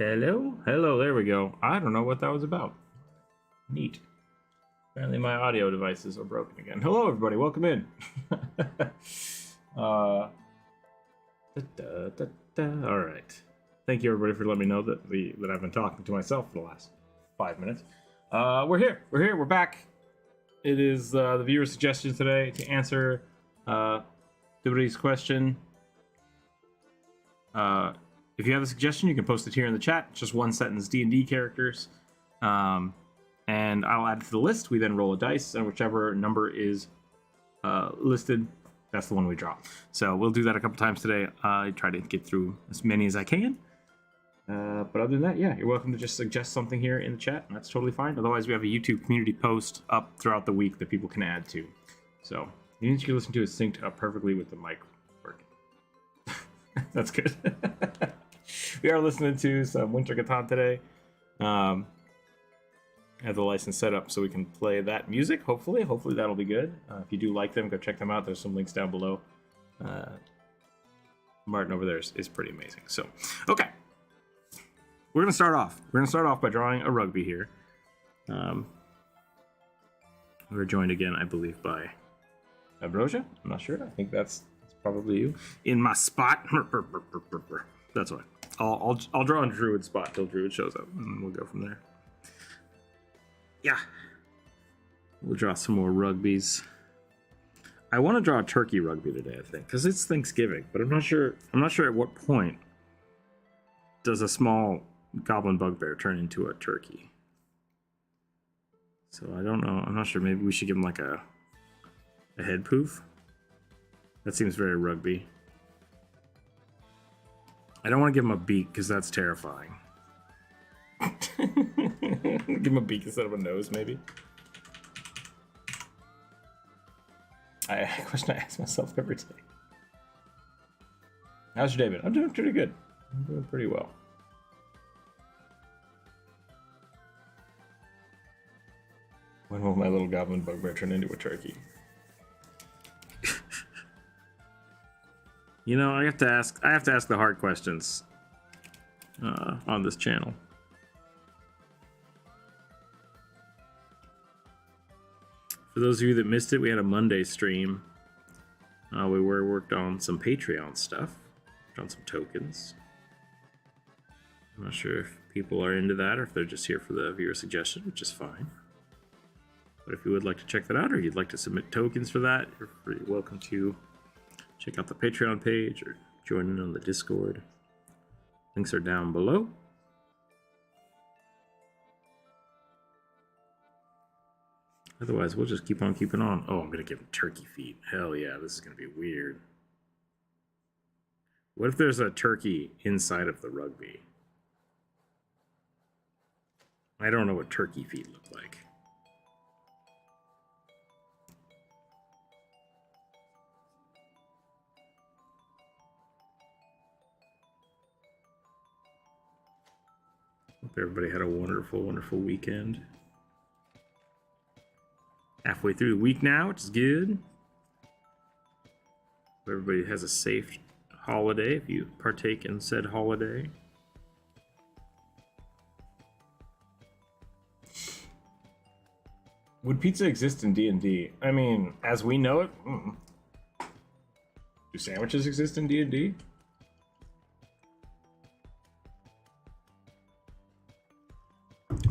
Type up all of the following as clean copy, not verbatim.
Hello? Hello, there we go. I don't know what that was about. Neat. Apparently my audio devices are broken again. Hello, everybody. Welcome in. All right. Thank you, everybody, for letting me know that I've been talking to myself for the last 5 minutes. We're here. We're back. It is the viewer suggestion today to answer everybody's question. If you have a suggestion, you can post it here in the chat. Just one sentence D&D characters. And I'll add it to the list. We then roll a dice, and whichever number is listed, that's the one we draw. So we'll do that a couple times today. I try to get through as many as I can. But other than that, yeah, you're welcome to just suggest something here in the chat, and that's totally fine. Otherwise, we have a YouTube community post up throughout the week that people can add to. So the music you listen to is synced up perfectly with the mic working. That's good. We are listening to some Winter Catan today. I have the license set up so we can play that music, hopefully. Hopefully that'll be good. If you do like them, go check them out. There's some links down below. Martin over there is pretty amazing. So, okay. We're going to start off. We're going to start off by drawing a rugby here. We're joined again, I believe, by Ambrosia. I'm not sure. I think that's probably you. In my spot. That's why. I'll draw on Druid's spot till Druid shows up, and we'll go from there. Yeah. We'll draw some more rugbies. I want to draw a turkey rugby today, I think, because it's Thanksgiving, but I'm not sure at what point does a small goblin bugbear turn into a turkey. So I don't know. I'm not sure. Maybe we should give him like a head poof. That seems very rugby. I don't want to give him a beak because that's terrifying. Give him a beak instead of a nose, maybe. A question I ask myself every day. How's your day been? I'm doing pretty good. I'm doing pretty well. When will my little goblin bugbear turn into a turkey? You know, I have to ask the hard questions on this channel. For those of you that missed it, we had a Monday stream. We worked on some Patreon stuff, worked on some tokens. I'm not sure if people are into that or if they're just here for the viewer suggestion, which is fine. But if you would like to check that out, or you'd like to submit tokens for that, you're welcome to check out the Patreon page or join in on the Discord. Links are down below. Otherwise, we'll just keep on keeping on. Oh, I'm going to give him turkey feet. Hell yeah, this is going to be weird. What if there's a turkey inside of the rugby? I don't know what turkey feet look like. Hope everybody had a wonderful, wonderful weekend. Halfway through the week now, which is good. Hope everybody has a safe holiday if you partake in said holiday. Would pizza exist in D&D? I mean, as we know it, do sandwiches exist in D&D?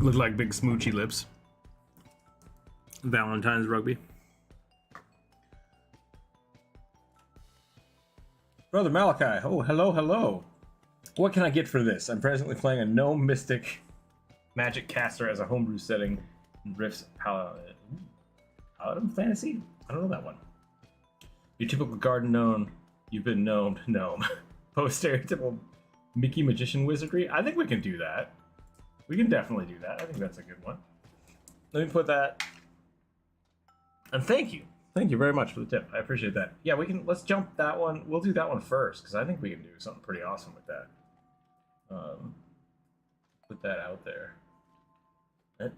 Look like big smoochy lips. Valentine's rugby. Brother Malachi, oh, hello. What can I get for this? I'm presently playing a gnome mystic magic caster as a homebrew setting in Rift's Paladin Fantasy? I don't know that one. Your typical garden gnome, you've been gnomed gnome. Post stereotypical Mickey magician wizardry? I think we can do that. We can definitely do that. I think that's a good one. Let me put that. And thank you. Thank you very much for the tip. I appreciate that. Yeah, let's jump that one. We'll do that one first, because I think we can do something pretty awesome with that. Put that out there. Put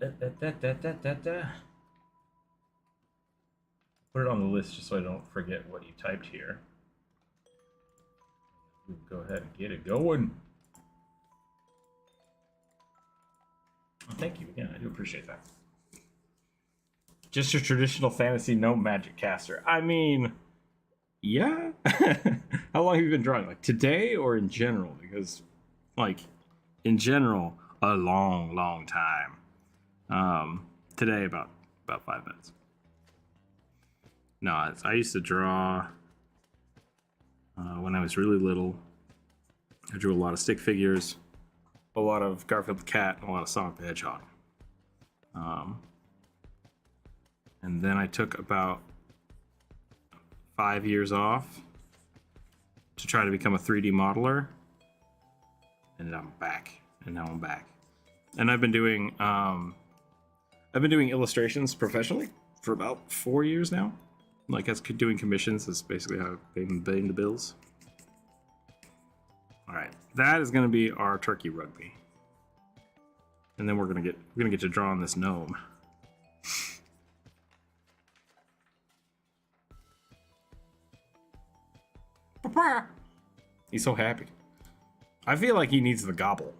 it on the list just so I don't forget what you typed here. Go ahead and get it going. thank you. Yeah, I do appreciate that. Just a traditional fantasy gnome magic caster. I mean, yeah. How long have you been drawing? Like today or in general? Because, like, in general, a long time. Today about 5 minutes. No, I used to draw when I was really little. I drew a lot of stick figures, a lot of Garfield the Cat, and a lot of Sonic the Hedgehog. And then I took about 5 years off to try to become a 3D modeler. And I'm back. And now I'm back. And I've been doing illustrations professionally for about 4 years now. Like, that's doing commissions is basically how I've been paying the bills. All right, that is going to be our turkey rugby, and then we're gonna get to draw on this gnome. He's so happy. I feel like he needs the gobble.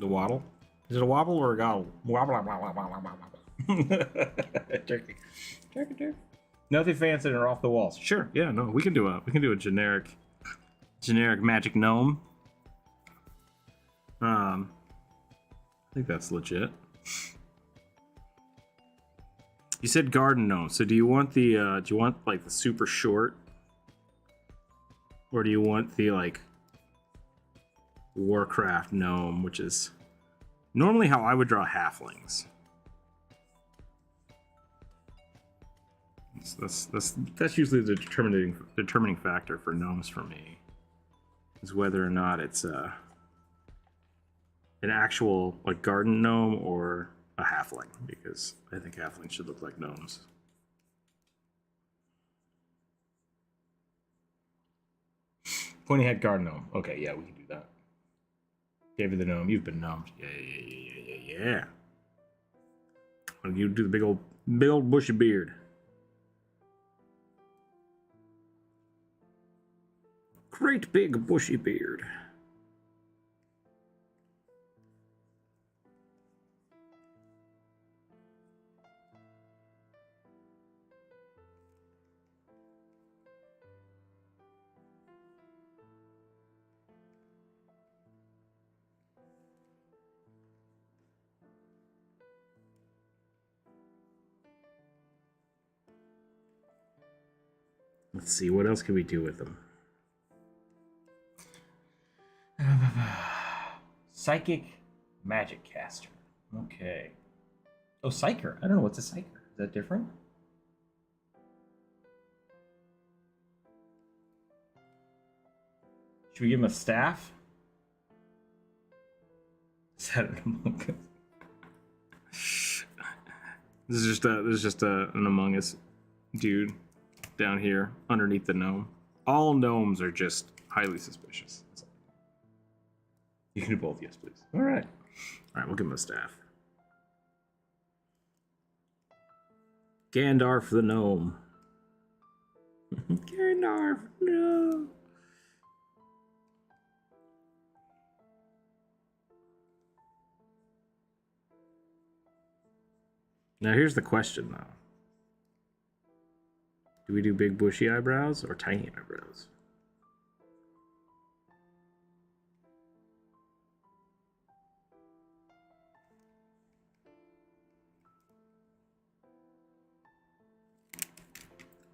The waddle? Is it a wobble or a gobble? Wobble. Turkey. Nothing fancy or off the walls. Sure, yeah, no, we can do a generic magic gnome. I think that's legit. You said garden gnome, so do you want like the super short, or do you want the like Warcraft gnome, which is normally how I would draw halflings? That's usually the determining factor for gnomes for me, is whether or not it's an actual like garden gnome or a halfling, because I think halflings should look like gnomes. Pointy head garden gnome. Okay, yeah, we can do that. Gave you the gnome. You've been gnomed. Yeah. Why don't you do the big old bushy beard? Great big bushy beard. Let's see, what else can we do with them? Psychic magic caster. Okay. Oh, psyker. I don't know what's a psyker. Is that different? Should we give him a staff? Is that an Among Us? This is just an Among Us dude down here underneath the gnome. All gnomes are just highly suspicious. You can do both, yes, please. All right, we'll give him a staff. Gandalf the gnome. Gandalf, no. Now here's the question, though. Do we do big bushy eyebrows or tiny eyebrows?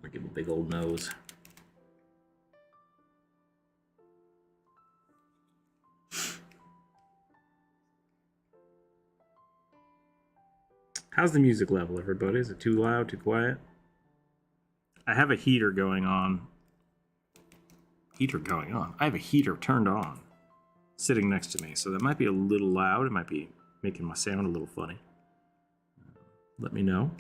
I'll give him a big old nose. How's the music level, everybody? Is it too loud, too quiet? I have a heater going on. I have a heater turned on, sitting next to me, so that might be a little loud. It might be making my sound a little funny. Let me know.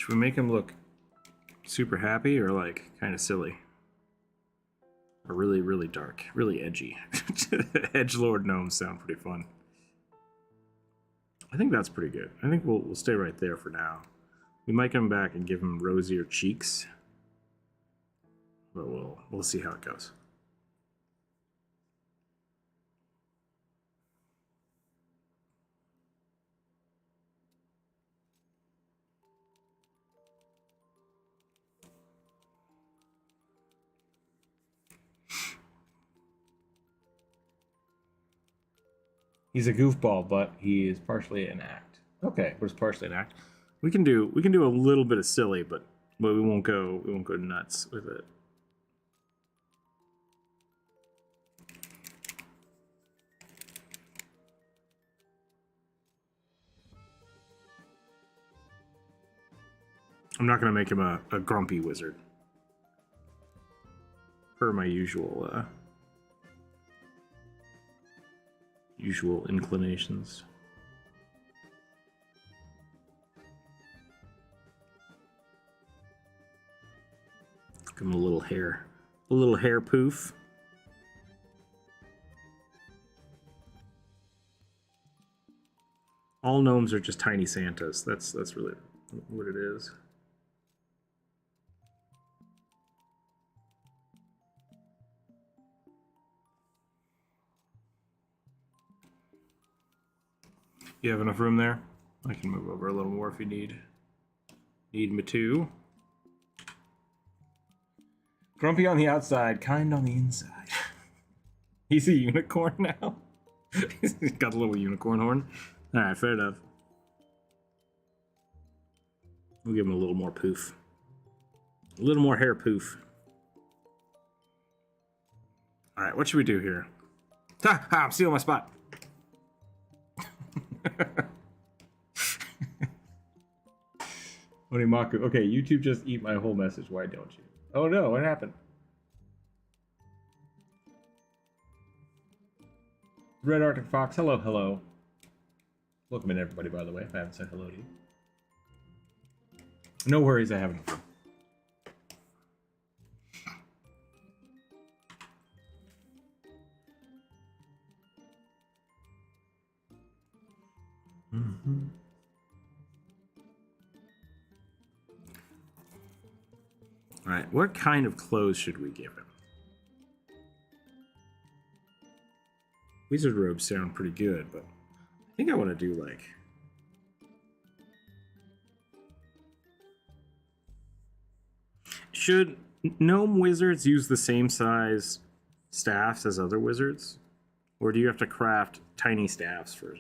Should we make him look super happy or like kind of silly? Or really, really dark, really edgy. Edgelord gnomes sound pretty fun. I think that's pretty good. I think we'll stay right there for now. We might come back and give him rosier cheeks, but we'll see how it goes. He's a goofball, but he is partially an act. Okay, what is partially an act? We can do a little bit of silly, but we won't go nuts with it. I'm not gonna make him a grumpy wizard, per my usual inclinations. Give him a little hair poof. All gnomes are just tiny Santas. That's really what it is. You have enough room there? I can move over a little more if you need me to. Grumpy on the outside, kind on the inside. He's a unicorn now. He's got a little unicorn horn. Alright, fair enough. We'll give him a little more poof. A little more hair poof. Alright, what should we do here? Ha! I'm stealing my spot. Onimaku. Okay, YouTube just eat my whole message. Why don't you? Oh no, what happened? Red Arctic Fox, hello, hello. Welcome in everybody, by the way, if I haven't said hello to you. No worries, I haven't. Alright, what kind of clothes should we give him? Wizard robes sound pretty good, but I think I want to do like... Should gnome wizards use the same size staffs as other wizards? Or do you have to craft tiny staffs for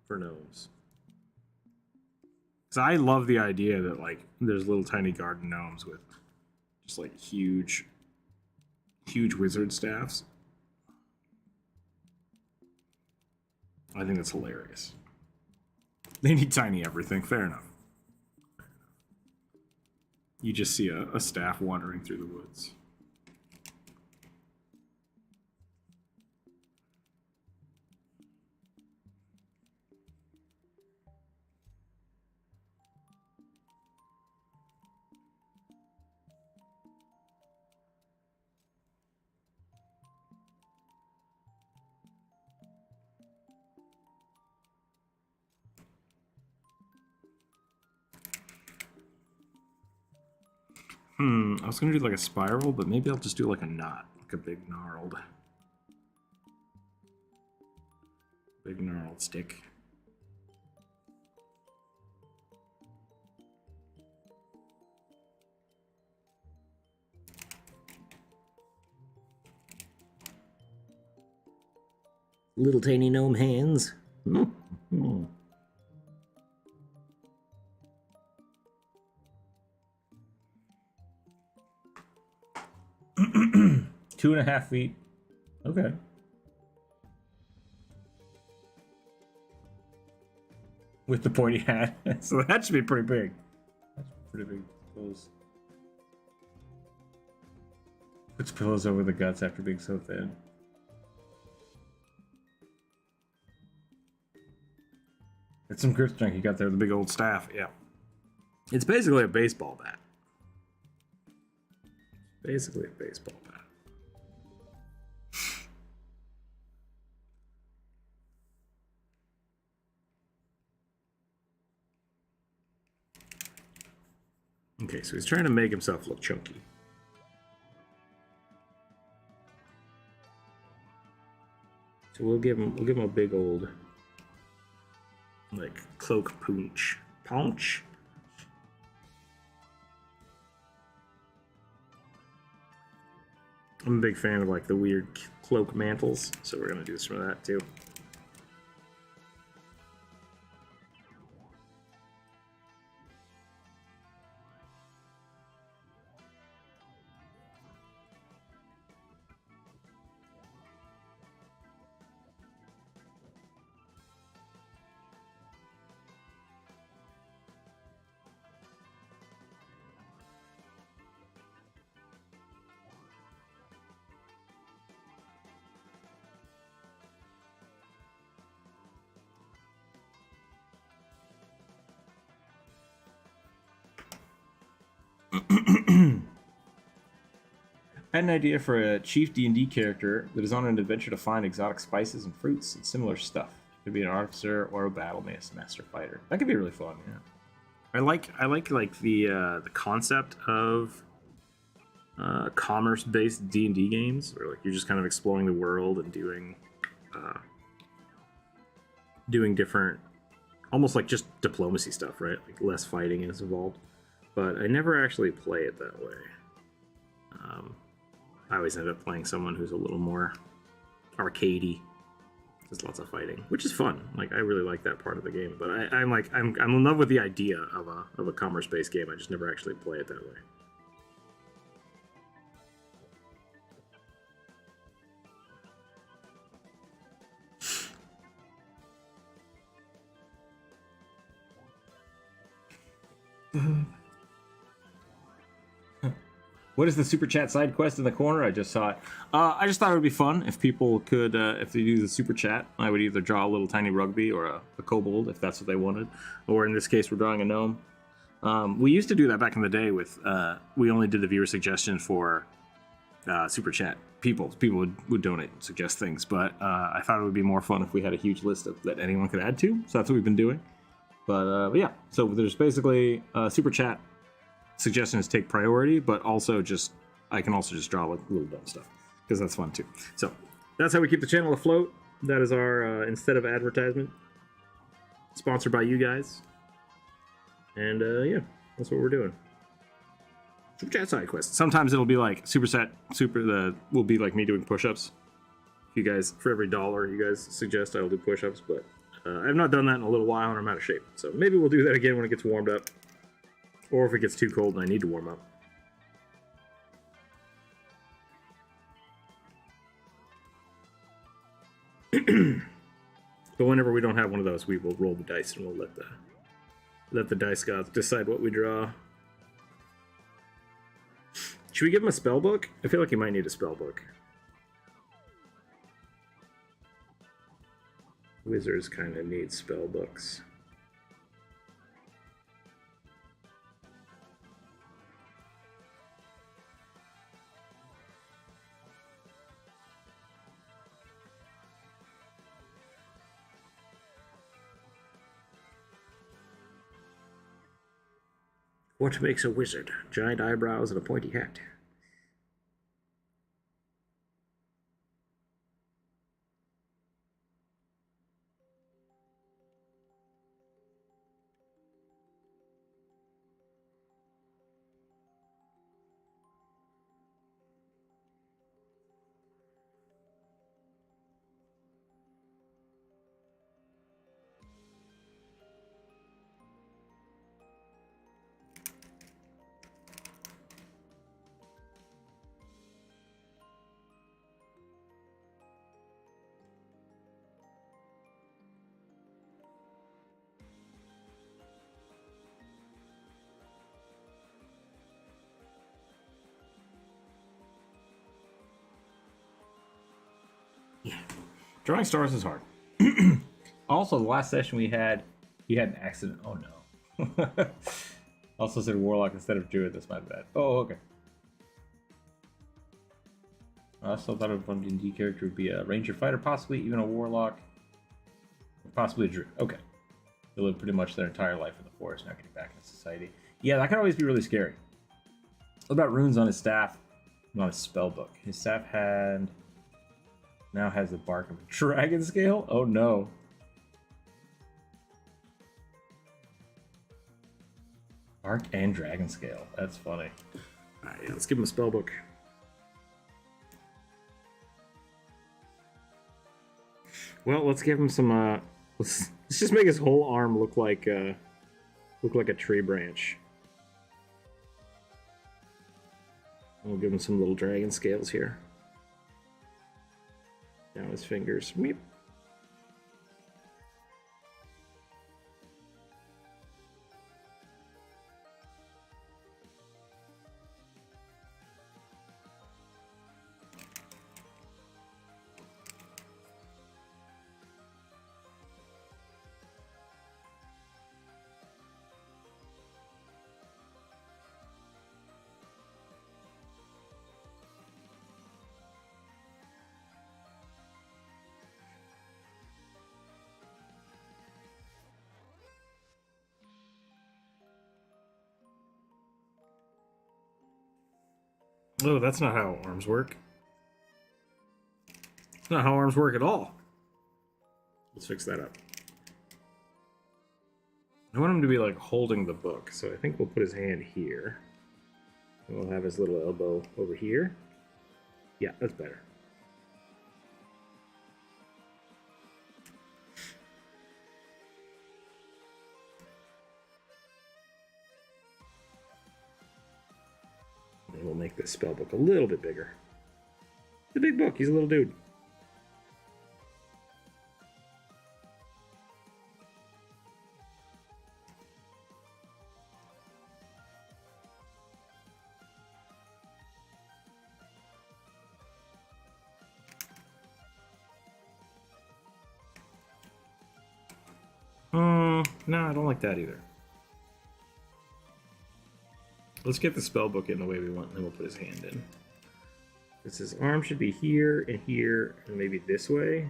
gnomes? Because I love the idea that like there's little tiny garden gnomes with just like huge wizard staffs. I think that's hilarious. They need tiny everything. Fair enough. You just see a staff wandering through the woods. I was gonna do like a spiral, but maybe I'll just do like a knot, like a big gnarled stick. Little tiny gnome hands. 2.5 feet. Okay. With the pointy hat. So that should be pretty big. That's pretty big. Pillows. Puts pillows over the guts after being so thin. It's some grip strength you got there, the big old staff. Yeah. It's basically a baseball bat. Basically a baseball bat. Okay, so he's trying to make himself look chunky. So we'll give him a big old like cloak paunch. I'm a big fan of like the weird cloak mantles, so we're gonna do some of that too. I had an idea for a chief D&D character that is on an adventure to find exotic spices and fruits and similar stuff. It could be an artificer or a battle master fighter. That could be really fun. Yeah, I like the concept of commerce-based D&D games, where like you're just kind of exploring the world and doing different, almost like just diplomacy stuff, right? Like less fighting is involved. But I never actually play it that way. I always end up playing someone who's a little more arcadey. There's lots of fighting, which is fun. Like I really like that part of the game. But I'm in love with the idea of a commerce-based game. I just never actually play it that way. What is the super chat side quest in the corner? I just saw it. I just thought it would be fun if people could, if they do the super chat, I would either draw a little tiny rugby or a kobold if that's what they wanted, or in this case, we're drawing a gnome. We used to do that back in the day with. We only did the viewer suggestion for super chat. People would donate and suggest things, but I thought it would be more fun if we had a huge list that anyone could add to. So that's what we've been doing. But yeah, so there's basically super chat. Suggestions take priority, but also I can also just draw like little dumb stuff because that's fun too. So that's how we keep the channel afloat. That is our instead of advertisement, sponsored by you guys. And yeah, that's what we're doing. Super chat side quest. Sometimes it'll be like will be like me doing push-ups. If you guys, for every $1 you guys suggest, I will do push-ups, but I've not done that in a little while and I'm out of shape. So maybe we'll do that again when it gets warmed up. Or if it gets too cold and I need to warm up. But whenever we don't have one of those, we will roll the dice and we'll let the dice gods decide what we draw. Should we give him a spell book? I feel like he might need a spell book. Wizards kind of need spell books. What makes a wizard? Giant eyebrows and a pointy hat. Drawing stars is hard. Also, the last session we had, he had an accident. Oh no. Also said warlock instead of druid. That's my bad. Oh, okay. I also thought of one D&D character would be a ranger fighter, possibly even a warlock, or possibly a druid. Okay. They live pretty much their entire life in the forest, not getting back into society. Yeah, that can always be really scary. What about runes on his staff? Not his spell book. His staff now has the bark of a dragon scale? Oh no. Bark and dragon scale. That's funny. Alright, yeah, let's give him a spell book. Well, let's give him some let's just make his whole arm look like a tree branch. We'll give him some little dragon scales here. Down his fingers. Meep. Oh, that's not how arms work. It's not how arms work at all. Let's fix that up. I want him to be like holding the book, so I think we'll put his hand here. And we'll have his little elbow over here. Yeah, that's better. And we'll make this spell book a little bit bigger. It's a big book, he's a little dude. No, I don't like that either. Let's get the spell book in the way we want, and then we'll put his hand in. Because his arm should be here, and maybe this way.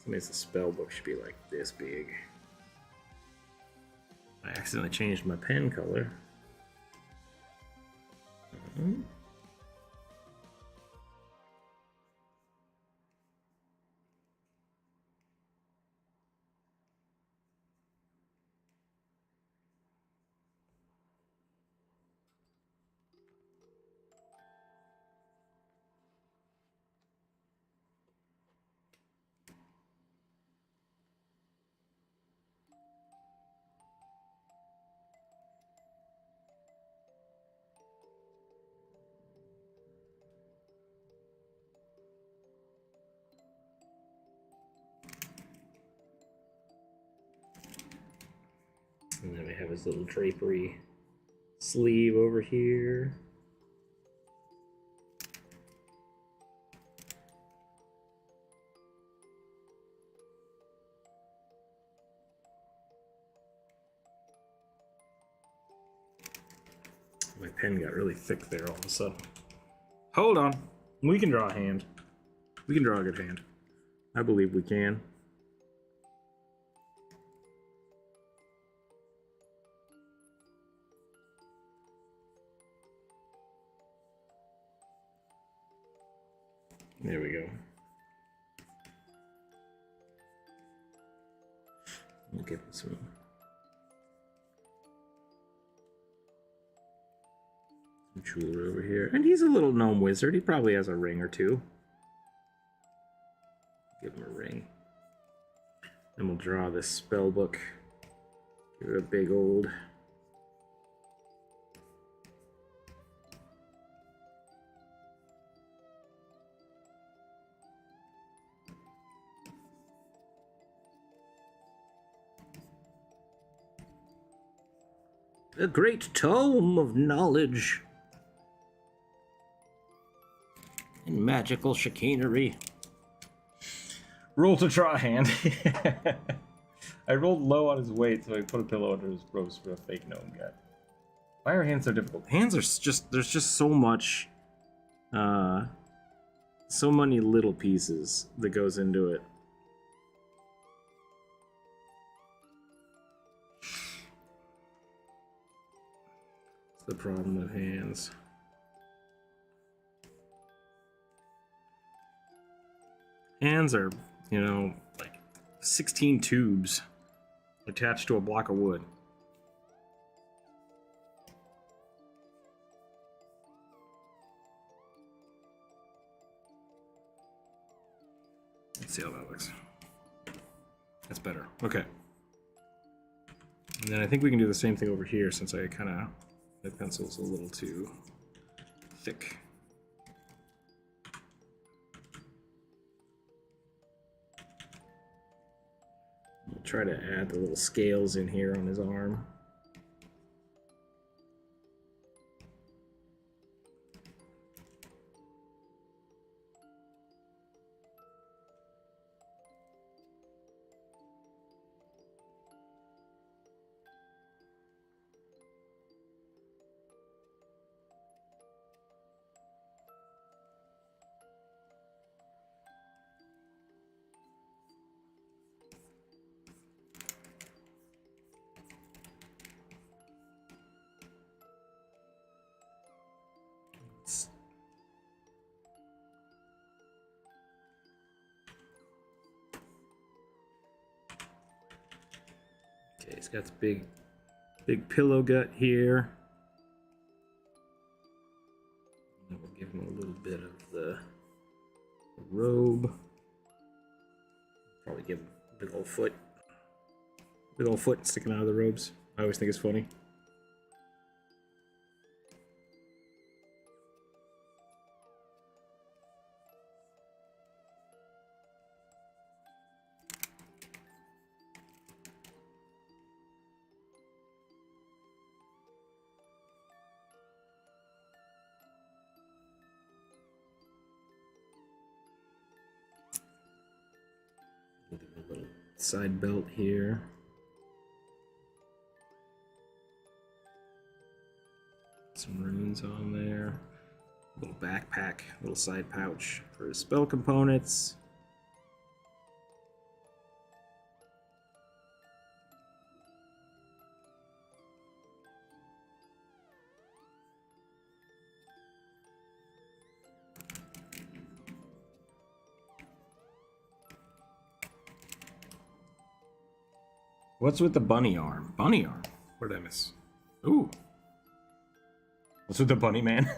So means the spell book should be like this big. I accidentally changed my pen color. And then we have his little drapery sleeve over here. My pen got really thick there all of a sudden. Hold on. We can draw a hand. We can draw a good hand. I believe we can. There we go. We'll get some jewelry over here. And he's a little gnome wizard. He probably has a ring or two. Give him a ring. Then we'll draw this spell book. Give it a big old... A great tome of knowledge and magical chicanery. Roll to draw a hand. I rolled low on his weight, so I put a pillow under his ropes for a fake gnome guy. Why are hands so difficult? Hands are just, there's just so much, so many little pieces that goes into it. That's the problem with hands. Hands are, you know, like 16 tubes attached to a block of wood. Let's see how that looks. That's better. Okay. And then I think we can do the same thing over here since I kind of, my pencil's a little too thick. I'll try to add the little scales in here on his arm. Okay, he's got the big pillow gut here. And we'll give him a little bit of the robe. Probably give him a big old foot. Big old foot sticking out of the robes. I always think it's funny. A little side belt here. Some runes on there. A little backpack, little side pouch for his spell components. What's with the bunny arm? Bunny arm? What did I miss? Ooh. What's with the bunny man?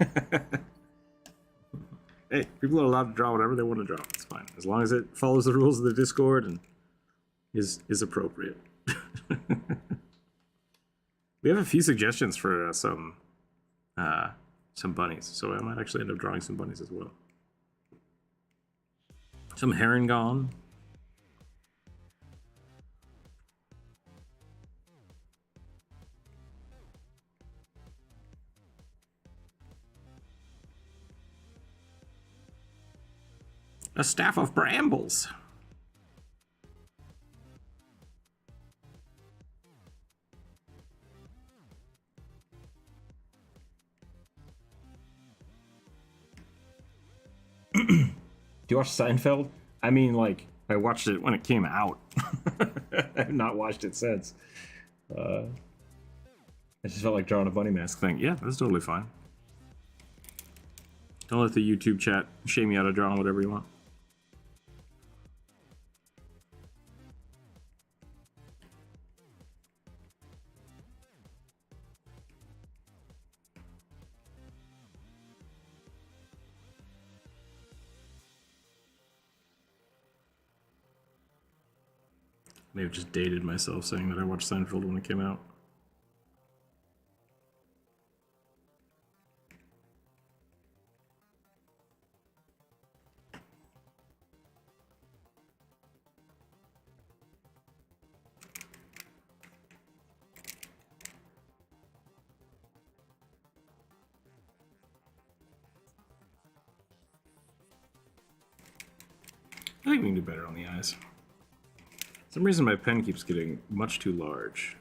Hey, people are allowed to draw whatever they want to draw. It's fine. As long as it follows the rules of the Discord and is appropriate. We have a few suggestions for some bunnies, so I might actually end up drawing some bunnies as well. Some herringon. A staff of brambles. Do you watch Seinfeld? I mean, like, I watched it when it came out. I've not watched it since. I just felt like drawing a bunny mask thing. Yeah, that's totally fine. Don't let the YouTube chat shame you out of drawing whatever you want. May have just dated myself saying that I watched Seinfeld when it came out. I think we can do better on the eyes. For some reason my pen keeps getting much too large.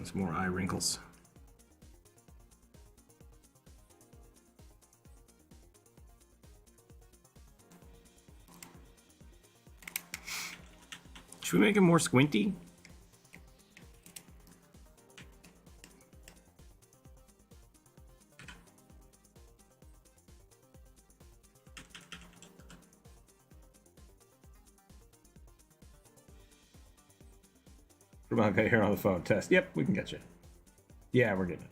Some more eye wrinkles. Should we make him more squinty? Come on, got here on the phone. Test. Yep, we can get you. Yeah, we're getting it.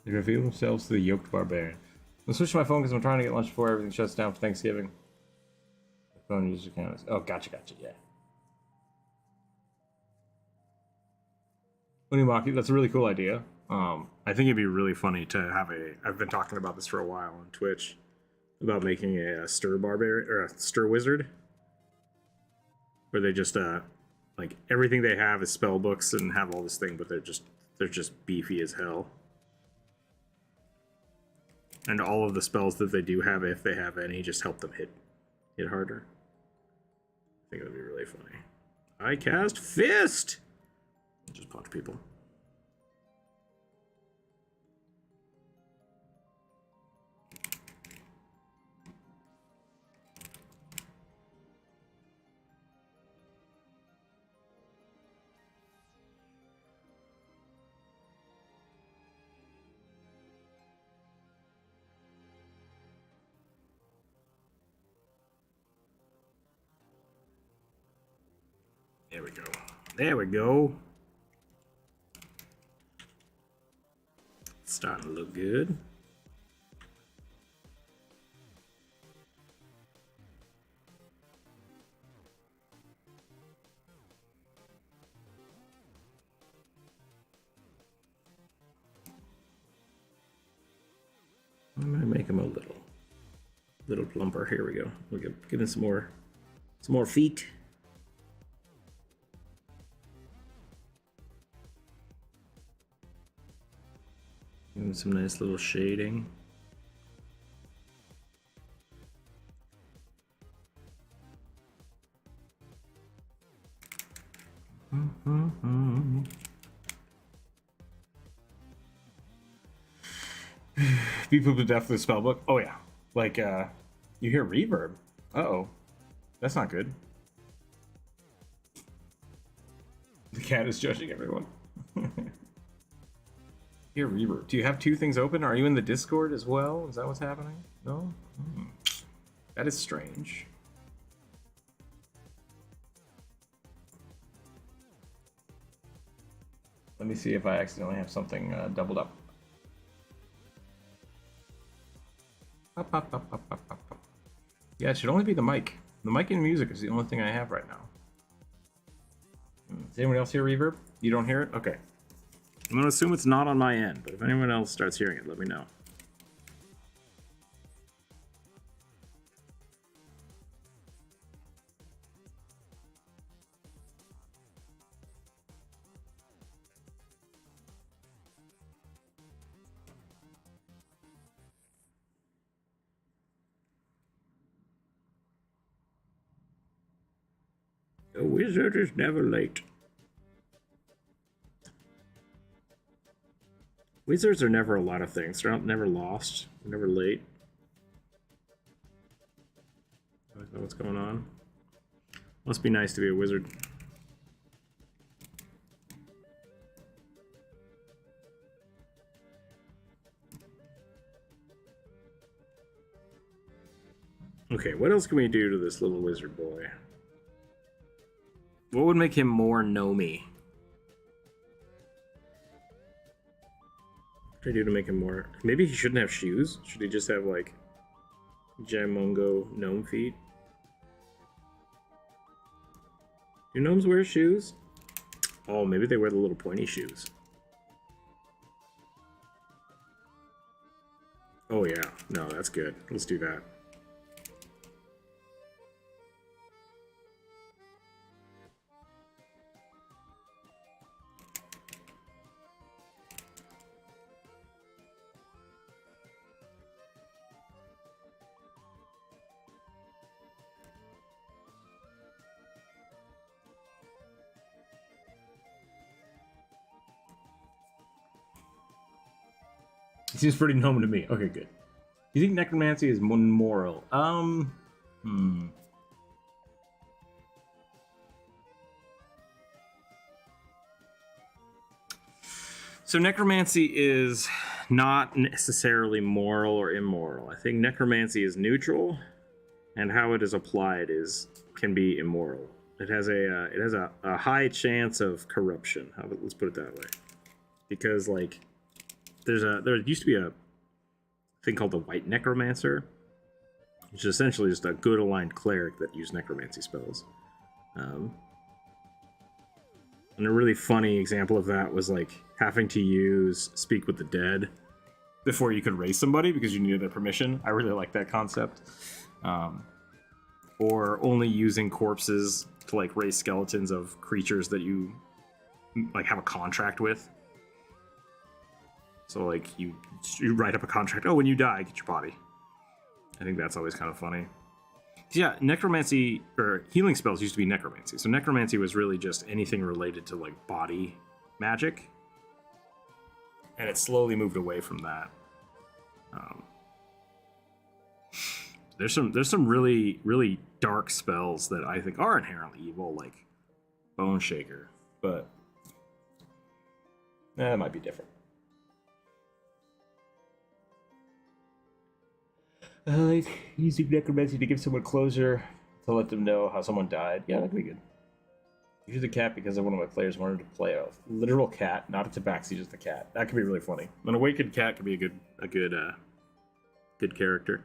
They reveal themselves to the yoked barbarian. I'm switching my phone because I'm trying to get lunch before everything shuts down for Thanksgiving. The phone user account is... Oh, gotcha, yeah. Unimaki, that's a really cool idea. I think it'd be really funny to have a... I've been talking about this for a while on Twitch about making a stir barbarian or a stir wizard, where they just like everything they have is spell books and have all this thing, but they're just beefy as hell. And all of the spells that they do have, if they have any, just help them hit harder. I think that'd be really funny. I cast Fist! Just punch people. There we go. There we go. It's starting to look good. I'm gonna make him a little plumper. Here we go. We'll give him some more feet. Give him some nice little shading. Beat poop to death with the spellbook. Oh yeah, like you hear reverb. Uh-oh, that's not good. The cat is judging everyone. Hear reverb. Do you have two things open? Are you in the Discord as well? Is that what's happening? No? That is strange. Let me see if I accidentally have something doubled up. Yeah, it should only be the mic. The mic and music is the only thing I have right now. Does anyone else hear reverb? You don't hear it? Okay. I'm going to assume it's not on my end, but if anyone else starts hearing it, let me know. A wizard is never late. Wizards are never a lot of things. They're never lost. They're never late. I don't know what's going on. Must be nice to be a wizard. Okay, what else can we do to this little wizard boy? What would make him more gnomey? What can I do to make him more... Maybe he shouldn't have shoes? Should he just have, like, Jamongo gnome feet? Do gnomes wear shoes? Oh, maybe they wear the little pointy shoes. Oh yeah, no, that's good. Let's do that. seems pretty normal to me. Okay, good. You think necromancy is immoral? So necromancy is not necessarily moral or immoral. I think necromancy is neutral, and how it is applied can be immoral. It has a high chance of corruption. Let's put it that way, because like there used to be a thing called the White Necromancer, which is essentially just a good aligned cleric that used necromancy spells. And a really funny example of that was like having to use Speak with the Dead before you could raise somebody because you needed their permission. I really like that concept. Or only using corpses to like raise skeletons of creatures that you like have a contract with. So like you write up a contract. Oh, when you die, get your body. I think that's always kind of funny. Yeah, necromancy or healing spells used to be necromancy. So necromancy was really just anything related to like body magic, and it slowly moved away from that. There's some really dark spells that I think are inherently evil, like Bone Shaker, but that might be different. Like using necromancy to give someone closure, to let them know how someone died. Yeah, that could be good. Use the cat because one of my players wanted to play a literal cat, not a tabaxi, just a cat. That could be really funny. An awakened cat could be a good character.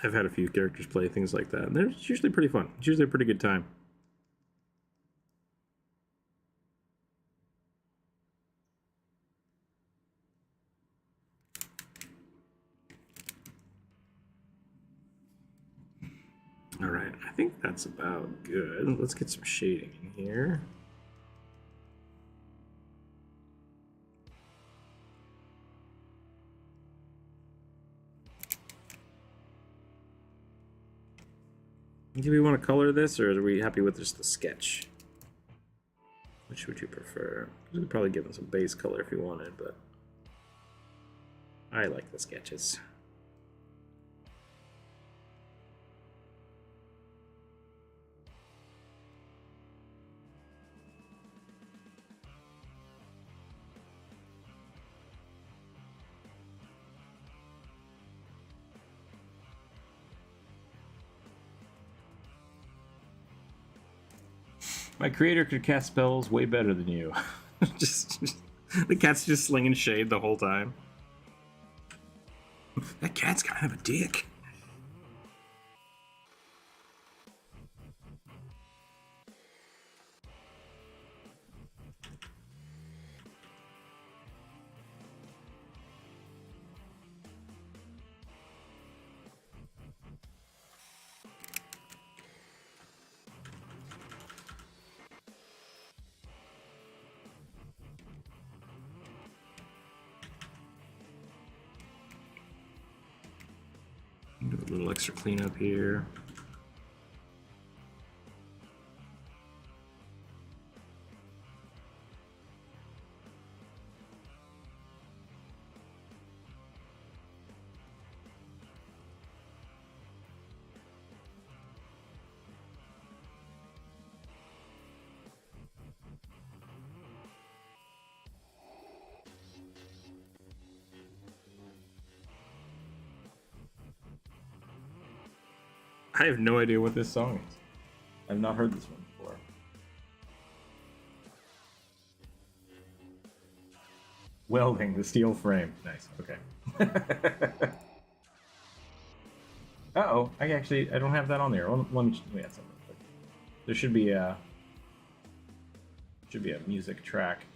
I've had a few characters play things like that, and they're usually pretty fun. It's usually a pretty good time. All right, I think that's about good. Let's get some shading in here. Do we want to color this, or are we happy with just the sketch? Which would you prefer? You could probably give them some base color if you wanted, but I like the sketches. My creator could cast spells way better than you. just the cat's just slinging shade the whole time. That cat's kind of a dick. Do a little extra cleanup here. I have no idea what this song is. I've not heard this one before. Welding the steel frame. Nice. Okay. Uh-oh. I don't have that on there. Let me add something. There should be a music track.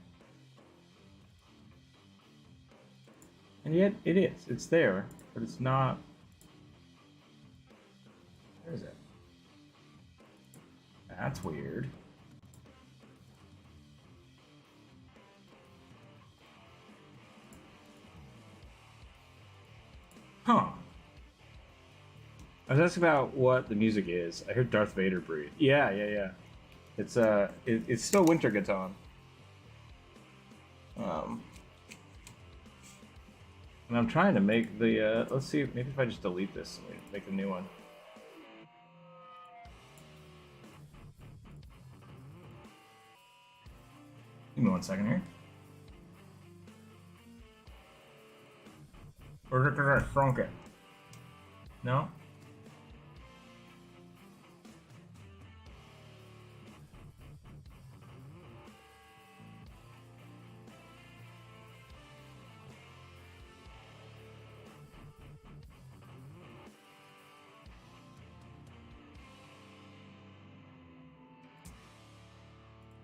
And yet it is. It's there, but it's not. Where is it? That's weird. Huh. was asking about what the music is. I heard Darth Vader breathe. Yeah. It's still Winter gets on. And I'm trying to make the, let's see, maybe if I just delete this and make a new one. Give me 1 second here. Or is it because I shrunk it? No?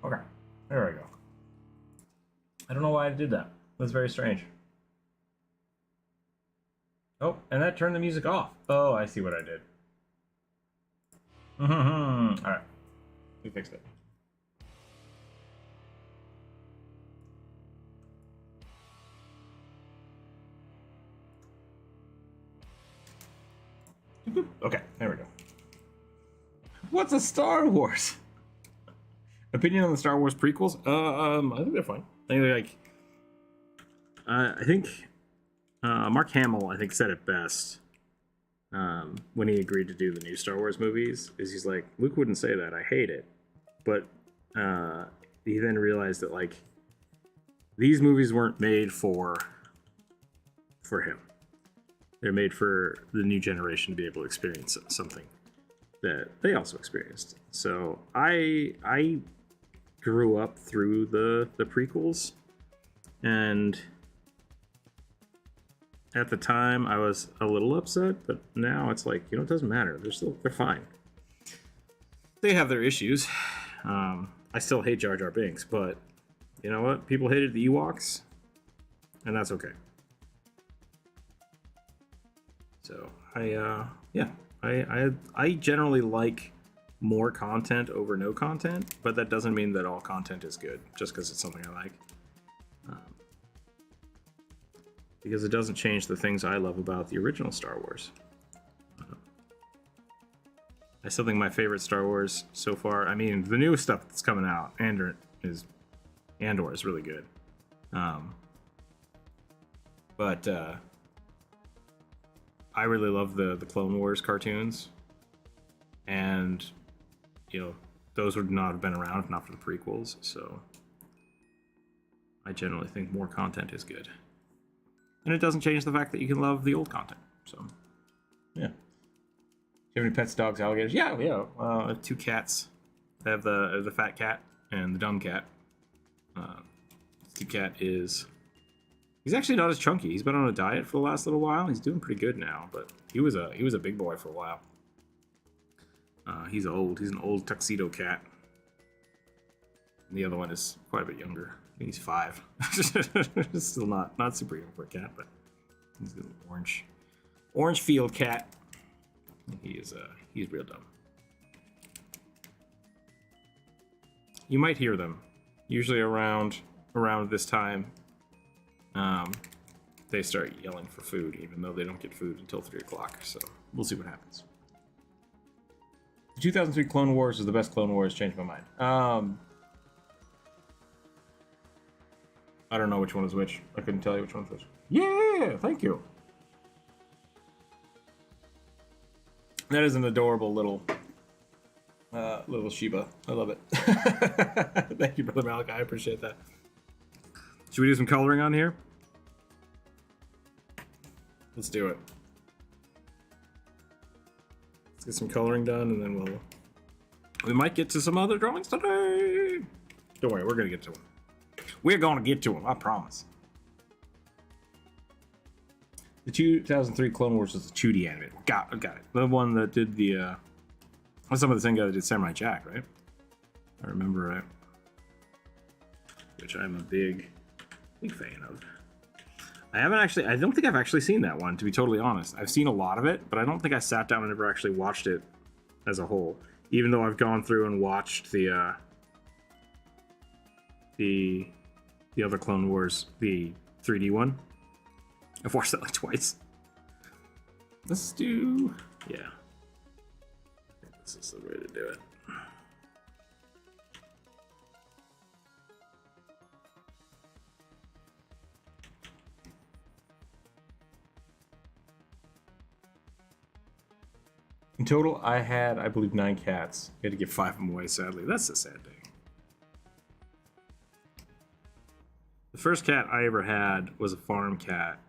Okay, there we go. I don't know why I did that. That's very strange. Oh, and that turned the music off. Oh, I see what I did. All right, we fixed it. Okay, there we go. What's a Star Wars? Opinion on the Star Wars prequels? I think they're fine. I think they're like. I think Mark Hamill, said it best when he agreed to do the new Star Wars movies. Is he's like, Luke wouldn't say that. I hate it, but he then realized that like these movies weren't made for him. They're made for the new generation to be able to experience something that they also experienced. So I grew up through the prequels, and at the time I was a little upset, but now it's like, it doesn't matter. They're fine. They have their issues. I still hate Jar Jar Binks, but you know what? People hated the Ewoks, and that's okay. So I generally like more content over no content, but that doesn't mean that all content is good just because it's something I like. Because it doesn't change the things I love about the original Star Wars. I still think my favorite Star Wars so far, the newest stuff that's coming out, Andor is really good. But I really love the Clone Wars cartoons, and those would not have been around if not for the prequels. So I generally think more content is good, and it doesn't change the fact that you can love the old content. So yeah. Do you have any pets, dogs, alligators? Yeah. I have 2 cats. I have the fat cat and the dumb cat. The cat is. He's actually not as chunky. He's been on a diet for the last little while. He's doing pretty good now, but he was a big boy for a while. He's old. He's an old tuxedo cat. And the other one is quite a bit younger. I think he's 5. Still not super young for a cat, but he's an orange field cat. He's real dumb. You might hear them usually around this time. They start yelling for food, even though they don't get food until 3 o'clock. So we'll see what happens. The 2003 Clone Wars is the best Clone Wars. Changed my mind. I don't know which one is which. I couldn't tell you which one's which. Yeah, thank you. That is an adorable little Shiba. I love it. Thank you, Brother Malik. I appreciate that. Should we do some coloring on here? Let's do it. Let's get some coloring done, and then we might get to some other drawings today. Don't worry, we're gonna get to them. We're gonna get to them, I promise. The 2003 Clone Wars was the 2D animated. Got it. The one that did the some of the same guy that did Samurai Jack, right? I remember it. Which I'm a big fan of. I don't think I've actually seen that one, to be totally honest. I've seen a lot of it, but I don't think I sat down and ever actually watched it as a whole. Even though I've gone through and watched the other Clone Wars, the 3D one. I've watched that like twice. Let's do, yeah. This is the way to do it. In total, I had, I believe, 9 cats. I had to give 5 of them away, sadly. That's a sad day. The first cat I ever had was a farm cat.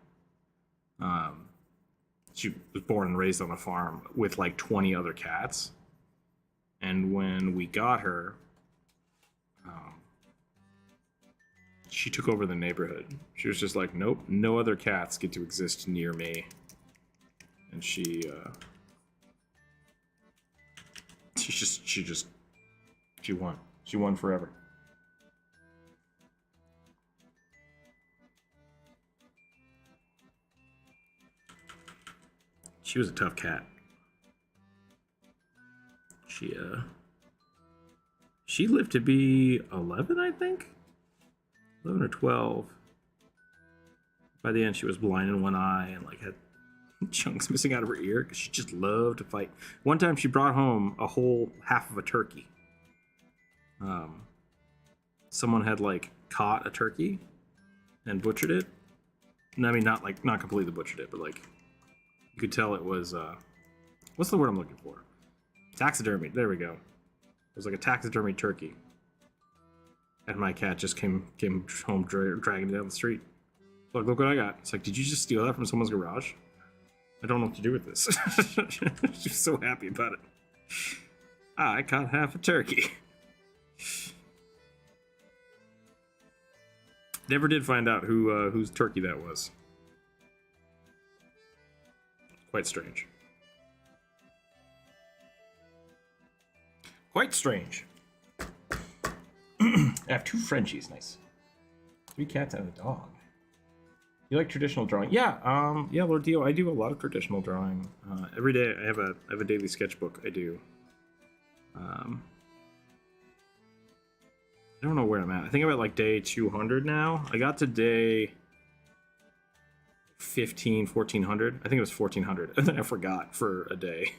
She was born and raised on a farm with like 20 other cats. And when we got her, she took over the neighborhood. She was just like, nope, no other cats get to exist near me. And she won. She won forever. She was a tough cat. She lived to be 11, I think? 11 or 12. By the end, she was blind in one eye and like had chunks missing out of her ear because she just loved to fight. One time she brought home a whole half of a turkey. Someone had like caught a turkey and butchered it. And I mean, not completely butchered it, but like you could tell it was, what's the word I'm looking for? Taxidermy. There we go. It was like a taxidermy turkey. And my cat just came home dragging it down the street. Look what I got. It's like, did you just steal that from someone's garage? I don't know what to do with this. She's so happy about it. I caught half a turkey. Never did find out whose turkey that was. Quite strange. Quite strange. I have 2 Frenchies, nice. 3 cats and a dog. You like traditional drawing? Yeah, yeah, Lord Dio, I do a lot of traditional drawing. Every day I have a daily sketchbook I do. I don't know where I'm at. I think I'm at like day 200 now. I got to day 1400. I think it was 1400. And then I forgot for a day.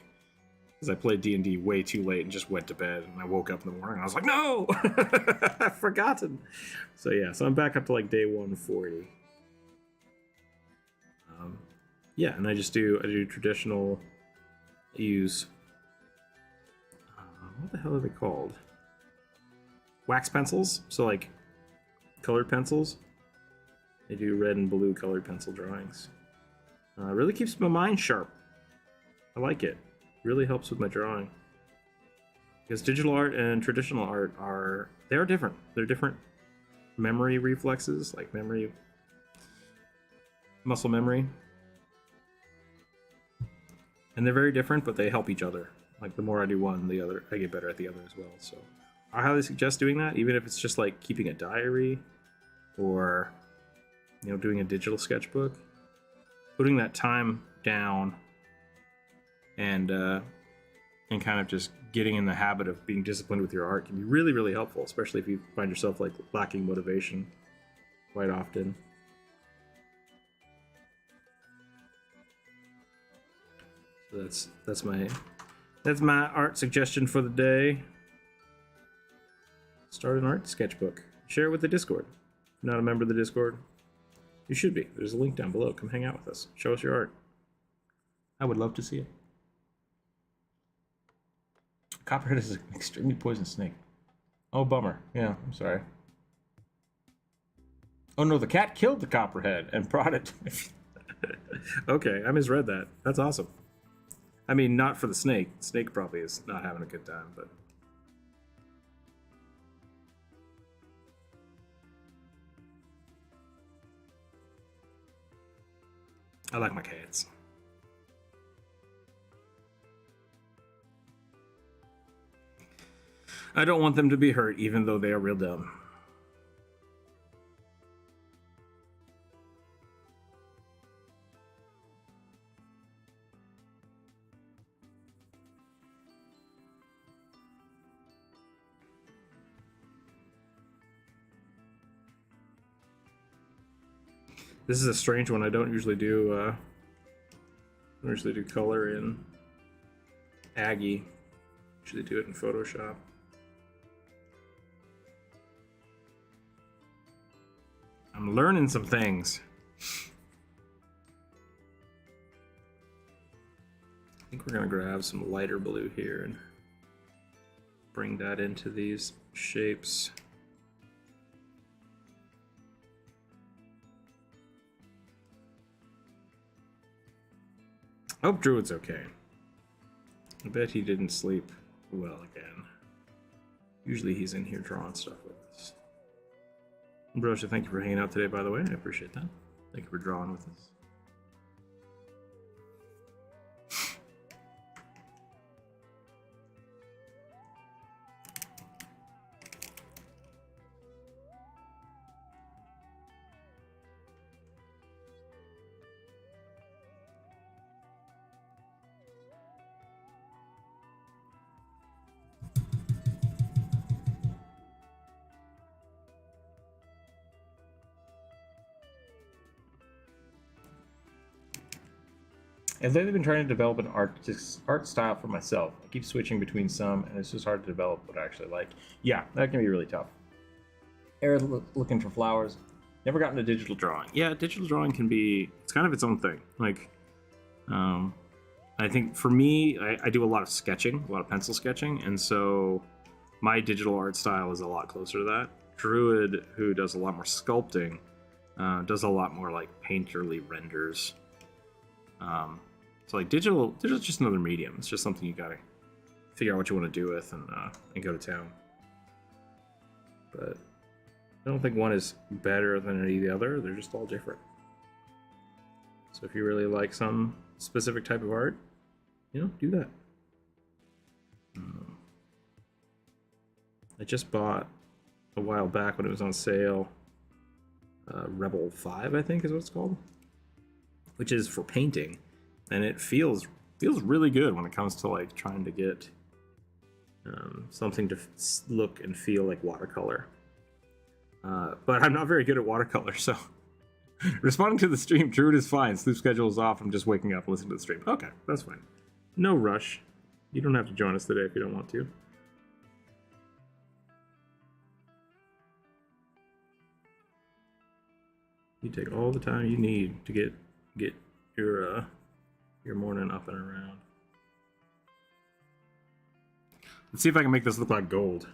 Because I played D&D way too late and just went to bed. And I woke up in the morning and I was like, no! I've forgotten. So yeah, so I'm back up to like day 140. Yeah, and I do traditional, I use, what the hell are they called? Wax pencils, so like colored pencils. I do red and blue colored pencil drawings. Really keeps my mind sharp. I like it. Really helps with my drawing. Because digital art and traditional art are different. They're different memory reflexes, like muscle memory. And they're very different, but they help each other. Like the more I do one, the other, I get better at the other as well. So I highly suggest doing that, even if it's just like keeping a diary or, you know, doing a digital sketchbook. Putting that time down and kind of just getting in the habit of being disciplined with your art can be really, really helpful, especially if you find yourself like lacking motivation quite often. So that's my art suggestion for the day. Start an art sketchbook. Share it with the Discord. If you're not a member of the Discord, you should be. There's a link down below. Come hang out with us. Show us your art. I would love to see it. Copperhead is an extremely poisonous snake. Oh, bummer. Yeah, I'm sorry. Oh no, the cat killed the copperhead and brought it. Okay, I misread that. That's awesome. I mean, not for the snake. The snake probably is not having a good time, but... I like my cats. I don't want them to be hurt, even though they are real dumb. This is a strange one. I don't usually do color in Aggie. Usually do it in Photoshop. I'm learning some things. I think we're gonna grab some lighter blue here and bring that into these shapes. I hope Druid's okay. I bet he didn't sleep well again. Usually he's in here drawing stuff with us. Brosha, thank you for hanging out today, by the way. I appreciate that. Thank you for drawing with us. I've lately been trying to develop an art style for myself. I keep switching between some, and it's just hard to develop what I actually like. Yeah, that can be really tough. Aaron's looking for flowers. Never gotten to digital drawing. Yeah, digital drawing can be, it's kind of its own thing. Like, I think for me, I do a lot of sketching, a lot of pencil sketching, and so my digital art style is a lot closer to that. Druid, who does a lot more sculpting, does a lot more like painterly renders. So like digital's just another medium. It's just something you gotta figure out what you want to do with and go to town. But I don't think one is better than any of the other. They're just all different. So if you really like some specific type of art, you know, do that. I just bought a while back when it was on sale, Rebel 5, I think is what it's called, which is for painting, and it feels really good when it comes to like trying to get something to look and feel like watercolor. But I'm not very good at watercolor, so responding to the stream, Druid is fine. Sleep schedule is off. I'm just waking up and listening to the stream. Okay, that's fine. No rush. You don't have to join us today if you don't want to. You take all the time you need to get your morning up and around. Let's see if I can make this look like gold.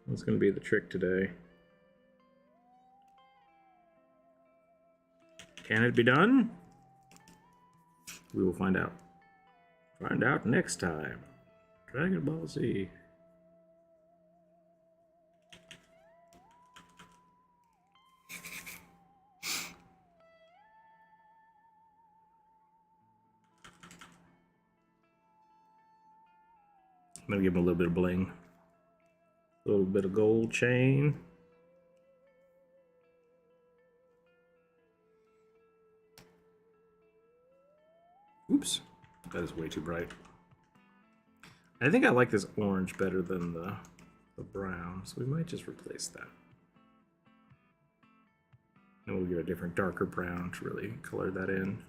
That's going to be the trick today. Can it be done? We will find out. Find out next time. Dragon Ball Z. I'm gonna give him a little bit of bling. A little bit of gold chain. Oops, that is way too bright. I think I like this orange better than the brown, so we might just replace that. And we'll get a different darker brown to really color that in.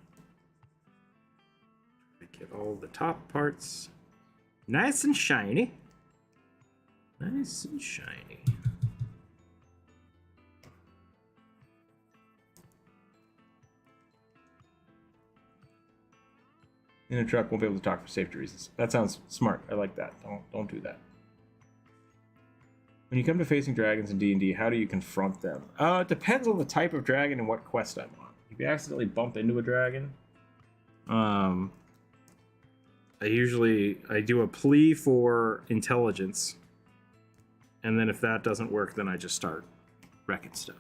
Get all the top parts nice and shiny. Nice and shiny. In a truck, won't be able to talk for safety reasons. That sounds smart. I like that. Don't do that. When you come to facing dragons in D&D, how do you confront them? It depends on the type of dragon and what quest I'm on. If you accidentally bump into a dragon, I do a plea for intelligence, and then if that doesn't work, then I just start wrecking stuff.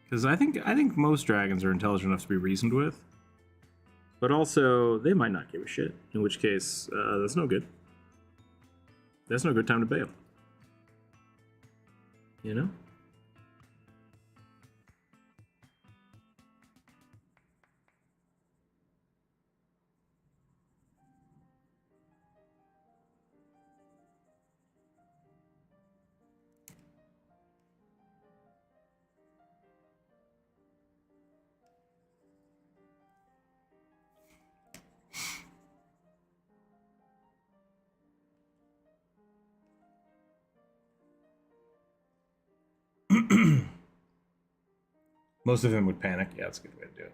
Because I think most dragons are intelligent enough to be reasoned with, but also they might not give a shit. In which case, that's no good. That's no good time to bail. You know. Most of them would panic. Yeah, that's a good way to do it.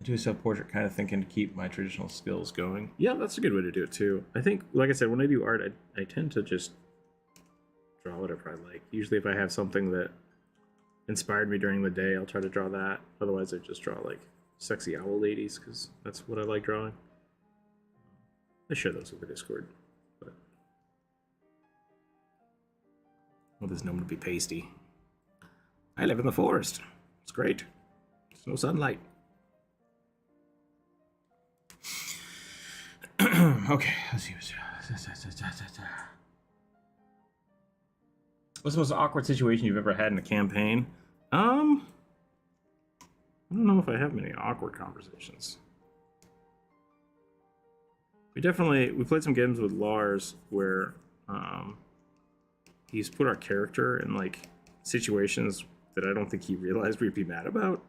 I do a self-portrait kind of thinking to keep my traditional skills going. Yeah, that's a good way to do it too. I think, like I said, when I do art, I tend to just draw whatever I like. Usually if I have something that inspired me during the day, I'll try to draw that. Otherwise, I just draw like sexy owl ladies because that's what I like drawing. I share those with the Discord. But well, there's no one to be pasty. I live in the forest. It's great. There's no sunlight. Okay, let's see. What's the most awkward situation you've ever had in a campaign? I don't know if I have many awkward conversations. We played some games with Lars where he's put our character in like situations that I don't think he realized we'd be mad about.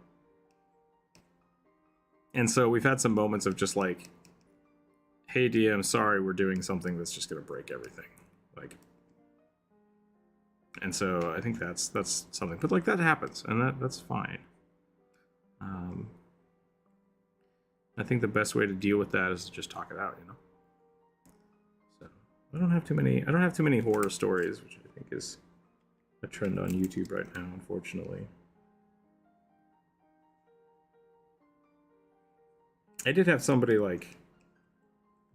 And so we've had some moments of just like, hey DM, sorry, we're doing something that's just gonna break everything. Like, and so I think that's something, but like that happens, and that's fine. I think the best way to deal with that is to just talk it out, you know. So I don't have too many horror stories, which I think is a trend on YouTube right now, unfortunately. I did have somebody like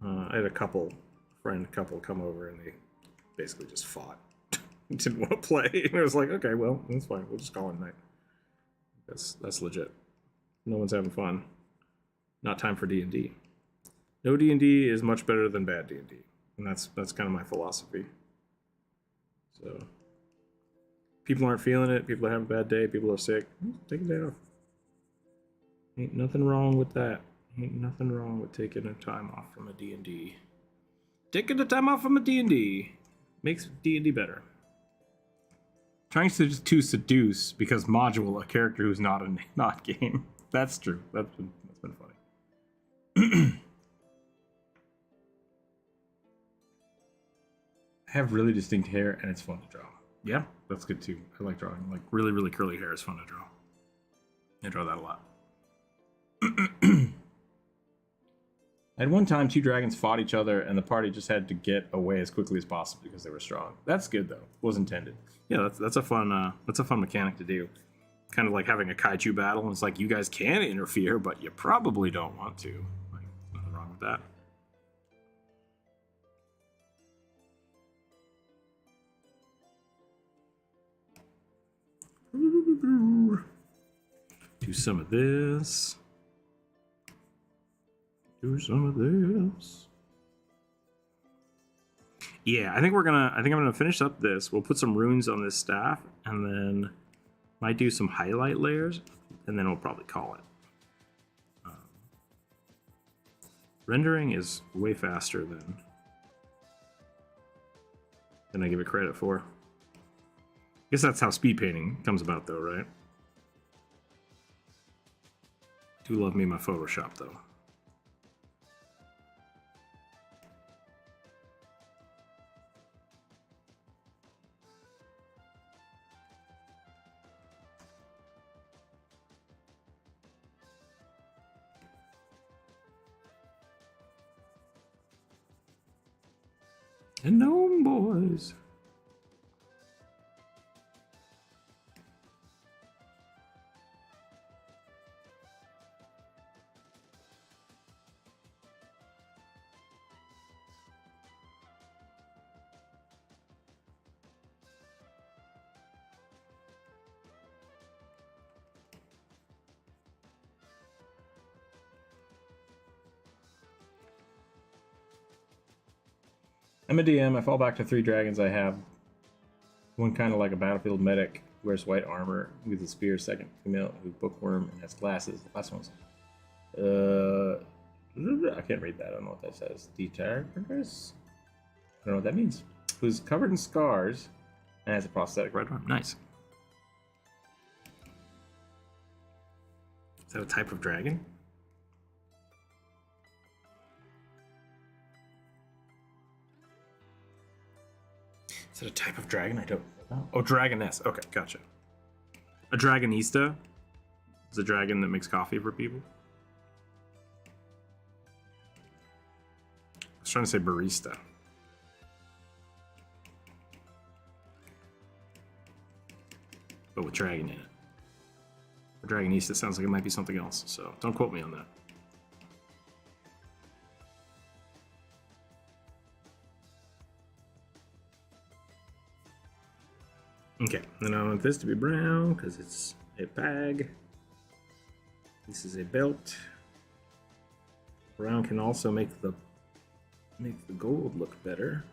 I had a friend couple come over and they basically just fought. Didn't want to play. And it was like, okay, well, that's fine. We'll just call it a night. That's legit. No one's having fun. Not time for D&D. No D&D is much better than bad D&D. And that's kind of my philosophy. So people aren't feeling it, people are having a bad day, people are sick, take a day off. Ain't nothing wrong with that. Ain't nothing wrong with taking a time off from a D&D. Taking a time off from a D&D makes D&D better. Trying to seduce because module a character who's not game. That's true. That's been funny. I have really distinct hair and it's fun to draw. Yeah, that's good too. I like drawing. Like really, really curly hair is fun to draw. I draw that a lot. At one time, two dragons fought each other, and the party just had to get away as quickly as possible because they were strong. That's good though. Was intended. Yeah, that's a fun mechanic to do. Kind of like having a kaiju battle. And it's like you guys can interfere, but you probably don't want to. Like, nothing wrong with that. Do some of this. Do some of this. Yeah, I think I'm gonna finish up this. We'll put some runes on this staff, and then might do some highlight layers, and then we'll probably call it. Rendering is way faster than I give it credit for. I guess that's how speed painting comes about, though, right? Do love me my Photoshop, though. And gnome boys. I'm a DM. I fall back to 3 dragons I have. One kind of like a battlefield medic, wears white armor with a spear. Second female with bookworm and has glasses. The last one's I can't read that. I don't know what that says. Detargus? I don't know what that means. Who's covered in scars and has a prosthetic right arm. Nice. Is that a type of dragon? Is that a type of dragon? I don't know. Oh, dragoness. Okay, gotcha. A dragonista is a dragon that makes coffee for people. I was trying to say barista. But with dragon in it. A dragonista sounds like it might be something else, so don't quote me on that. Okay, then I want this to be brown because it's a bag. This is a belt. Brown can also make the gold look better.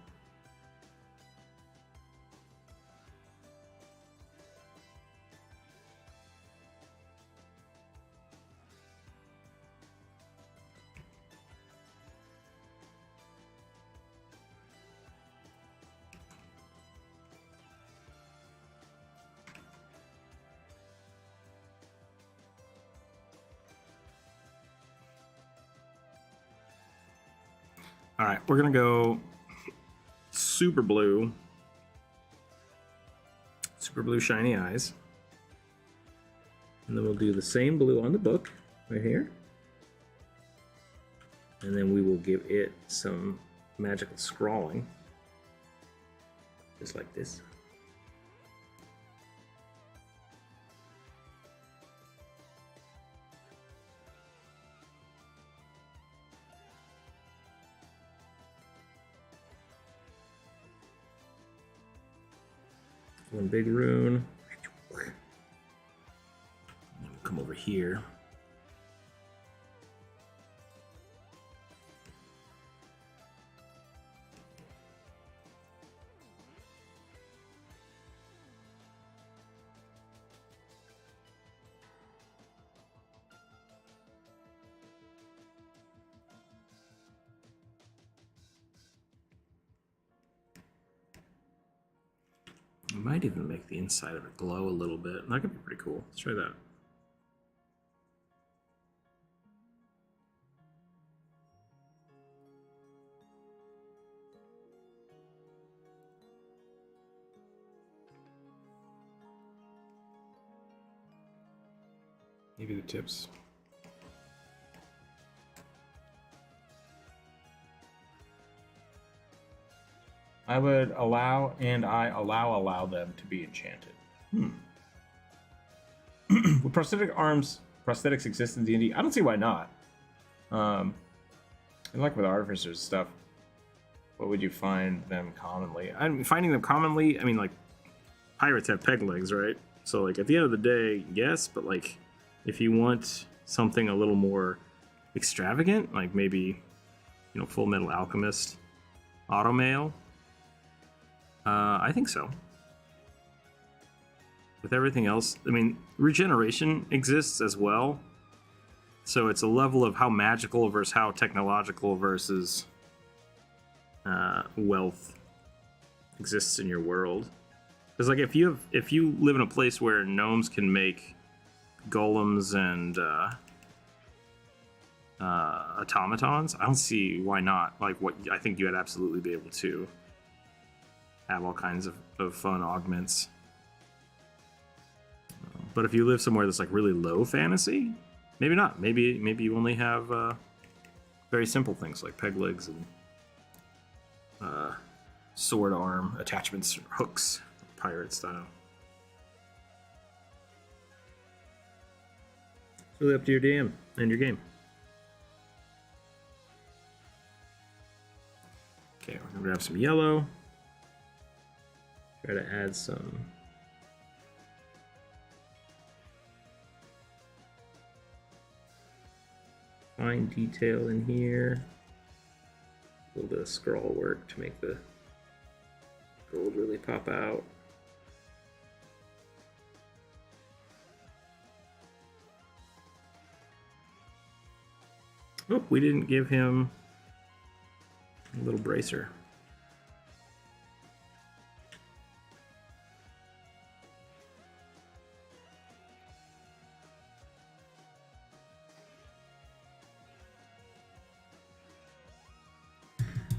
All right, we're gonna go super blue shiny eyes, and then we'll do the same blue on the book right here, and then we will give it some magical scrawling, just like this. One big rune. We'll come over here. I might even make the inside of it glow a little bit. That could be pretty cool. Let's try that. Maybe the tips. I would allow, and I allow them to be enchanted. Would prosthetics exist in D&D? I don't see why not. And like with artificers stuff, what would you find them commonly? Finding them commonly, I mean, like, pirates have peg legs, right? So, like, at the end of the day, yes, but, like, if you want something a little more extravagant, like maybe, you know, Full Metal Alchemist, Automail, I think so. With everything else, I mean, regeneration exists as well. So it's a level of how magical versus how technological versus wealth exists in your world. Because like if you live in a place where gnomes can make golems and automatons, I don't see why not. Like I think you'd absolutely be able to have all kinds of fun augments. But if you live somewhere that's like really low fantasy, maybe not. Maybe you only have very simple things like peg legs and sword arm attachments, hooks, pirate style. It's really up to your DM and your game. Okay, we're gonna grab some yellow. Try to add some fine detail in here. A little bit of scroll work to make the gold really pop out. Oh, we didn't give him a little bracer.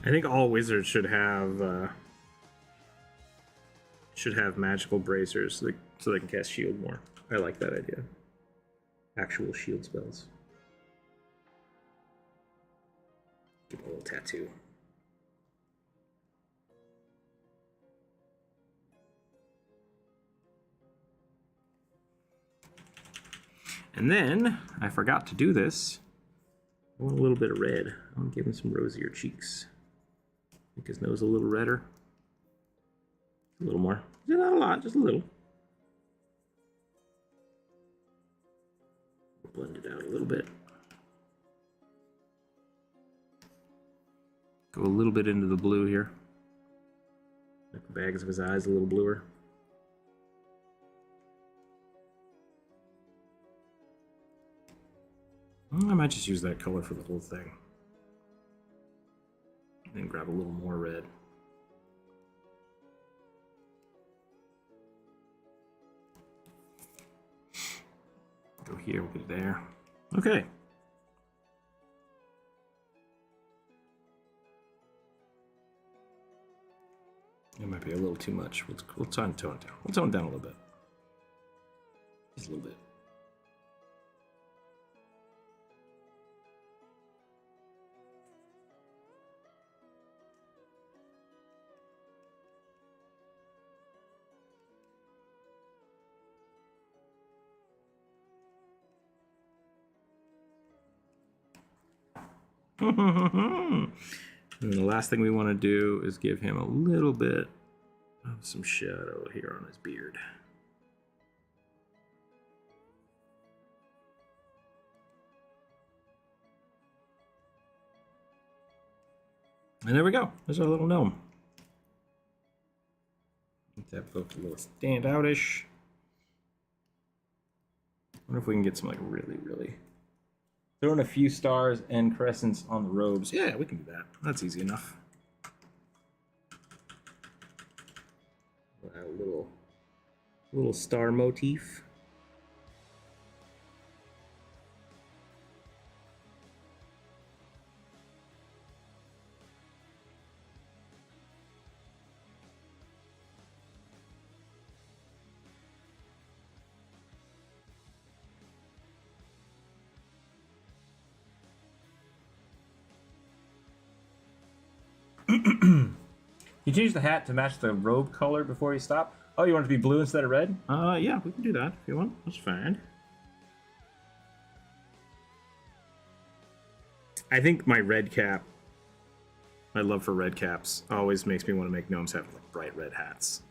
I think all wizards should have magical bracers so they can cast shield more. I like that idea. Actual shield spells. Give him a little tattoo. And then, I forgot to do this. I want a little bit of red. I want to give him some rosier cheeks. Make his nose a little redder. A little more. Not a lot, just a little. Blend it out a little bit. Go a little bit into the blue here. Make the bags of his eyes a little bluer. I might just use that color for the whole thing. Then grab a little more red. Go here, we'll get it there. Okay. It might be a little too much. We'll tone it down. We'll tone it down a little bit. Just a little bit. And the last thing we want to do is give him a little bit of some shadow here on his beard. And there we go. There's our little gnome. Get that book a little stand out-ish. Wonder if we can get some like really throw in a few stars and crescents on the robes. Yeah, we can do that. That's easy enough. We'll add a little star motif. You changed the hat to match the robe color before you stop? Oh, you want it to be blue instead of red? Yeah, we can do that if you want. That's fine. I think my red cap, my love for red caps, always makes me want to make gnomes have like bright red hats.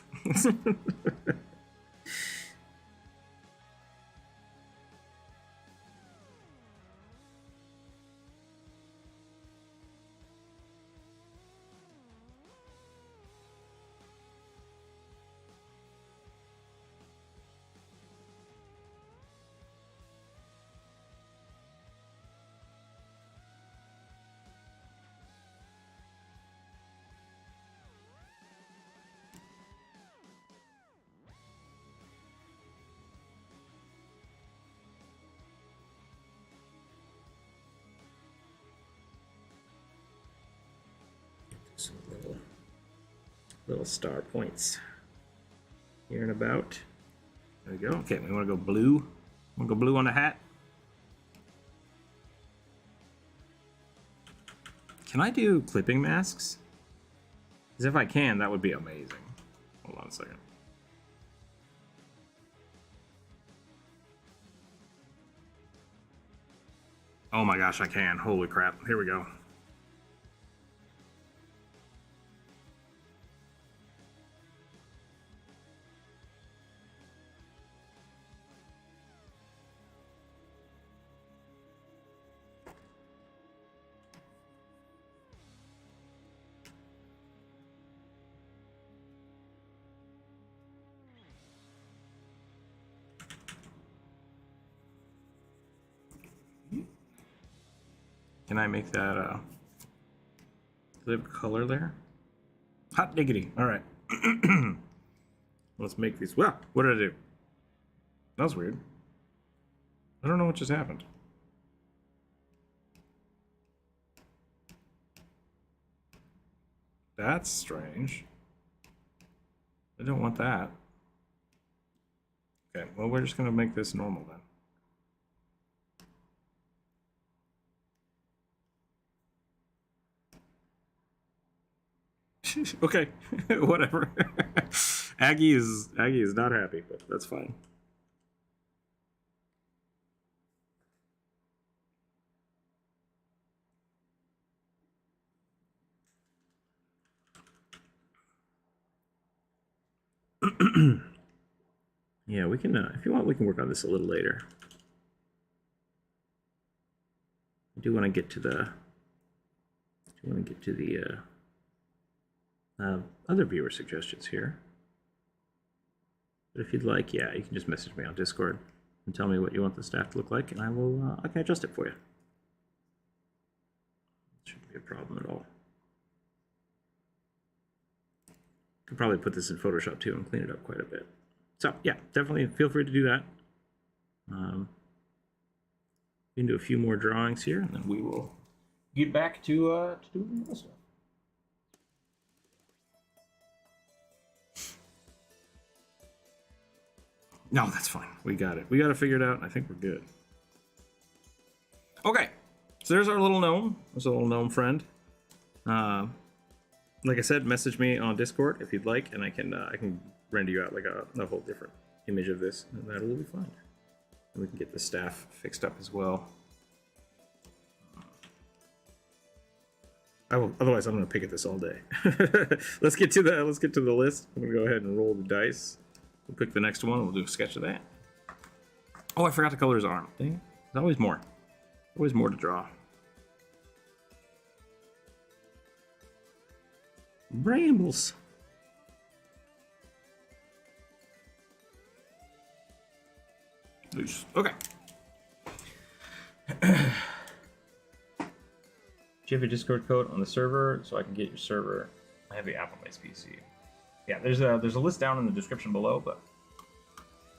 Some little star points here and about. There we go. Okay, we want to go blue. Want to go blue on the hat? Can I do clipping masks? Because if I can, that would be amazing. Hold on a second. Oh my gosh, I can. Holy crap. Here we go. Can I make that, do they have a color there? Hot diggity. All right. Let's make these. Well, what did I do? That was weird. I don't know what just happened. That's strange. I don't want that. Okay, well, we're just going to make this normal then. Okay, whatever. Aggie is not happy, but that's fine. Yeah, we can. If you want, we can work on this a little later. I do want to get to the. Other viewer suggestions here. But if you'd like, yeah, you can just message me on Discord and tell me what you want the staff to look like, and I can adjust it for you. Shouldn't be a problem at all. Could probably put this in Photoshop too and clean it up quite a bit. So yeah, definitely feel free to do that. We can do a few more drawings here, and then we will get back to doing this stuff. No, that's fine. We got it. We got it figured out. I think we're good. Okay, so there's our little gnome. There's a little gnome friend. Like I said, message me on Discord if you'd like, and I can render you out like a whole different image of this, and that'll be fine. And we can get the staff fixed up as well. Otherwise, I'm going to pick at this all day. Let's get to the list. I'm going to go ahead and roll the dice. We'll pick the next one. We'll do a sketch of that. Oh, I forgot to color his arm. Dang it. There's always more. Always more to draw. Brambles. Loose. Okay. Do you have a Discord code on the server so I can get your server? I have the app on my PC. Yeah, there's a list down in the description below, but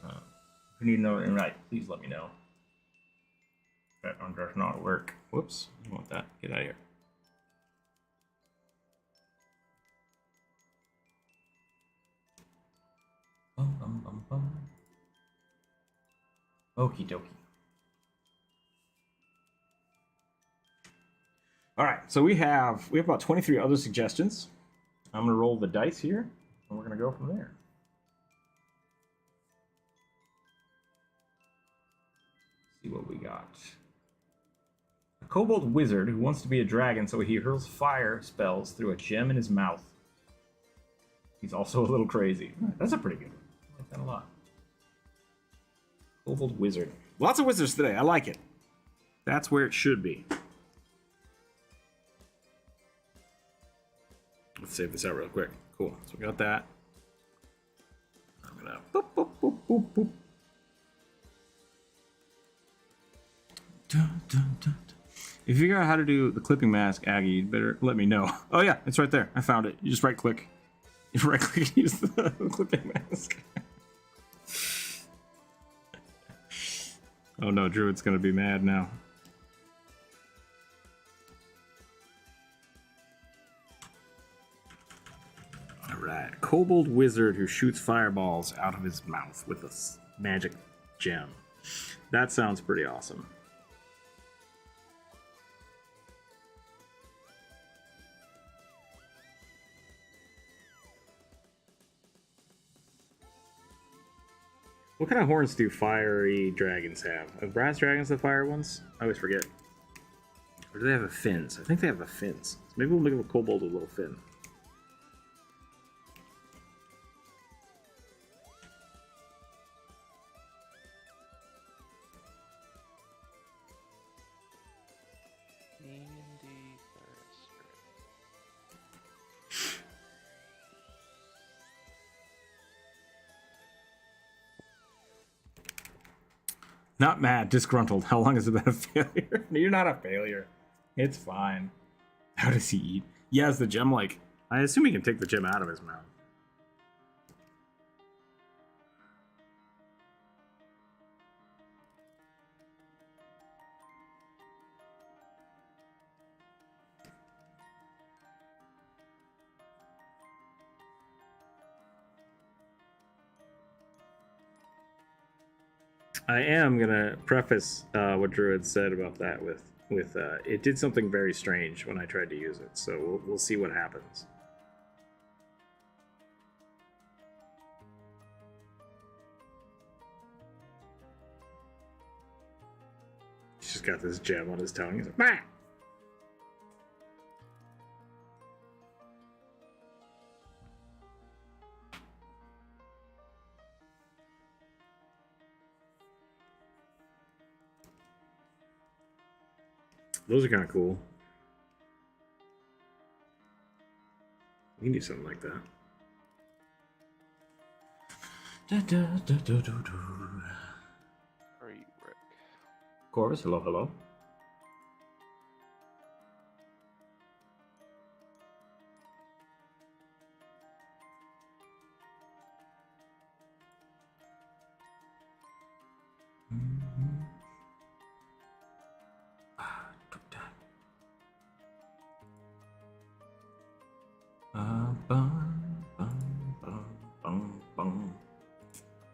if you need to know it in right, please let me know. That does not work. Whoops, I don't want that. Get out of here. Okie dokie. All right, so we have about 23 other suggestions. I'm gonna roll the dice here, and we're gonna go from there. Let's see what we got. A kobold wizard who wants to be a dragon, so he hurls fire spells through a gem in his mouth. He's also a little crazy. That's a pretty good one. I like that a lot. Kobold wizard. Lots of wizards today. I like it. That's where it should be. Let's save this out real quick. Cool. So we got that. I'm gonna boop, boop, boop, boop, boop. Dun, dun, dun. If you figure out how to do the clipping mask, Aggie, you'd better let me know. Oh yeah, it's right there. I found it. You just right click. You right click and use the clipping mask. Oh no, Druid's gonna be mad now. Alright, kobold wizard who shoots fireballs out of his mouth with a magic gem. That sounds pretty awesome. What kind of horns do fiery dragons have? Are brass dragons the fire ones? I always forget. Or do they have the fins? I think they have the fins. So maybe we'll make a kobold with a little fin. Not mad, disgruntled. How long has it been a failure? You're not a failure. It's fine. How does he eat? He has the gem, like... I assume he can take the gem out of his mouth. I am gonna preface what Druid said about that with it did something very strange when I tried to use it, so we'll see what happens. He's just got this gem on his tongue. He's like, bah! Those are kind of cool. We can do something like that. Are you, Rick? Corvus, hello, hello.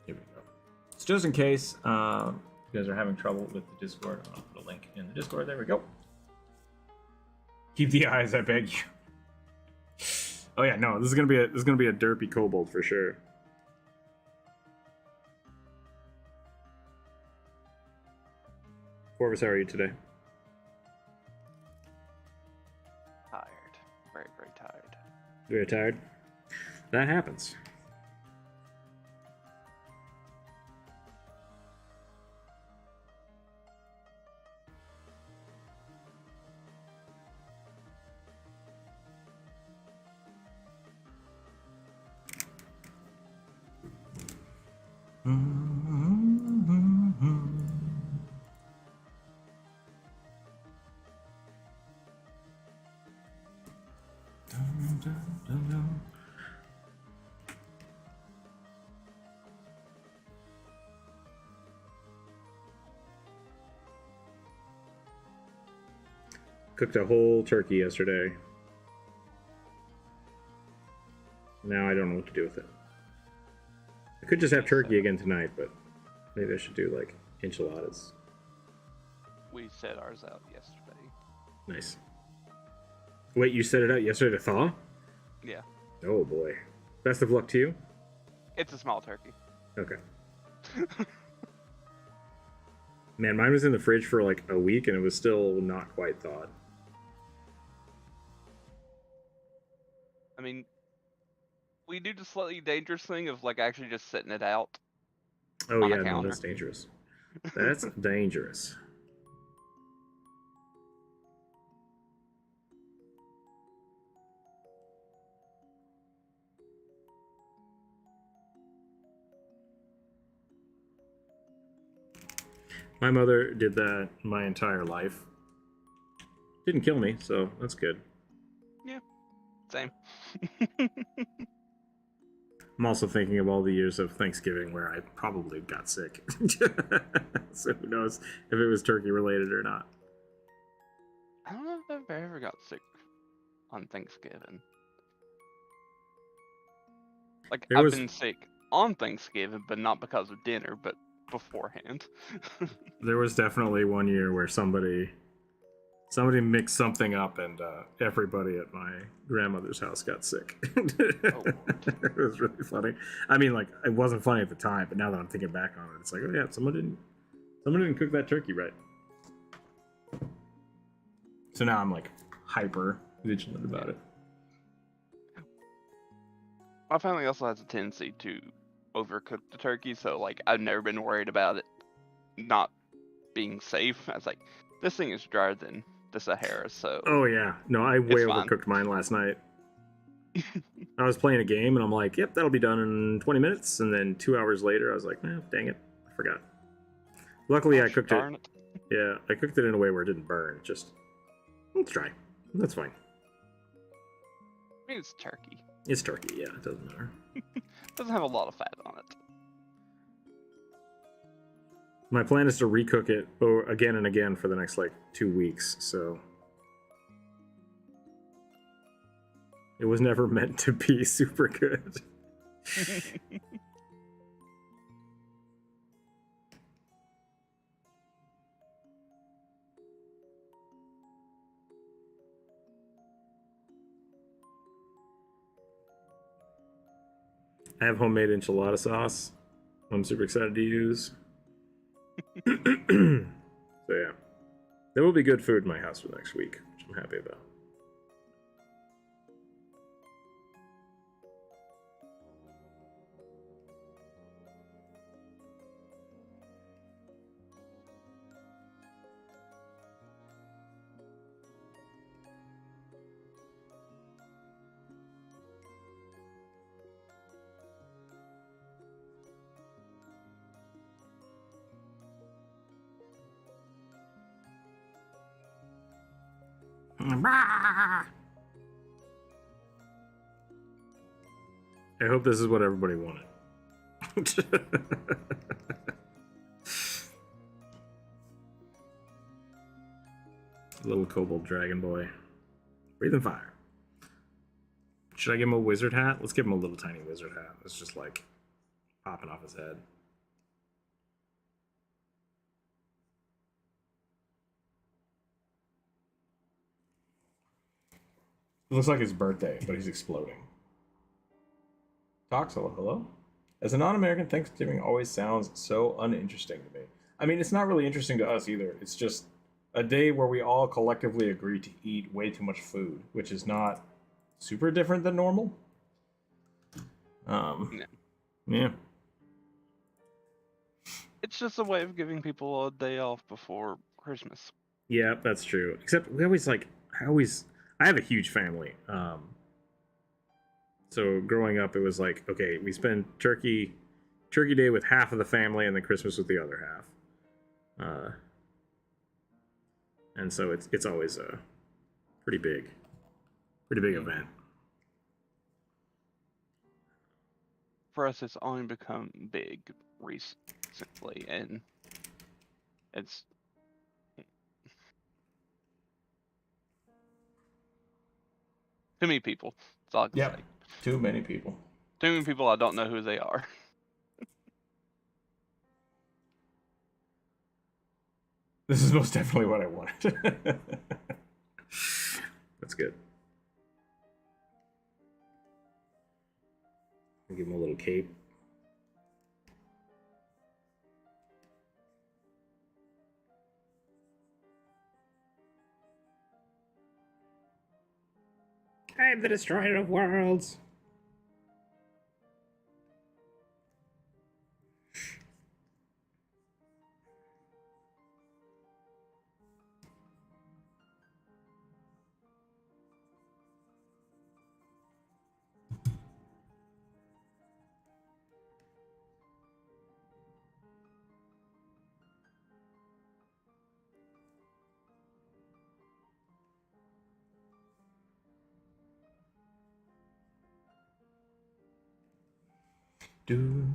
Here we go. So just in case you guys are having trouble with the Discord, I'll put a link in the Discord. There we go. Keep the eyes, I beg you. Oh yeah, no, this is gonna be a derpy kobold for sure. Corvus, how are you today? Tired. Very, very tired. Very tired? That happens. Cooked a whole turkey yesterday. Now I don't know what to do with it. I could just have turkey again tonight, but maybe I should do like enchiladas. We set ours out yesterday. Nice. Wait, you set it out yesterday to thaw? Yeah. Oh boy. Best of luck to you. It's a small turkey. Okay. Man, mine was in the fridge for like a week and it was still not quite thawed. I mean, we do the slightly dangerous thing of like actually just setting it out. Oh on yeah, a no, counter. that's dangerous. That's dangerous. My mother did that my entire life. Didn't kill me, so that's good. Yeah. Same. I'm also thinking of all the years of Thanksgiving where I probably got sick. So who knows if it was turkey related or not. I don't know if I've ever got sick on Thanksgiving. Like, There I've was- been sick on Thanksgiving, but not because of dinner, but beforehand. There was definitely one year where somebody mixed something up and everybody at my grandmother's house got sick. Oh, It was really funny. I mean, like, it wasn't funny at the time, but now that I'm thinking back on it, it's like, oh yeah, someone didn't cook that turkey right. So now I'm like hyper vigilant about it. My family also has a tendency to overcook the turkey, so like I've never been worried about it not being safe. I was like, this thing is drier than the Sahara, so Oh yeah, no, I way fine. overcooked mine last night. I was playing a game and I'm like, yep, that'll be done in 20 minutes. And then 2 hours later, I was like, dang it, I forgot. Luckily, I cooked darn it. Yeah, I cooked it in a way where it didn't burn. Just, let's try. That's fine. I mean, it's turkey. It's turkey, yeah, it doesn't matter. Doesn't have a lot of fat on it. My plan is to recook it again and again for the next like 2 weeks, so it was never meant to be super good. I have homemade enchilada sauce. I'm super excited to use. So yeah, there will be good food in my house for next week, which I'm happy about. I hope this is what everybody wanted. Little kobold dragon boy. Breathing fire. Should I give him a wizard hat? Let's give him a little tiny wizard hat. It's just like popping off his head. It looks like his birthday, but he's exploding. Talks, hello? As a non-American, Thanksgiving always sounds so uninteresting to me. I mean, it's not really interesting to us either. It's just a day where we all collectively agree to eat way too much food, which is not super different than normal. Yeah. It's just a way of giving people a day off before Christmas. Yeah, that's true. Except we always I have a huge family. So growing up, it was like, okay, we spend Turkey Day with half of the family, and then Christmas with the other half. And so it's always a pretty big event. For us, it's only become big recently, and it's too many people. That's all I can say. Too many people. Too many people. I don't know who they are. This is most definitely what I wanted. That's good. I'll give him a little cape. I am the destroyer of worlds. Do.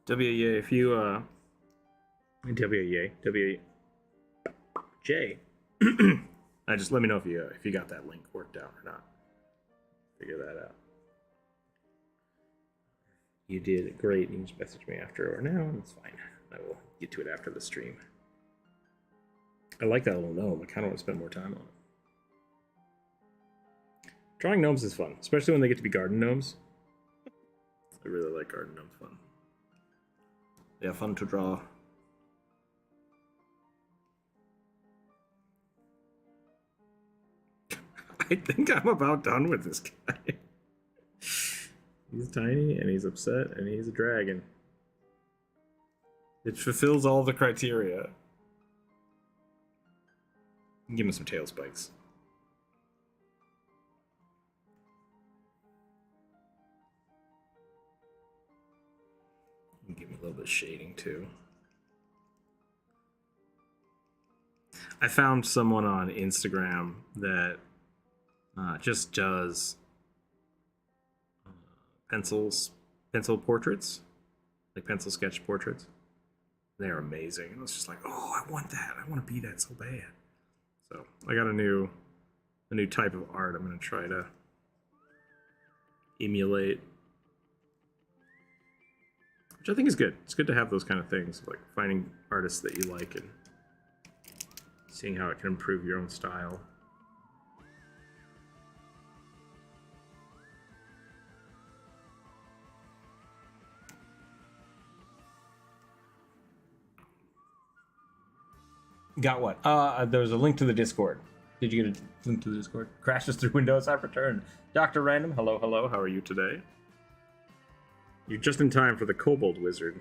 WA, if you J. I just let me know if you got that link worked out or not. Figure that out. You did great. You just message me after or now, and it's fine. I will get to it after the stream. I like that little gnome. I kind of want to spend more time on it. Drawing gnomes is fun, especially when they get to be garden gnomes. I really like garden gnomes. Fun. They are fun to draw. I think I'm about done with this guy. He's tiny, and he's upset, and he's a dragon. It fulfills all the criteria. Give him some tail spikes. Give him a little bit of shading, too. I found someone on Instagram that just does pencil portraits, like pencil sketch portraits. They're amazing. And it's just like, oh, I want that. I want to be that so bad. So I got a new type of art I'm going to try to emulate, which I think is good. It's good to have those kind of things, like finding artists that you like and seeing how it can improve your own style. Got what? There's a link to the Discord. Did you get a link to the Discord? Crashes through Windows. I've returned. Dr. Random, hello, hello. How are you today? You're just in time for the Kobold Wizard.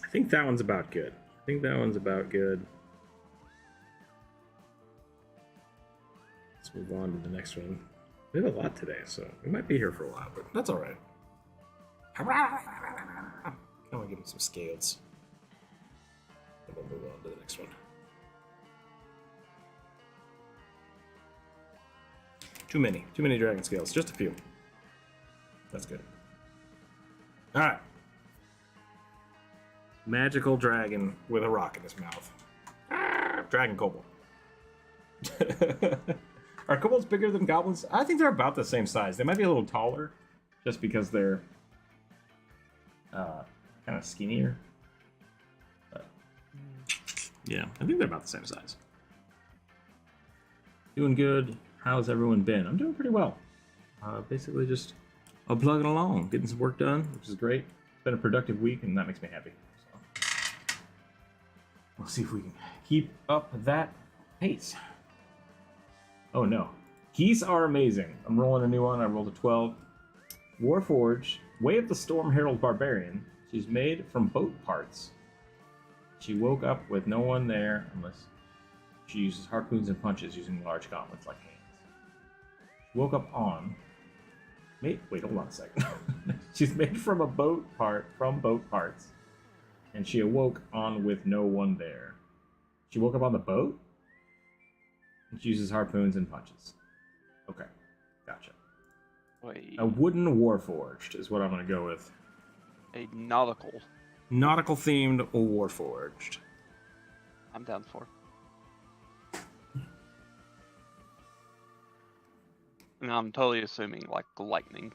I think that one's about good. Let's move on to the next one. We have a lot today, so we might be here for a while, but that's all right. I want to give him some scales. And we'll move on to the next one. Too many dragon scales. Just a few. That's good. All right. Magical dragon with a rock in his mouth. Dragon kobold. Are kobolds bigger than goblins? I think they're about the same size. They might be a little taller, just because they're kind of skinnier. But, yeah, I think they're about the same size. Doing good. How's everyone been? I'm doing pretty well. Basically just plugging along, getting some work done, which is great. It's been a productive week, and that makes me happy. We'll see if we can keep up that pace. Oh no. Geese are amazing. I'm rolling a new one. I rolled a 12. Warforged, Way of the Storm Herald Barbarian. She's made from boat parts. She woke up with no one there unless she uses harpoons and punches using large gauntlets like hands. She woke up on... Wait, hold on a second. She's made from boat parts. And she awoke on with no one there. She woke up on the boat? And she uses harpoons and punches. Okay, gotcha. Wait. A wooden warforged is what I'm going to go with. A nautical. Nautical themed warforged. I'm down for. And I'm totally assuming like lightning.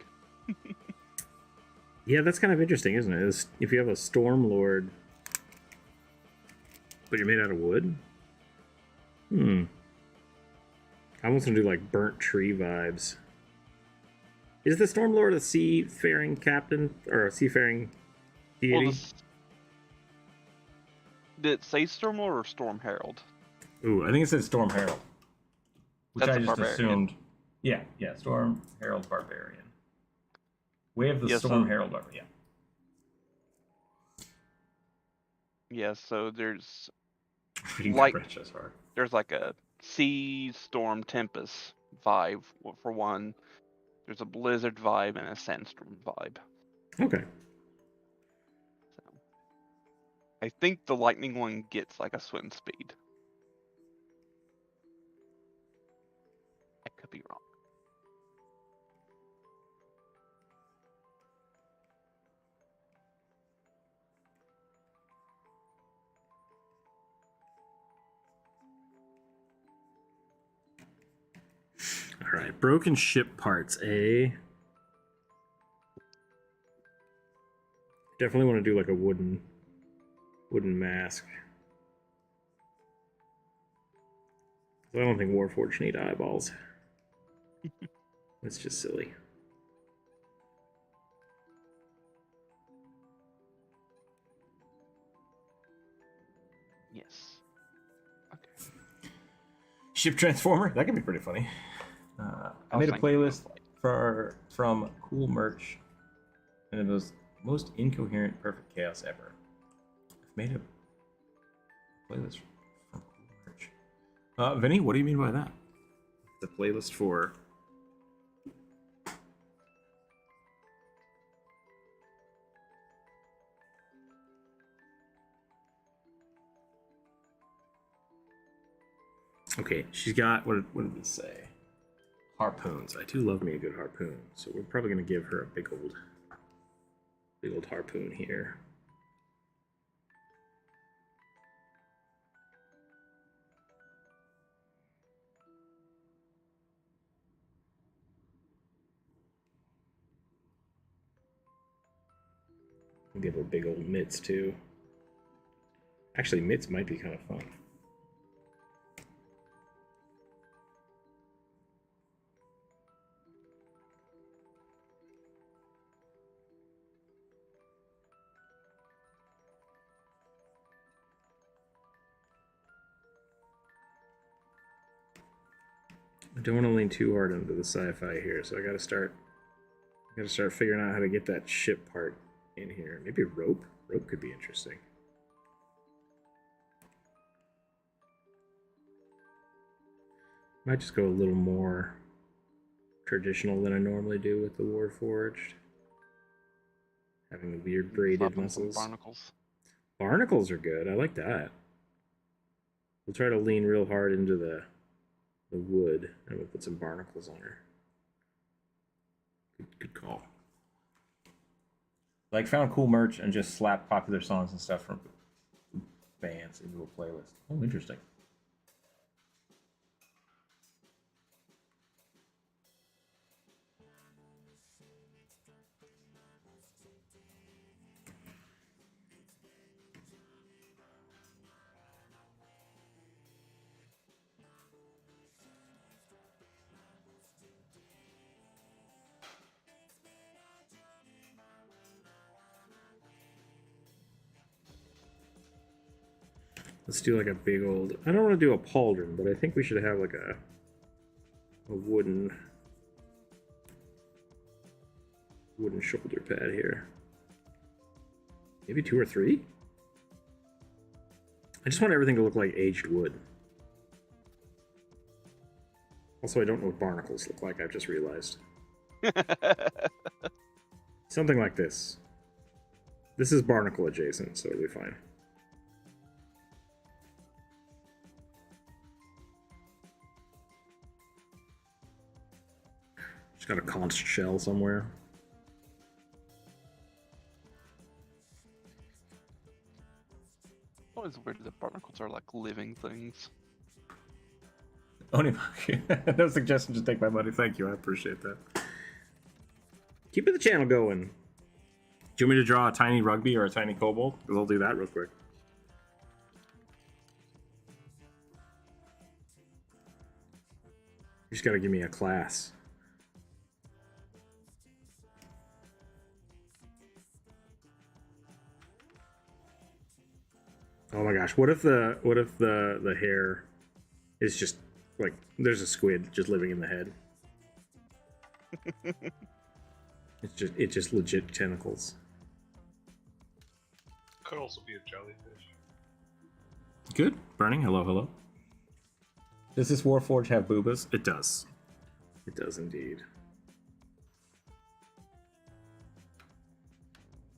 Yeah, that's kind of interesting, isn't it? If you have a Storm Lord, but you're made out of wood? I almost want to do like burnt tree vibes. Is the Storm Lord a seafaring captain or a seafaring deity? Well, did it say Stormlord or Storm Herald? Ooh, I think it said Storm Herald. Which That's I just barbarian. assumed. Yeah, Storm Herald Barbarian. Way of the Storm Herald Barbarian. Yeah, so there's Like, there's like a sea storm tempest vibe for one. There's a blizzard vibe and a sandstorm vibe. Okay. So, I think the lightning one gets like a swim speed. I could be wrong. All right, broken ship parts, eh? Definitely want to do like a wooden mask. I don't think Warforged need eyeballs. That's just silly. Yes. Okay. Ship Transformer? That could be pretty funny. I made a playlist from Cool Merch, and it was most incoherent perfect chaos ever. I've made a playlist from Cool Merch. Vinny, what do you mean by that? The playlist for... Okay, she's got what did we say? Harpoons. I do love me a good harpoon, so we're probably gonna give her a big old harpoon here. We'll give her big old mitts too. Actually, mitts might be kind of fun. I don't want to lean too hard into the sci-fi here, so I gotta start figuring out how to get that ship part in here. Maybe rope? Rope could be interesting. Might just go a little more traditional than I normally do with the Warforged. Having the weird braided muscles. Barnacles. Barnacles are good. I like that. We'll try to lean real hard into the wood, and we'll put some barnacles on her. Good call. Like, found cool merch and just slapped popular songs and stuff from bands into a playlist. Oh, interesting. Let's do like a big old... I don't want to do a pauldron, but I think we should have like a wooden shoulder pad here. Maybe 2 or 3? I just want everything to look like aged wood. Also, I don't know what barnacles look like, I've just realized. Something like this. This is barnacle adjacent, so it'll be fine. Just got a conch shell somewhere. Always weird that barnacles are like living things. Onimaki. No suggestion to take my money. Thank you. I appreciate that. Keeping the channel going. Do you want me to draw a tiny rugby or a tiny kobold? Because I'll do that real quick. You just gotta give me a class. Oh my gosh, what if the hair is just like there's a squid just living in the head? It's just legit tentacles. Could also be a jellyfish. Good. Burning, hello, hello. Does this Warforge have boobas? It does. It does indeed.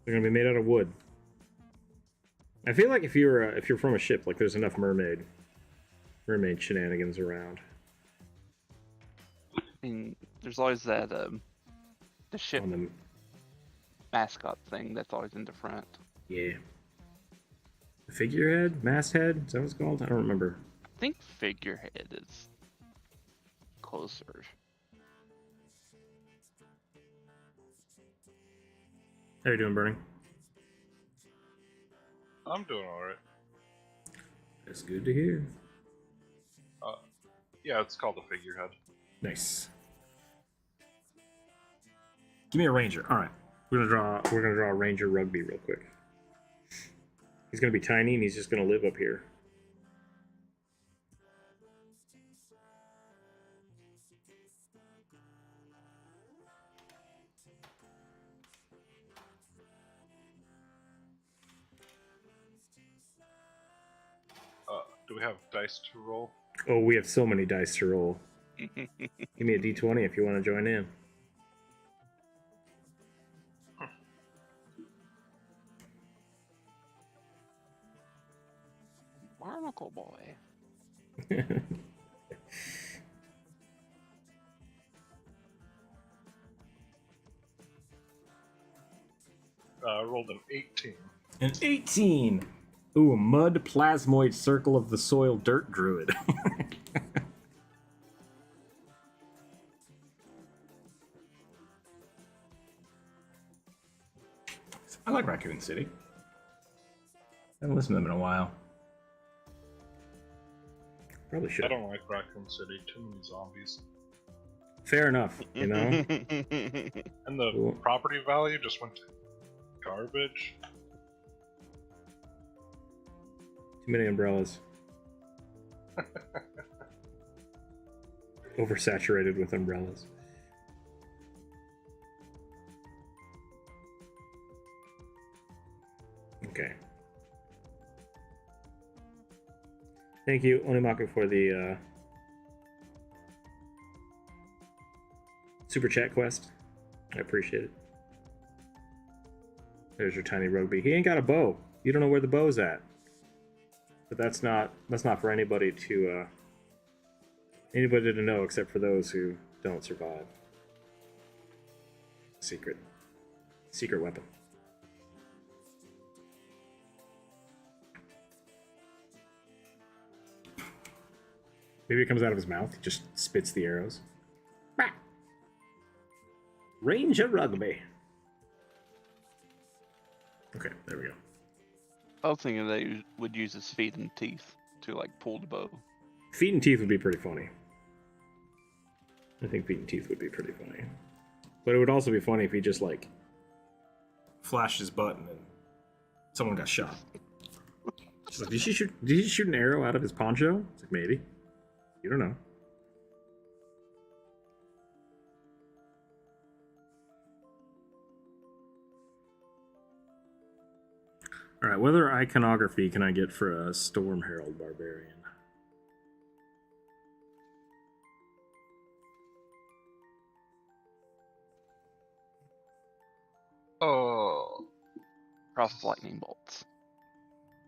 They're gonna be made out of wood. I feel like if you're from a ship, like there's enough mermaid shenanigans around. I mean, there's always that the ship mascot thing that's always in the front. Yeah. The figurehead, masthead, is that what it's called? I don't remember. I think figurehead is closer. How you doing, Burning? I'm doing alright. That's good to hear. Yeah, it's called a figurehead. Nice. Give me a ranger. All right, we're gonna draw a ranger rugby real quick. He's gonna be tiny and he's just gonna live up here. Do we have dice to roll? Oh, we have so many dice to roll. Give me a d20 if you want to join in. Barnacle boy. Rolled an 18. An 18! Ooh, a mud plasmoid circle of the soil dirt druid. I like Raccoon City. I haven't listened to them in a while. Probably should. I don't like Raccoon City. Too many zombies. Fair enough, you know? And the Cool. property value just went to garbage. Too many umbrellas. Oversaturated with umbrellas. Okay. Thank you, Onimaku, for the super chat quest. I appreciate it. There's your tiny rugby. He ain't got a bow. You don't know where the bow's at. But that's not for anybody to know except for those who don't survive. Secret weapon. Maybe it comes out of his mouth. He just spits the arrows. Ranger rugby. Okay, there we go. I was thinking they would use his feet and teeth to like pull the bow. Feet and teeth would be pretty funny. I think feet and teeth would be pretty funny. But it would also be funny if he just like flashed his butt and then someone got shot. She's like, did he shoot an arrow out of his poncho? It's like, maybe. You don't know. Alright, what other iconography can I get for a Storm Herald Barbarian? Oh, Cross lightning bolts.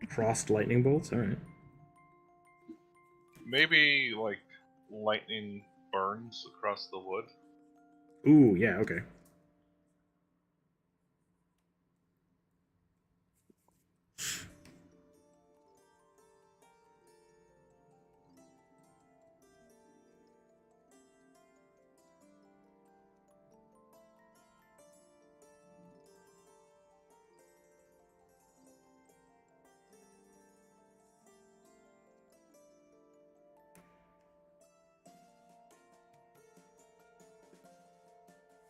Frost lightning bolts? Alright. maybe like lightning burns across the wood. Ooh, yeah, okay.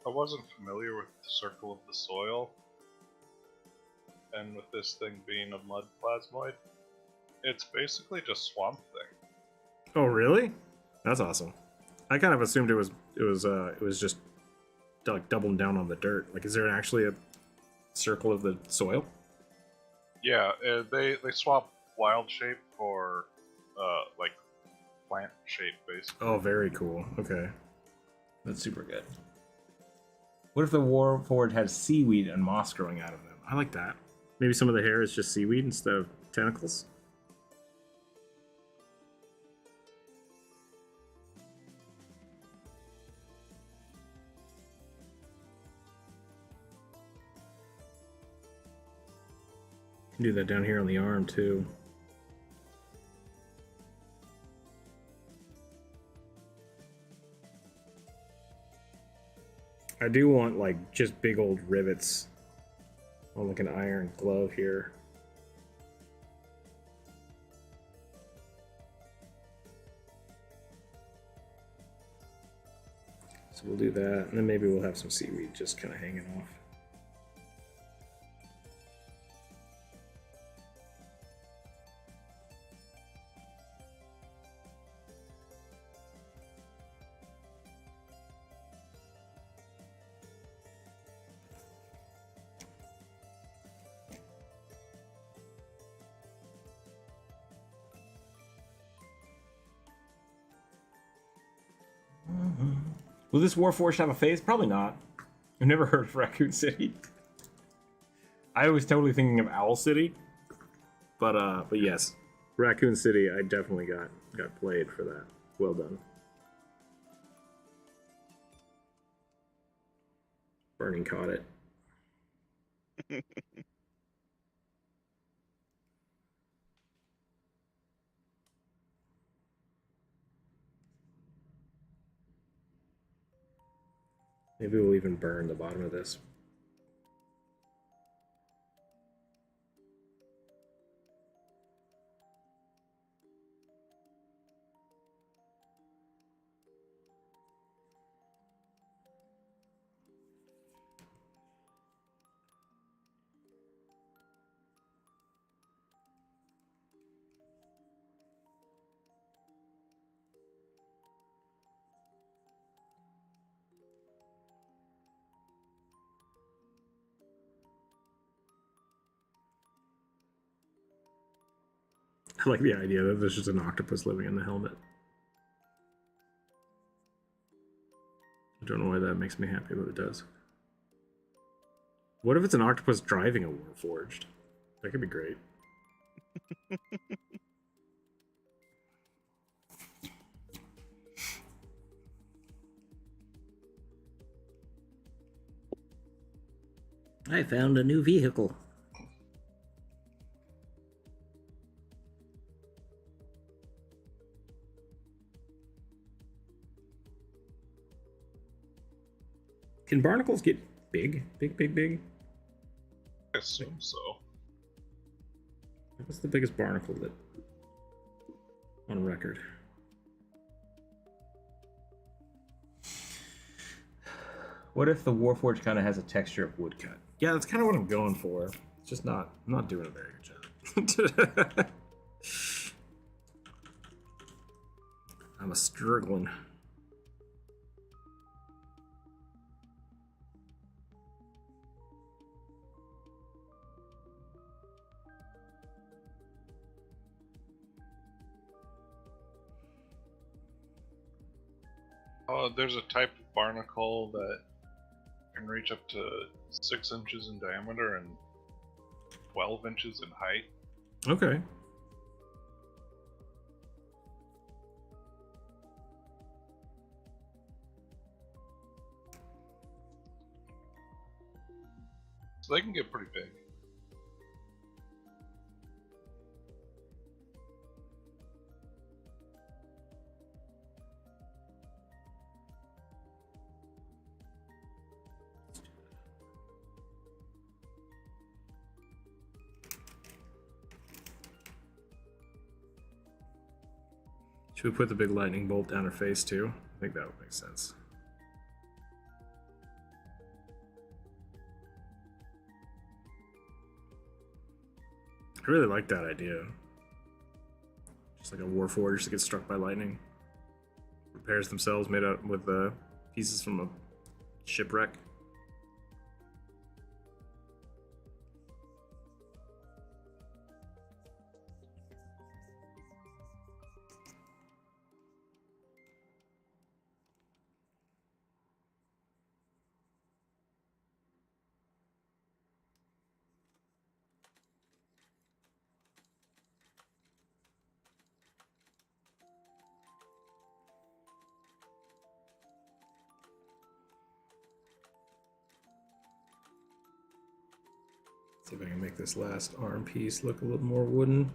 I wasn't familiar with the Circle of the Soil, and with this thing being a mud plasmoid, it's basically just Swamp Thing. Oh, really? That's awesome. I kind of assumed it was just like doubling down on the dirt. Like, is there actually a circle of the soil? Yeah, they swap wild shape for like plant shape basically. Oh, very cool. Okay. That's super good. What if the Warforged had seaweed and moss growing out of them? I like that. Maybe some of the hair is just seaweed instead of tentacles? Can do that down here on the arm too. I do want like just big old rivets on like an iron glove here. So we'll do that, and then maybe we'll have some seaweed just kind of hanging off. Will this Warforged have a face? Probably not. I've never heard of Raccoon City. I was totally thinking of Owl City, but yes, Raccoon City. I definitely got played for that. Well done. Burning caught it. Maybe we'll even burn the bottom of this. I like the idea that there's just an octopus living in the helmet. I don't know why that makes me happy, but it does. What if it's an octopus driving a Warforged? That could be great. I found a new vehicle. Can barnacles get big? Big? I assume so. What's the biggest barnacle that on record? What if the Warforged kind of has a texture of woodcut? Yeah, that's kind of what I'm going for. It's just not. I'm not doing a very good job. I'm a struggling. There's a type of barnacle that can reach up to 6 inches in diameter and 12 inches in height. Okay. So they can get pretty big. Should we put the big lightning bolt down her face too? I think that would make sense. I really like that idea. Just like a Warforged that gets struck by lightning. Repairs themselves made up with pieces from a shipwreck. See if I can make this last arm piece look a little more wooden.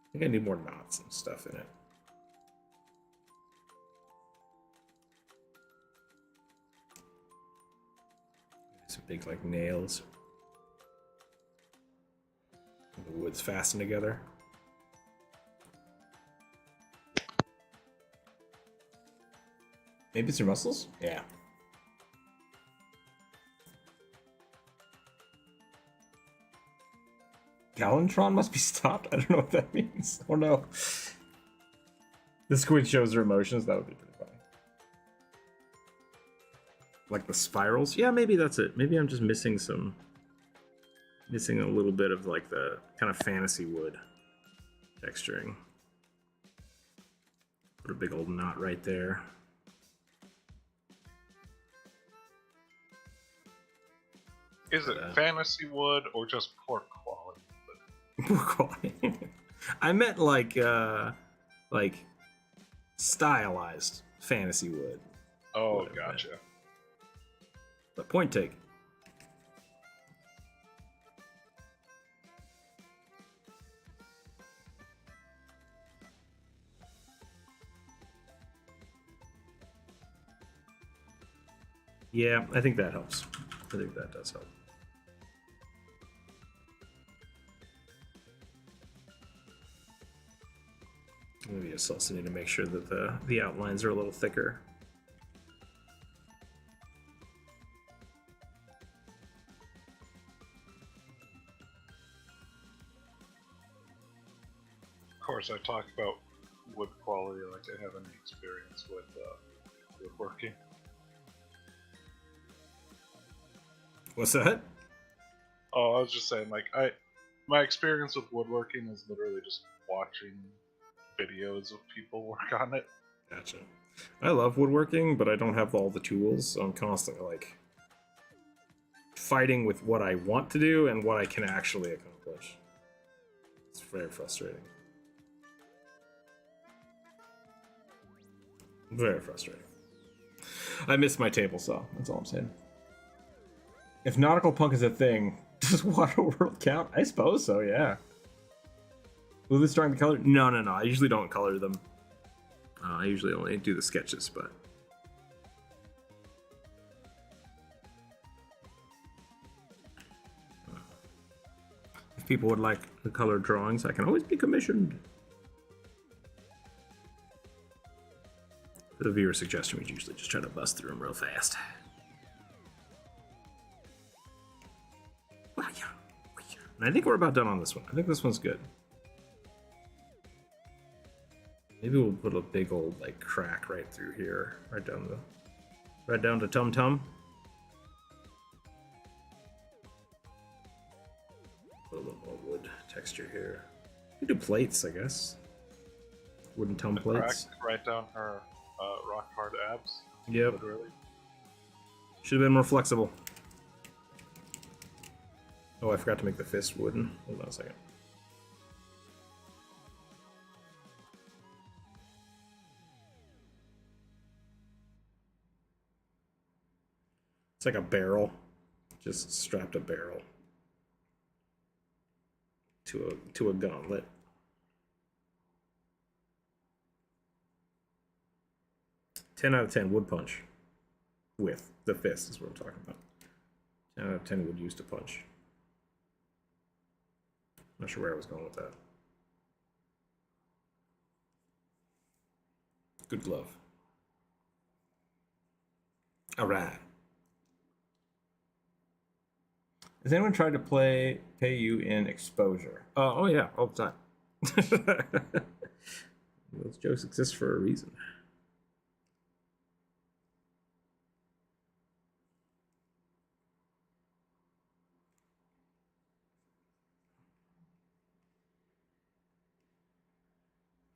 I think I need more knots and stuff in it. Some big like nails. The wood's fastened together. Maybe it's your muscles? Yeah. Galantron must be stopped? I don't know what that means. Oh no. The squid shows her emotions. That would be pretty funny. Like the spirals? Yeah, maybe that's it. Maybe I'm just missing a little bit of like the kind of fantasy wood texturing. Put a big old knot right there. Is it fantasy wood or just poor quality wood? Poor quality. I meant like stylized fantasy wood. Oh, Whatever, gotcha. But point taken. Yeah, I think that helps. I think that does help. Maybe I also need to make sure that the outlines are a little thicker. Of course, I talk about wood quality like I have any experience with woodworking. What's that? Oh, I was just saying, like, my experience with woodworking is literally just watching videos of people work on it. Gotcha. I love woodworking, but I don't have all the tools, so I'm constantly like fighting with what I want to do and what I can actually accomplish. It's very frustrating. Very frustrating. I miss my table saw. That's all I'm saying. If nautical punk is a thing, does Waterworld count? I suppose so, yeah. Will this drawing the color? No. I usually don't color them. I usually only do the sketches, but... if people would like the colored drawings, I can always be commissioned. For the viewer suggestion, we usually just try to bust through them real fast. And I think we're about done on this one. I think this one's good. Maybe we'll put a big old like crack right through here, right down to Tum Tum. Put a little more wood texture here. We do plates, I guess. Wooden Tum plates. Crack right down her rock hard abs. Yep. Literally. Should have been more flexible. Oh, I forgot to make the fist wooden. Hold on a second. It's like a barrel. Just strapped a barrel to a gauntlet. Ten out of 10 wood punch with the fist is what I'm talking about. 10 out of 10 would use to punch. Not sure where I was going with that. Good glove. All right. Has anyone tried to pay you in exposure? Oh yeah, all the time. Those jokes exist for a reason.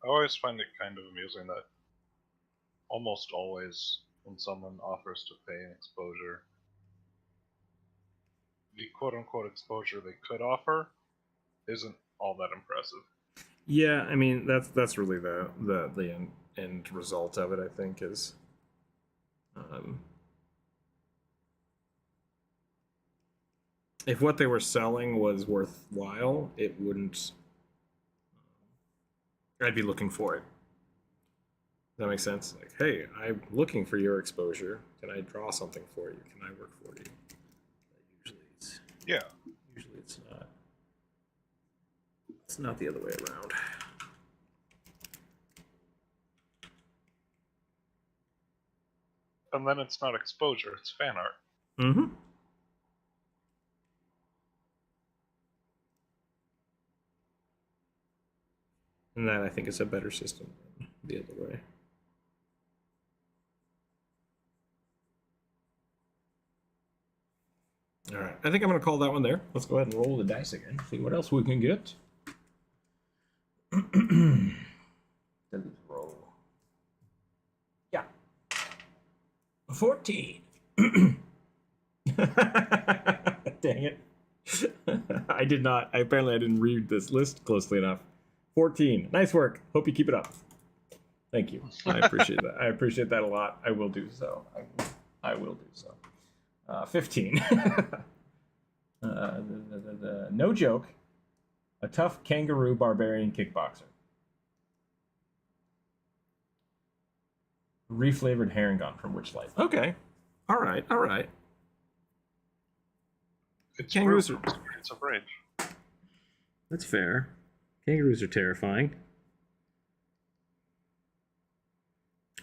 I always find it kind of amusing that almost always when someone offers to pay an exposure, the quote-unquote exposure they could offer isn't all that impressive. Yeah, I mean that's really the end result of it. I think is, if what they were selling was worthwhile, it wouldn't. I'd be looking for it. Does that make sense? Like, hey, I'm looking for your exposure. Can I draw something for you? Can I work for you? Usually it's not. It's not the other way around. And then it's not exposure, it's fan art. Mm-hmm. And that, I think, is a better system than the other way. All right, I think I'm going to call that one there. Let's go ahead and roll the dice again. See what else we can get. Then roll. Yeah. 14. Dang it. I did not. Apparently I didn't read this list closely enough. 14. Nice work. Hope you keep it up. Thank you. I appreciate that. I appreciate that a lot. I will do so. I will do so. 15. No joke. A tough kangaroo barbarian kickboxer. Reflavored herring gun from Witch Life. Okay. All right. All right. It's Kangaroos rude. It's a rage. That's fair. Kangaroos are terrifying.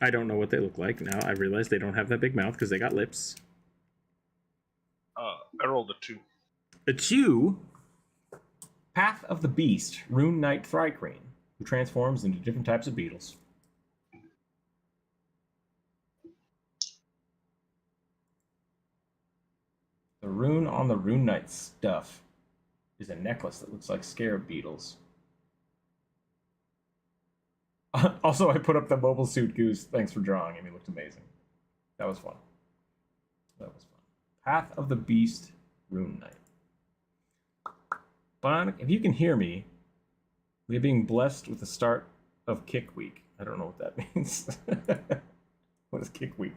I don't know what they look like. Now I realize they don't have that big mouth because they got lips. I rolled a 2. A 2. Path of the Beast, Rune Knight Thrycreen, who transforms into different types of beetles. The rune on the Rune Knight stuff is a necklace that looks like scarab beetles. Also, I put up the mobile suit goose. Thanks for drawing him. He looked amazing. That was fun. That was fun. Path of the Beast, Rune Knight. Bionic, if you can hear me, we're being blessed with the start of Kick Week. I don't know what that means. What is Kick Week?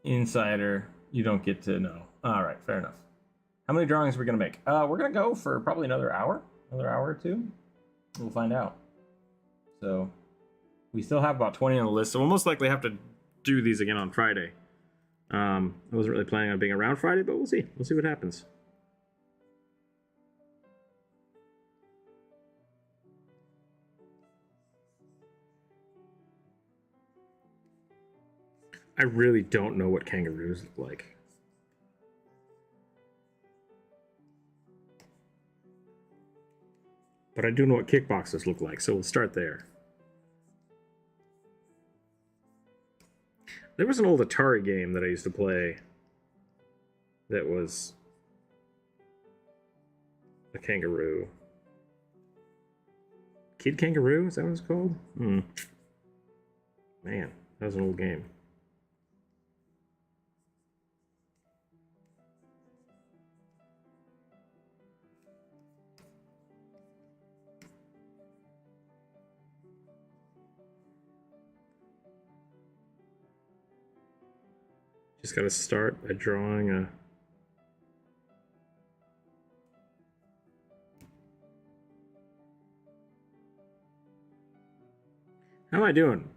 Insider, you don't get to know. All right, fair enough. How many drawings are we going to make? We're going to go for probably another hour or two. We'll find out. So we still have about 20 on the list, so we'll most likely have to do these again on Friday. I wasn't really planning on being around Friday, but we'll see. We'll see what happens. I really don't know what kangaroos look like. But I do know what kickboxers look like, so we'll start there. There was an old Atari game that I used to play that was a kangaroo. Kid Kangaroo? Is that what it's called? Man, that was an old game. Just gotta start by drawing a... How am I doing?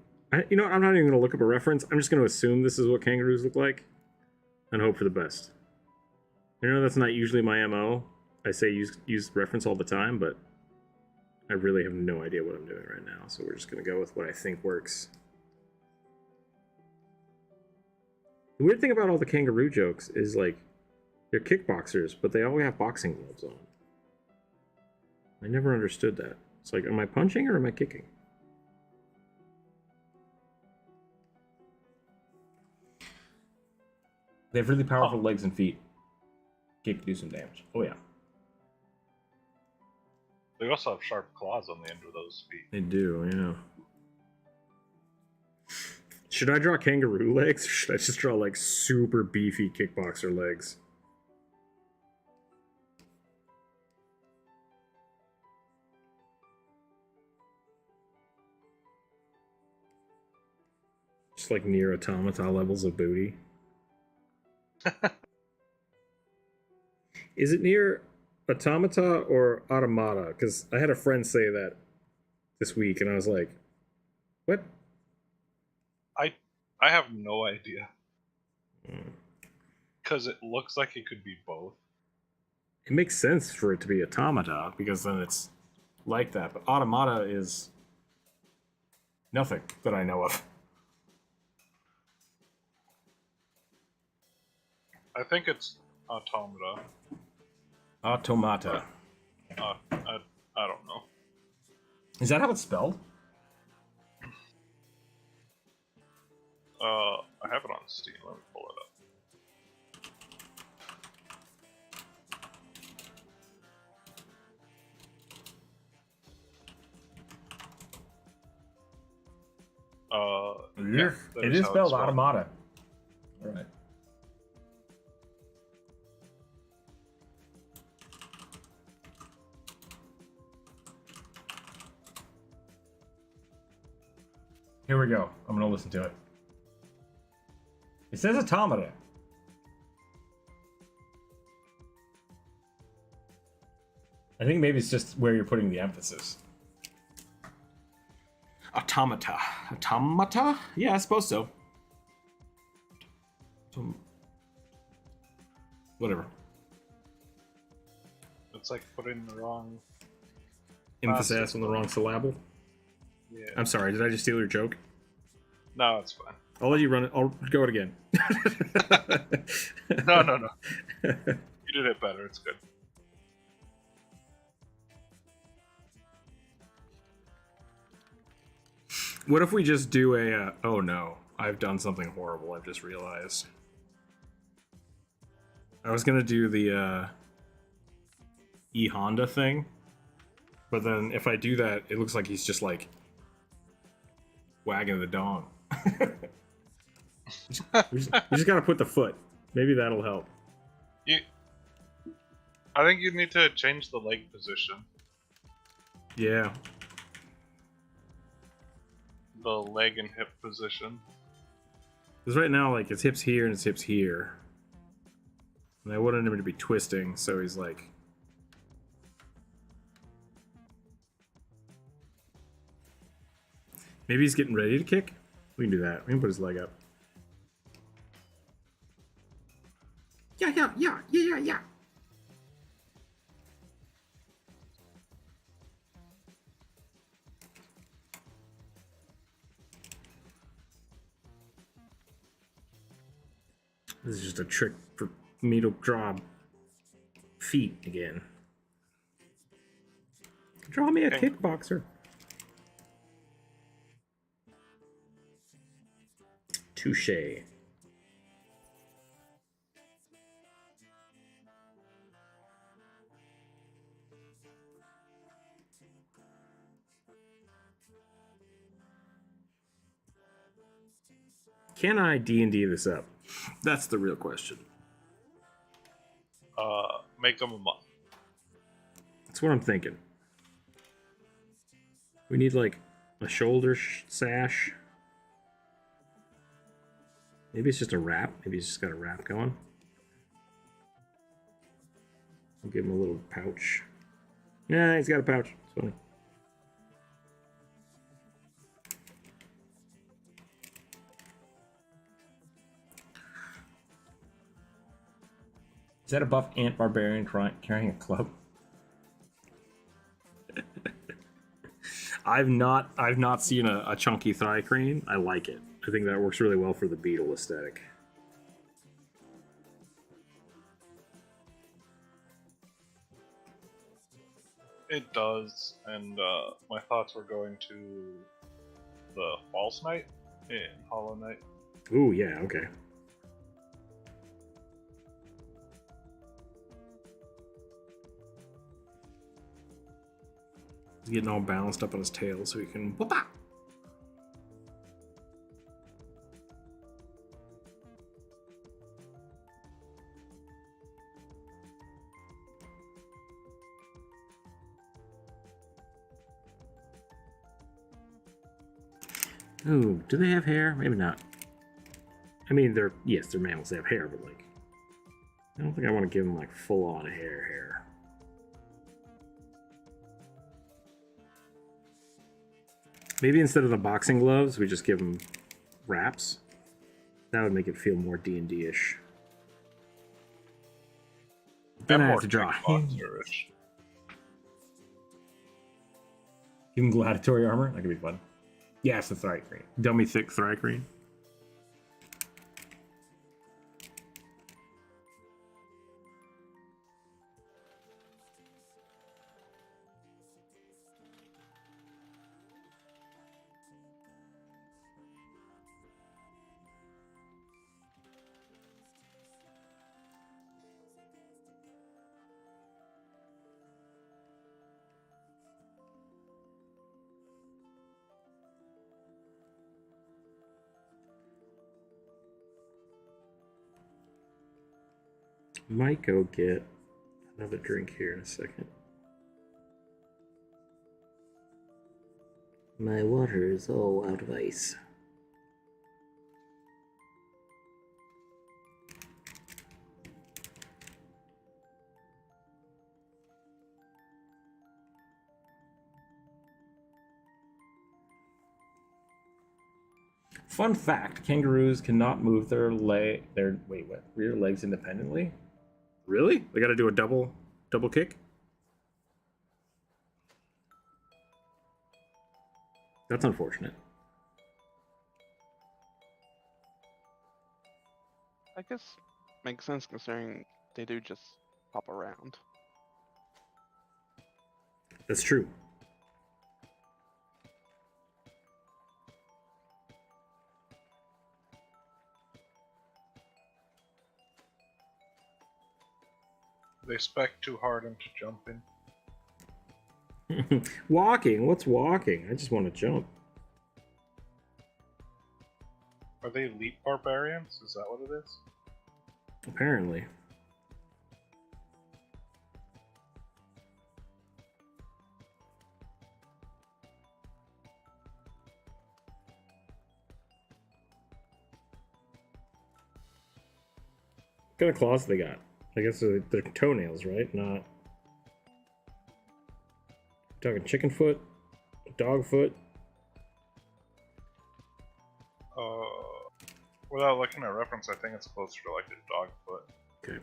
You know what? I'm not even gonna look up a reference. I'm just gonna assume this is what kangaroos look like and hope for the best. I know that's not usually my MO. I say use reference all the time, but I really have no idea what I'm doing right now, so we're just gonna go with what I think works. The weird thing about all the kangaroo jokes is, like, they're kickboxers, but they all have boxing gloves on. I never understood that. It's like, am I punching or am I kicking? They have really powerful legs and feet. Kick do some damage. Oh, yeah. They also have sharp claws on the end of those feet. They do, yeah. Should I draw kangaroo legs, or should I just draw, like, super beefy kickboxer legs? Just like near automata levels of booty. Is it near automata or automata? Because I had a friend say that this week, and I was like, what? I have no idea. Because it looks like it could be both. It makes sense for it to be automata, because then it's like that. But automata is nothing that I know of. I think it's automata. Automata. I don't know. Is that how it's spelled? I have it on Steam. Let me pull it up. Yeah, that it is is how it's spelled spelled. automata. All right. Here we go. I'm gonna listen to it. It says automata. I think maybe it's just where you're putting the emphasis. Automata. Automata? Yeah, I suppose so. Whatever. It's like putting the wrong. Emphasis on the wrong syllable. Yeah. I'm sorry, did I just steal your joke? No, it's fine. I'll let you run it. I'll go it again. No. You did it better. It's good. What if we just do a, oh no, I've done something horrible, I've just realized. I was gonna do the, E-Honda thing, but then if I do that, it looks like he's just, like, wagging the dong. we just gotta put the foot. Maybe that'll help. I think you need to change the leg position. Yeah. The leg and hip position. Because right now, like, his hip's here and his hip's here. And I wanted him to be twisting, so he's like... Maybe he's getting ready to kick? We can do that. We can put his leg up. Yeah. This is just a trick for me to draw feet again. Draw me a kickboxer. Touche. Can I D&D this up? That's the real question. Make them a month. That's what I'm thinking. We need like a shoulder sash. Maybe it's just a wrap. Maybe he's just got a wrap going. I'll give him a little pouch. Yeah, he's got a pouch. It's funny. Is that a buff ant barbarian carrying a club? I've not seen a chunky thri-kreen. I like it. I think that works really well for the beetle aesthetic. It does, and my thoughts were going to the False Knight in Hollow Knight. Ooh, yeah, okay. He's getting all balanced up on his tail so he can whoop out. Ooh, do they have hair? Maybe not. I mean, they're mammals, they have hair, but like, I don't think I want to give them like full on hair. Maybe instead of the boxing gloves, we just give them wraps. That would make it feel more D&D-ish. Then I have to draw. Kickboxer-ish. Give him gladiatory armor? That could be fun. Yeah, it's the thri-kreen. Dummy thick thri-kreen. Might go get another drink here in a second. My water is all out of ice. Fun fact: kangaroos cannot move their rear legs independently. Really? They got to do a double kick? That's unfortunate. I guess makes sense considering they do just hop around. That's true. They spec too hard into jumping. Walking? What's walking? I just want to jump. Are they elite barbarians? Is that what it is? Apparently. What kind of claws they got? I guess they're toenails, right? Not. Talking chicken foot? Dog foot? Without looking at reference, I think it's closer to like a dog foot. Okay.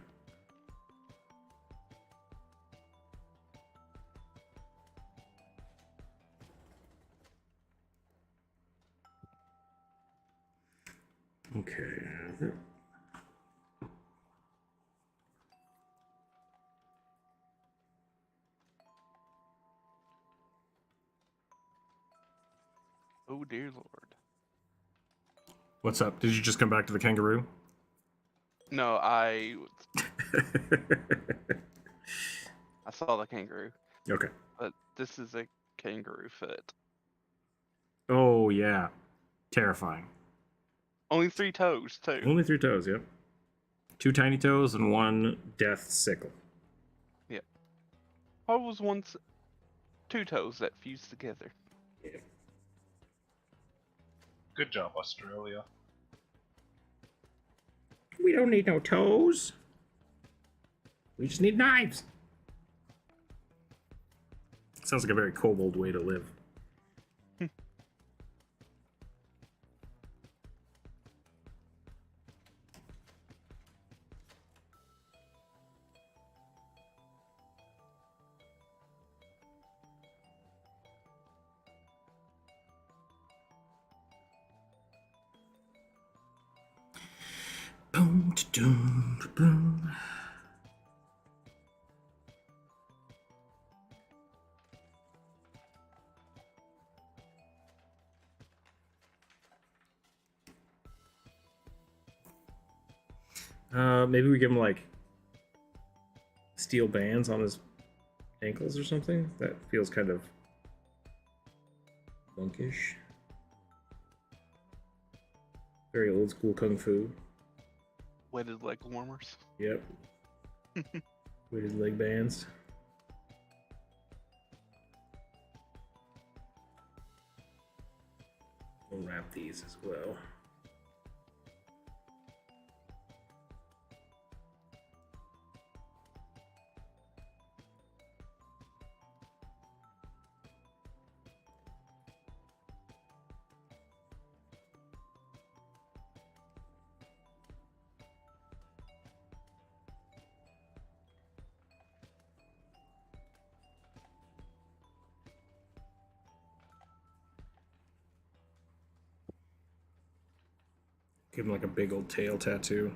Okay. Oh dear lord. What's up? Did you just come back to the kangaroo? No, I saw the kangaroo, Okay. but this is a kangaroo foot. Oh, yeah. Terrifying. Only 3 toes, too. Only 3 toes, yep. 2 tiny toes and 1 death sickle. Yep. I was once 2 toes that fused together. Yeah. Good job, Australia. We don't need no toes. We just need knives. Sounds like a very kobold way to live. Boom, boom, boom. Maybe we give him like steel bands on his ankles or something. That feels kind of monkish. Very old school kung fu. Weighted leg warmers. Yep. Weighted leg bands. We'll wrap these as well. Give him like a big old tail tattoo.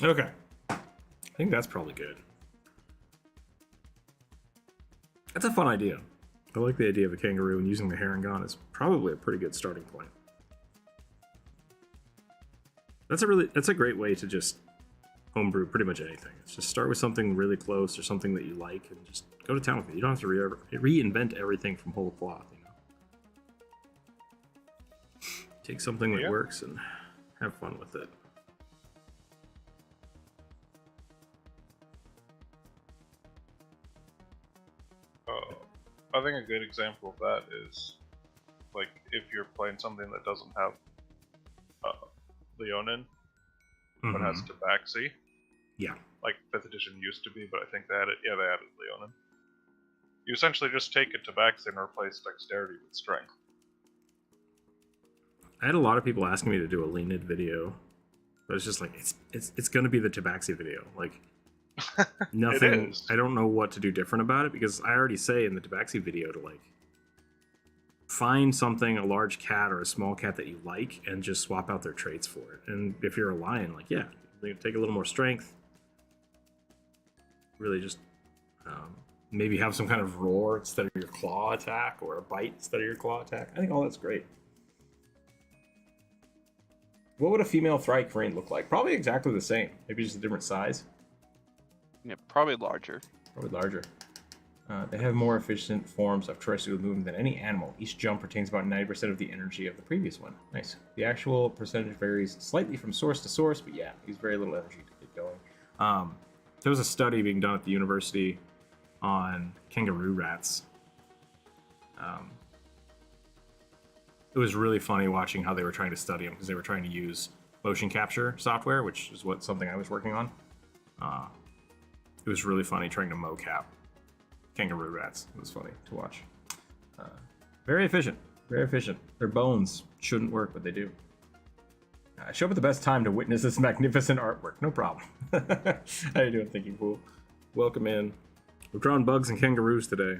Okay. I think that's probably good. That's a fun idea. I like the idea of a kangaroo, and using the Harangon is probably a pretty good starting point. That's a great way to just homebrew pretty much anything. It's just start with something really close or something that you like, and just go to town with it. You don't have to reinvent everything from whole cloth. You know, take something that works and have fun with it. I think a good example of that is, like, if you're playing something that doesn't have Leonin, but has Tabaxi. Yeah. Like 5th edition used to be, but I think they added Leonin. You essentially just take a Tabaxi and replace Dexterity with Strength. I had a lot of people asking me to do a Leonid video, but it's just like it's going to be the Tabaxi video. Like nothing. I don't know what to do different about it, because I already say in the Tabaxi video to like find something, a large cat or a small cat that you like, and just swap out their traits for it. And if you're a lion, like take a little more strength. Really just maybe have some kind of roar instead of your claw attack, or a bite instead of your claw attack. I think all that's great. What would a female Thri-Kreen look like? Probably exactly the same. Maybe just a different size. Yeah, probably larger. Probably larger. They have more efficient forms of terrestrial movement than any animal. Each jump retains about 90% of the energy of the previous one. Nice. The actual percentage varies slightly from source to source, but yeah, use very little energy to get going. There was a study being done at the university on kangaroo rats. It was really funny watching how they were trying to study them, because they were trying to use motion capture software, which is something I was working on. It was really funny trying to mocap kangaroo rats. It was funny to watch. Very efficient. Very efficient. Their bones shouldn't work, but they do. Show up at the best time to witness this magnificent artwork. No problem. How you doing, Thinking Fool? Welcome in. We're drawing bugs and kangaroos today.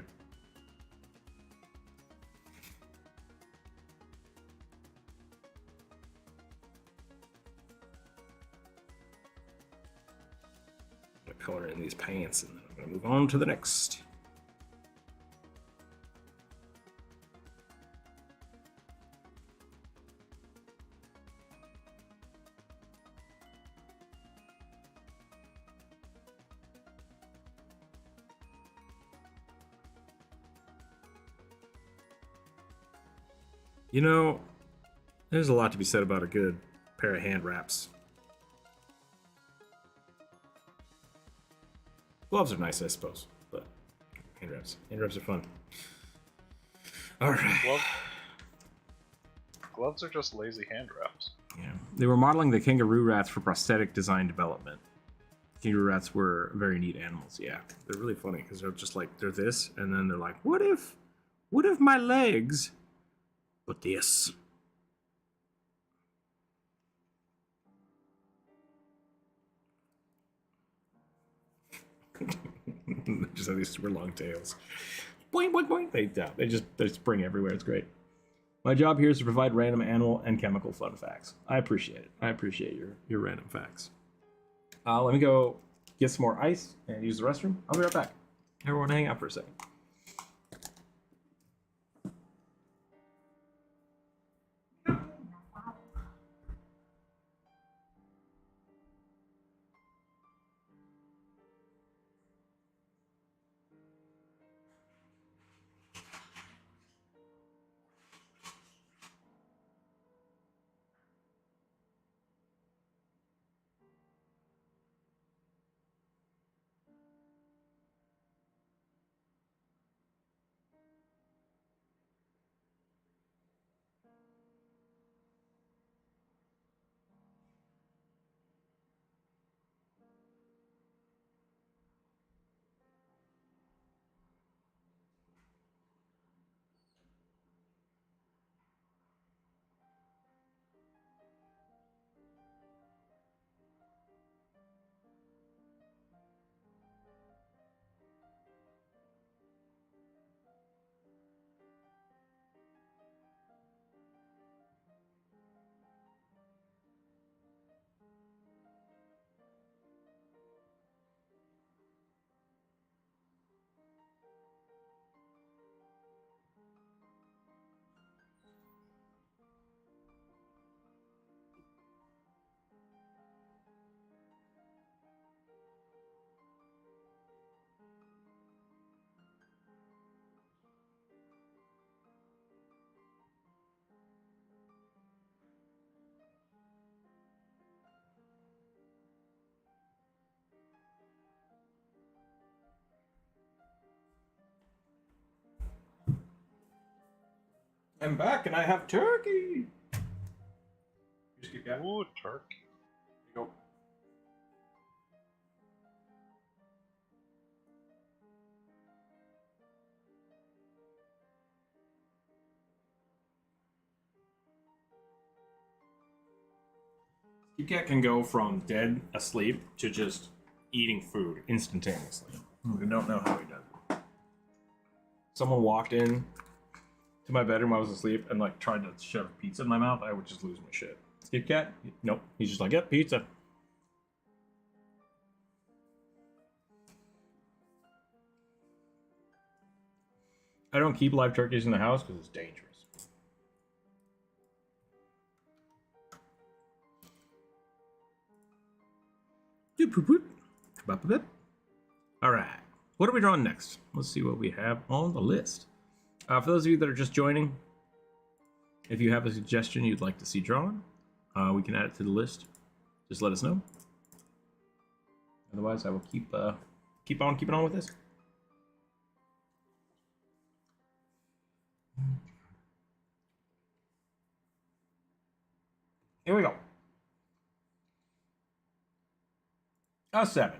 I'm gonna color in these pants, and then I'm gonna move on to the next. You know, there's a lot to be said about a good pair of hand wraps. Gloves are nice, I suppose, but hand wraps are fun. All right. Gloves are just lazy hand wraps. Yeah, they were modeling the kangaroo rats for prosthetic design development. Kangaroo rats were very neat animals. Yeah, they're really funny because they're just like, they're this, and then they're like, what if my legs? But this. They just have these super long tails. Boing, boing, boing. They just spring everywhere. It's great. My job here is to provide random animal and chemical fun facts. I appreciate it. I appreciate your random facts. Let me go get some more ice and use the restroom. I'll be right back. Everyone hang out for a second. I'm back and I have turkey. Just keep that. Ooh, turkey. There you go. Kit Kat can go from dead asleep to just eating food instantaneously. We don't know how he does it. Someone walked in to my bedroom while I was asleep and like tried to shove pizza in my mouth, I would just lose my shit. Kit Kat? Nope. He's just like, yep, pizza. I don't keep live turkeys in the house because it's dangerous. All right. What are we drawing next? Let's see what we have on the list. For those of you that are just joining, if you have a suggestion you'd like to see drawn, we can add it to the list. Just let us know. Otherwise, I will keep on keeping on with this. Here we go. A 7.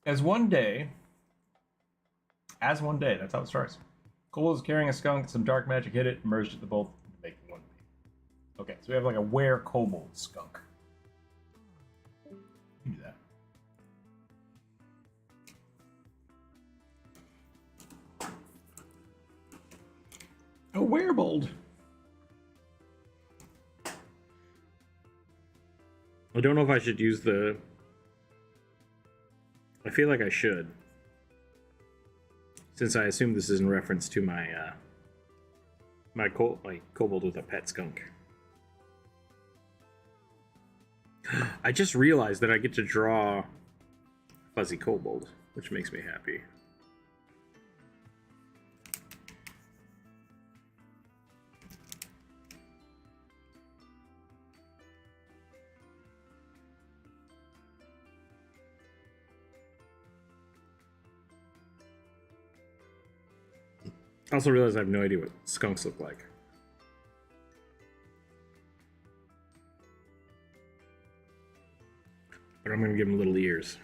As one day, that's how it starts. Cole is carrying a skunk, some dark magic hit it, merged it the both into making one being. Okay, so we have like a were-kobold skunk. You do that. A werebold. I don't know if I should use the... I feel like I should. Since I assume this is in reference to my my kobold with a pet skunk. I just realized that I get to draw fuzzy kobold, which makes me happy. I also realize I have no idea what skunks look like. But I'm going to give them little ears.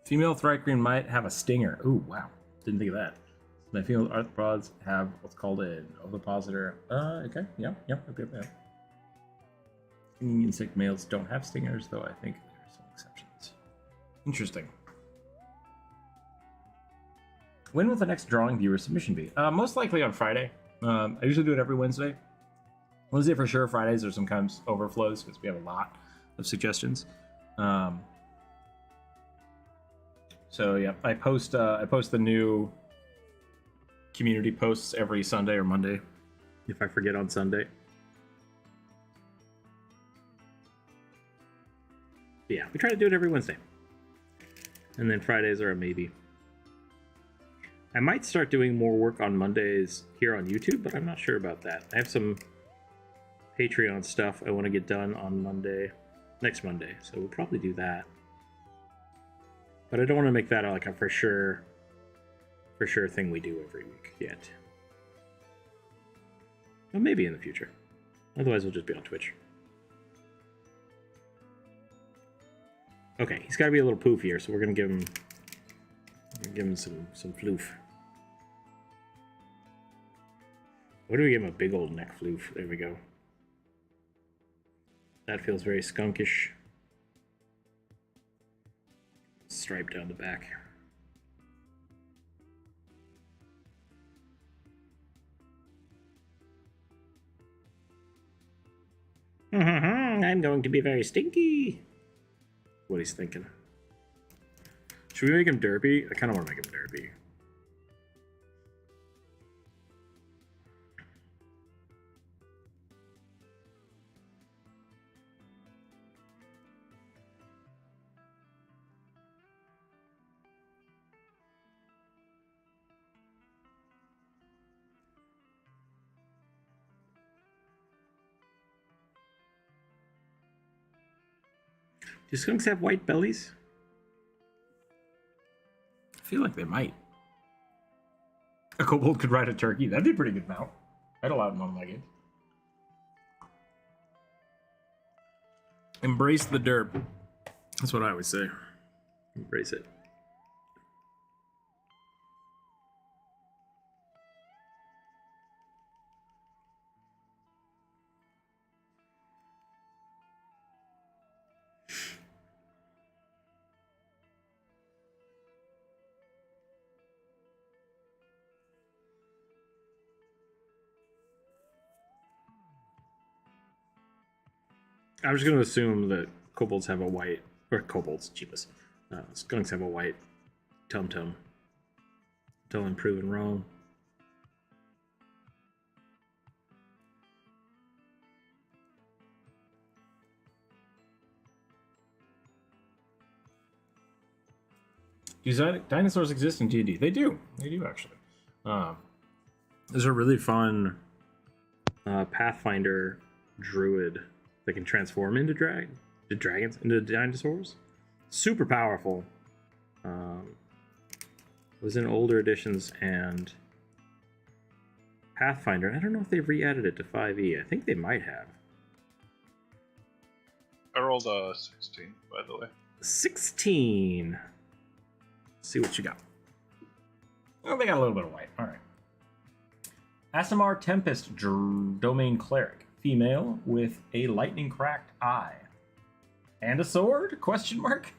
Female Thrycreen might have a stinger. Ooh, wow. Didn't think of that. My female arthropods have what's called an ovipositor. Okay. Yep. Stinging insect males don't have stingers, though I think there are some exceptions. Interesting. When will the next drawing viewer submission be? Most likely on Friday. I usually do it every Wednesday. Wednesday for sure. Fridays there's sometimes overflows because we have a lot of suggestions. So yeah, I post the new community posts every Sunday or Monday, if I forget on Sunday. But yeah, we try to do it every Wednesday, and then Fridays are a maybe. I might start doing more work on Mondays here on YouTube, but I'm not sure about that. I have some Patreon stuff I want to get done on next Monday, so we'll probably do that. But I don't want to make that like a for sure thing we do every week yet. Well, maybe in the future. Otherwise, we'll just be on Twitch. Okay, he's got to be a little poofier, so we're gonna give him some floof. What do we give him? A big old neck floof. There we go. That feels very skunkish. Stripe down the back. I'm going to be very stinky. What he's thinking. Should we make him derpy? I kind of want to make him derpy. Do skunks have white bellies? I feel like they might. A kobold could ride a turkey. That'd be a pretty good mount. I'd allow it in one of my games. Embrace the derp. That's what I always say. Embrace it. I was going to assume that kobolds have a white, or kobolds, cheapest. Skunks have a white tum-tum. Until I'm proven wrong. Do dinosaurs exist in D&D? They do. They do, actually. There's a really fun Pathfinder druid that can transform into dragons, into dinosaurs. Super powerful. Was in older editions and Pathfinder. I don't know if they've re-added it to 5e. I think they might have. I rolled a 16, by the way. 16. Let's see what you got. Oh, they got a little bit of white. All right. Asimar Tempest Domain Cleric. Female with a lightning cracked eye. And a sword? Question mark?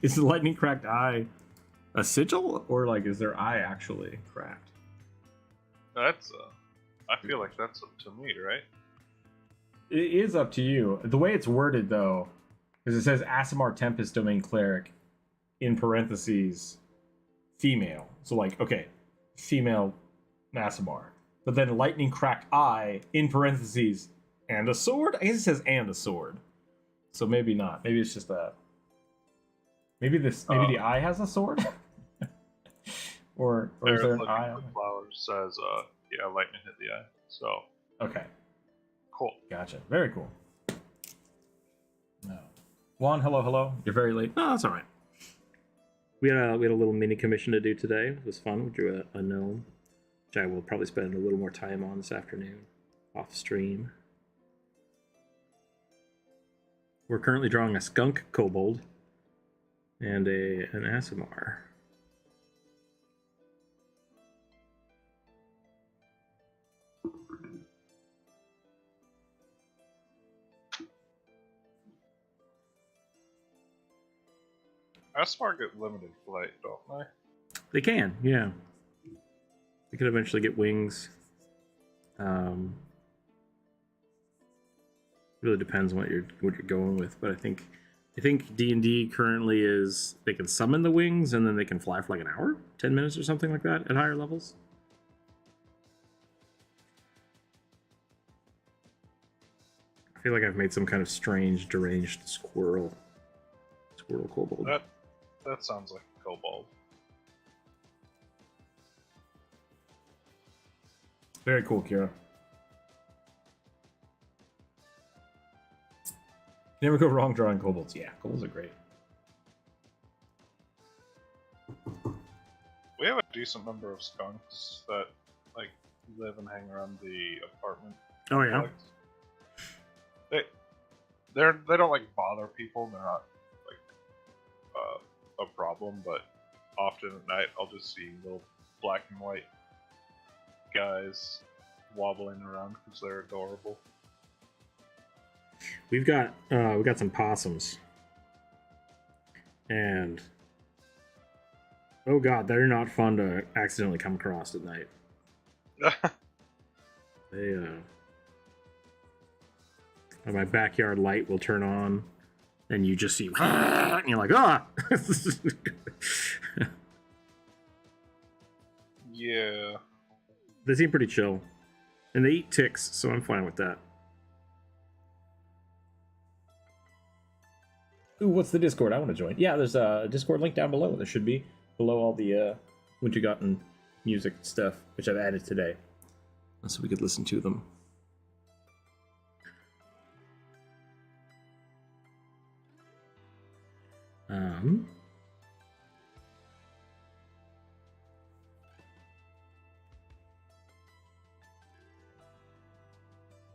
Is the lightning cracked eye a sigil? Or like is their eye actually cracked? That's I feel like that's up to me, right? It is up to you. The way it's worded though, because it says Asimar Tempest Domain Cleric in parentheses female. So like, okay, female Asimar. But then lightning cracked eye in parentheses and a sword? I guess it says and a sword. So maybe not. Maybe it's just that. Maybe the eye has a sword? or is there an eye on it? Flowers says yeah, lightning hit the eye. So okay. Cool. Gotcha. Very cool. No. Juan, hello. You're very late. No, that's alright. We had a little mini commission to do today. It was fun. We drew a gnome. Which I will probably spend a little more time on this afternoon, off stream. We're currently drawing a skunk kobold and an Asimar. Asimar get limited flight, don't they? They can, yeah. They could eventually get wings. Really depends on what you're going with, but I think D&D currently is they can summon the wings and then they can fly for like an hour, 10 minutes or something like that at higher levels. I feel like I've made some kind of strange, deranged squirrel kobold. That sounds like a kobold. Very cool, Kira. Never go wrong drawing kobolds. Yeah, kobolds are great. We have a decent number of skunks that like live and hang around the apartment. Oh yeah. complex. They don't like bother people. They're not like a problem, but often at night I'll just see little black and white guys wobbling around because they're adorable. We've got some possums, and oh god, they're not fun to accidentally come across at night. They my backyard light will turn on, and you just see, and you're like, ah. Yeah. They seem pretty chill, and they eat ticks, so I'm fine with that. Ooh, what's the Discord? I want to join. Yeah, there's a Discord link down below. There should be below all the Winter Gotten music stuff, which I've added today, so we could listen to them.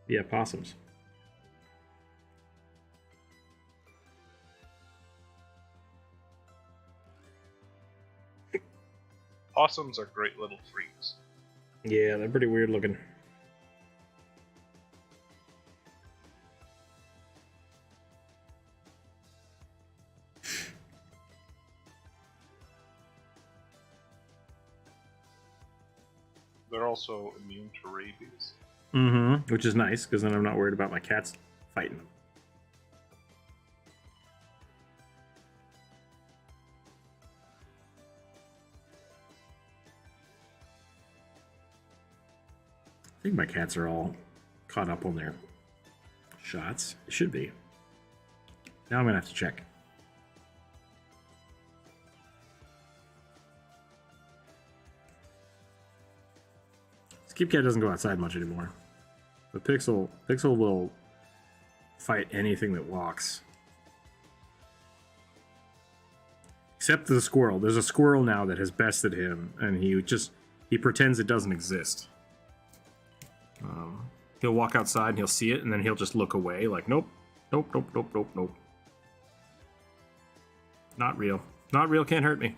Yeah, possums. Possums are great little freaks. Yeah, they're pretty weird looking. They're also immune to rabies. Mm-hmm. Which is nice, because then I'm not worried about my cats fighting them. I think my cats are all caught up on their shots. It should be. Now I'm gonna have to check. Skip Cat doesn't go outside much anymore. But Pixel will fight anything that walks. Except the squirrel. There's a squirrel now that has bested him, and he pretends it doesn't exist. He'll walk outside and he'll see it, and then he'll just look away like, nope, nope, nope, nope, nope, nope. Not real. Not real, can't hurt me.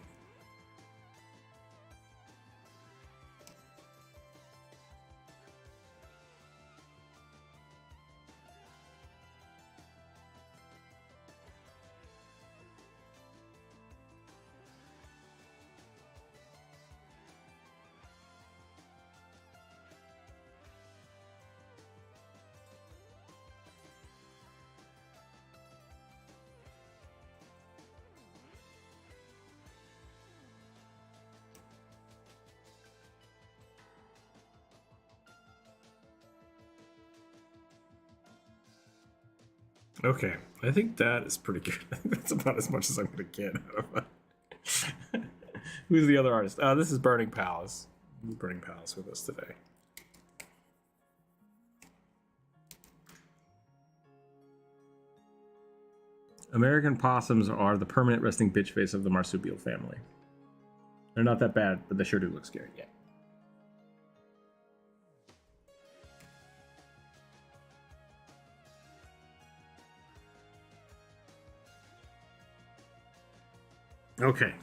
Okay, I think that is pretty good. I think that's about as much as I'm going to get out of it. Who's the other artist? This is Burning Palace. Burning Palace with us today. American possums are the permanent resting bitch face of the marsupial family. They're not that bad, but they sure do look scary. Yeah. Okay.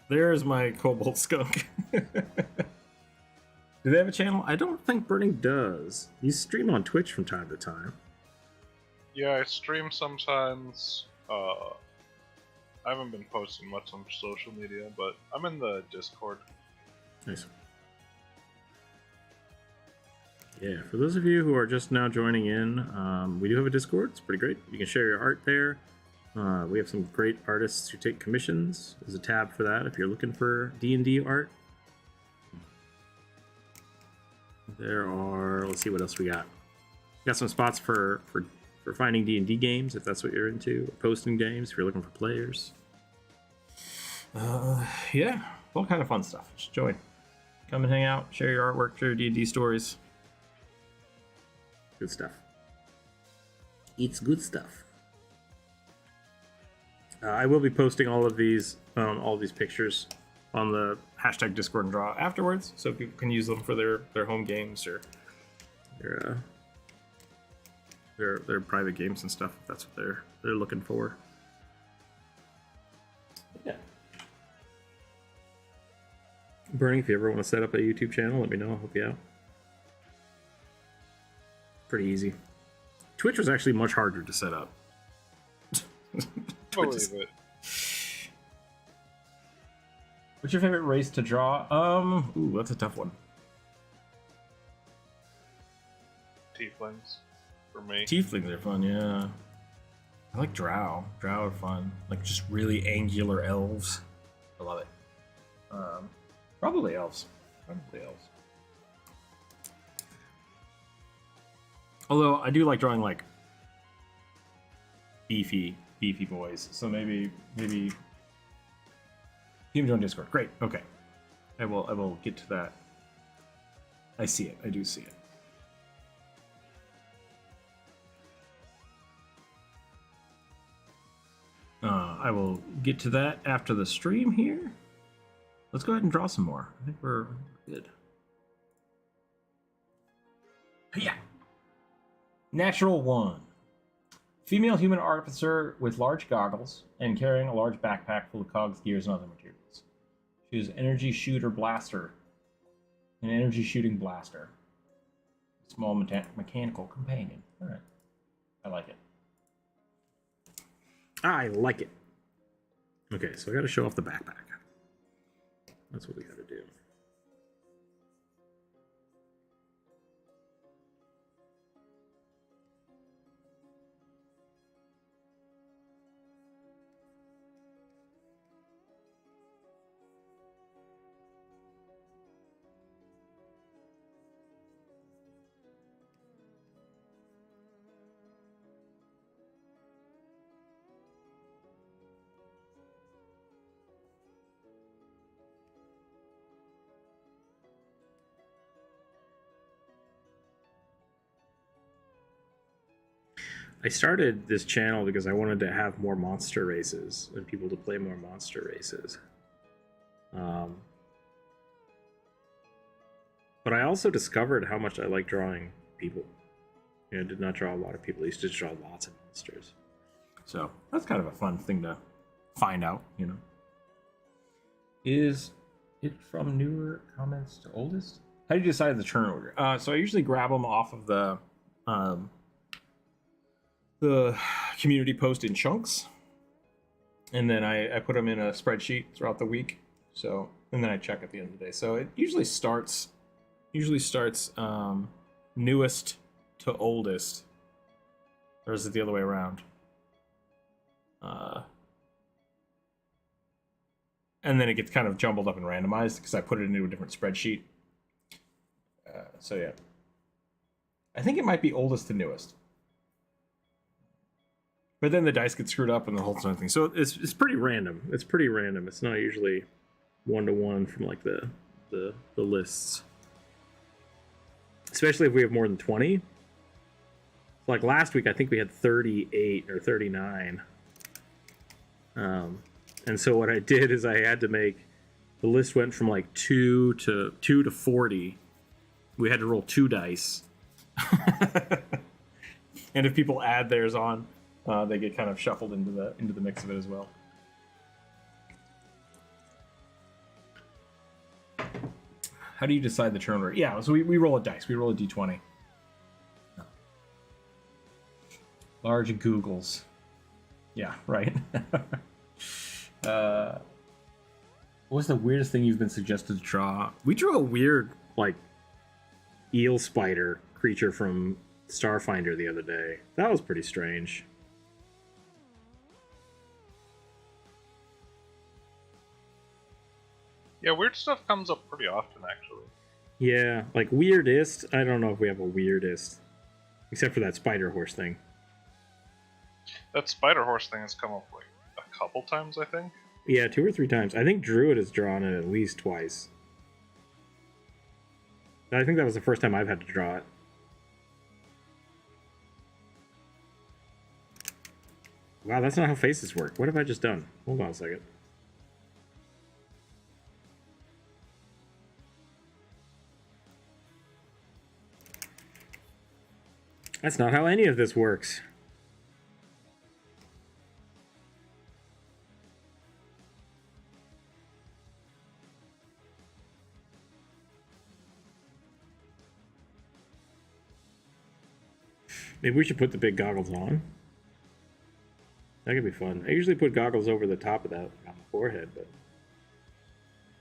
There's my Cobalt Skunk. Do they have a channel? I don't think Burning does. You stream on Twitch from time to time. Yeah, I stream sometimes. I haven't been posting much on social media, but I'm in the Discord. Nice. Yeah, for those of you who are just now joining in, we do have a Discord. It's pretty great. You can share your art there. We have some great artists who take commissions. There's a tab for that if you're looking for D&D art. There are, let's see what else we got. We got some spots for finding D&D games, if that's what you're into. Posting games, if you're looking for players. Yeah, all kind of fun stuff. Just join. Come and hang out, share your artwork, share your D&D stories. Good stuff. It's good stuff. I will be posting all these pictures on the hashtag Discord and Draw afterwards, so people can use them for their home games or their private games and stuff. If that's what they're looking for. Yeah. Bernie, if you ever want to set up a YouTube channel, let me know. I'll help you out. Pretty easy. Twitch was actually much harder to set up. Believe it. What's your favorite race to draw? Ooh, that's a tough one. Tieflings, for me. Tieflings are fun, yeah. I like Drow. Drow are fun. Like just really angular elves. I love it. Probably elves. Probably elves. Although I do like drawing like beefy boys. So maybe you can join Discord. Great. Okay. I will get to that. I see it. I do see it. I will get to that after the stream here. Let's go ahead and draw some more. I think we're good. Yeah. Natural 1. Female human artificer with large goggles and carrying a large backpack full of cogs, gears, and other materials. She is energy shooter blaster. An energy shooting blaster. Small mechanical companion. Alright. I like it. I like it. Okay, so I gotta show off the backpack. That's what we gotta do. I started this channel because I wanted to have more monster races and people to play more monster races. But I also discovered how much I like drawing people. You know, I did not draw a lot of people. I used to draw lots of monsters. So that's kind of a fun thing to find out, you know. Is it from newer comments to oldest? How do you decide the turn order? So I usually grab them off of the community post in chunks, and then I put them in a spreadsheet throughout the week. So, and then I check at the end of the day. So it usually starts newest to oldest, or is it the other way around? And then it gets kind of jumbled up and randomized because I put it into a different spreadsheet. So yeah, I think it might be oldest to newest. But then the dice get screwed up and the whole thing. So it's pretty random. It's pretty random. It's not usually 1-to-1 from like the lists. Especially if we have more than 20. Like last week, I think we had 38 or 39. And so what I did is I had to make the list went from like 2 to 40. We had to roll 2 dice. And if people add theirs on, they get kind of shuffled into the mix of it as well. How do you decide the turn order? Yeah, so we roll a dice. We roll a d20. Large Googles. Yeah, right. What was the weirdest thing you've been suggested to draw? We drew a weird, like, eel spider creature from Starfinder the other day. That was pretty strange. Yeah, weird stuff comes up pretty often, actually. Yeah, like weirdest. I don't know if we have a weirdest, except for that spider horse thing. That spider horse thing has come up like a couple times, I think. Yeah, 2 or 3 times. I think Druid has drawn it at least twice. I think that was the first time I've had to draw it. Wow, that's not how faces work. What have I just done? Hold on a second. That's not how any of this works. Maybe we should put the big goggles on. That could be fun. I usually put goggles over the top of that on the forehead, but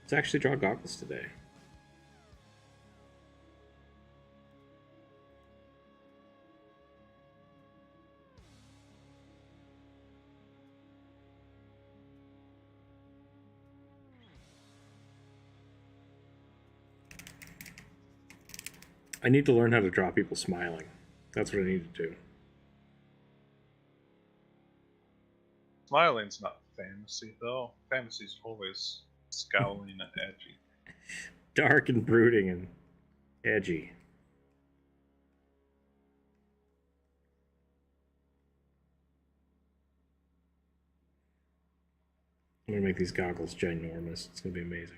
let's actually draw goggles today. I need to learn how to draw people smiling. That's what I need to do. Smiling's not fantasy, though. Fantasy's always scowling and edgy. Dark and brooding and edgy. I'm gonna make these goggles ginormous. It's gonna be amazing.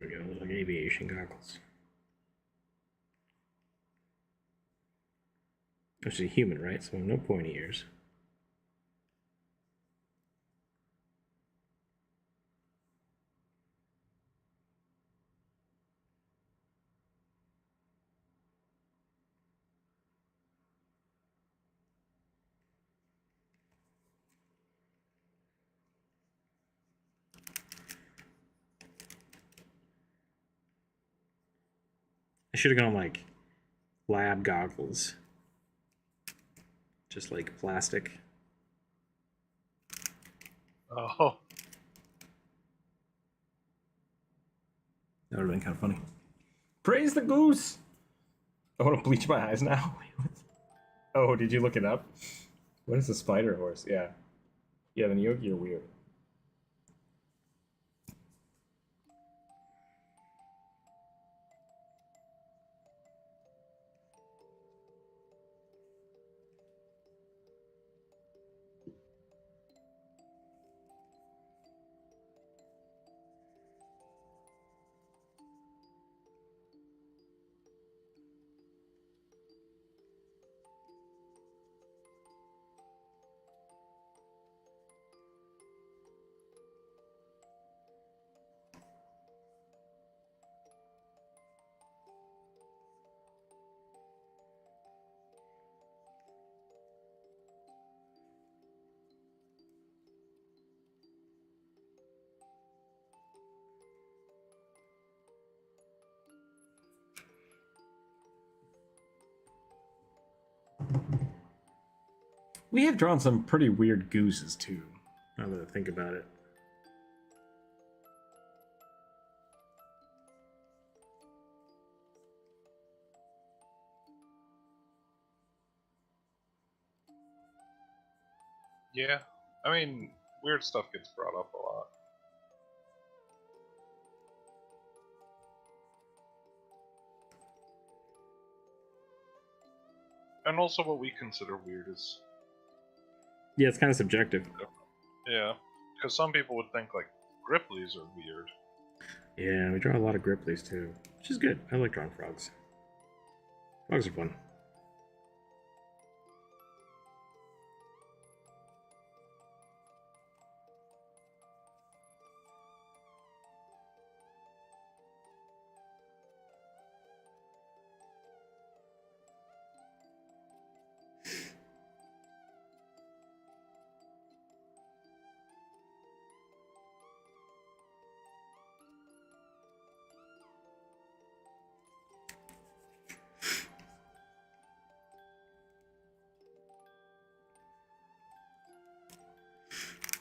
There we go, like aviation goggles. Actually human, right? So no pointy ears. I should have gone like lab goggles. Just like plastic. Oh. That would have been kind of funny. Praise the goose! I want to bleach my eyes now. Oh, did you look it up? What is a spider horse? Yeah. Yeah, then you're weird. We have drawn some pretty weird gooses too, now that I think about it. Yeah. I mean, weird stuff gets brought up a lot. And also what we consider weird is... Yeah, it's kind of subjective. Yeah. Because some people would think, like, Grippleys are weird. Yeah, we draw a lot of Grippleys too, which is good. I like drawing frogs. Frogs are fun.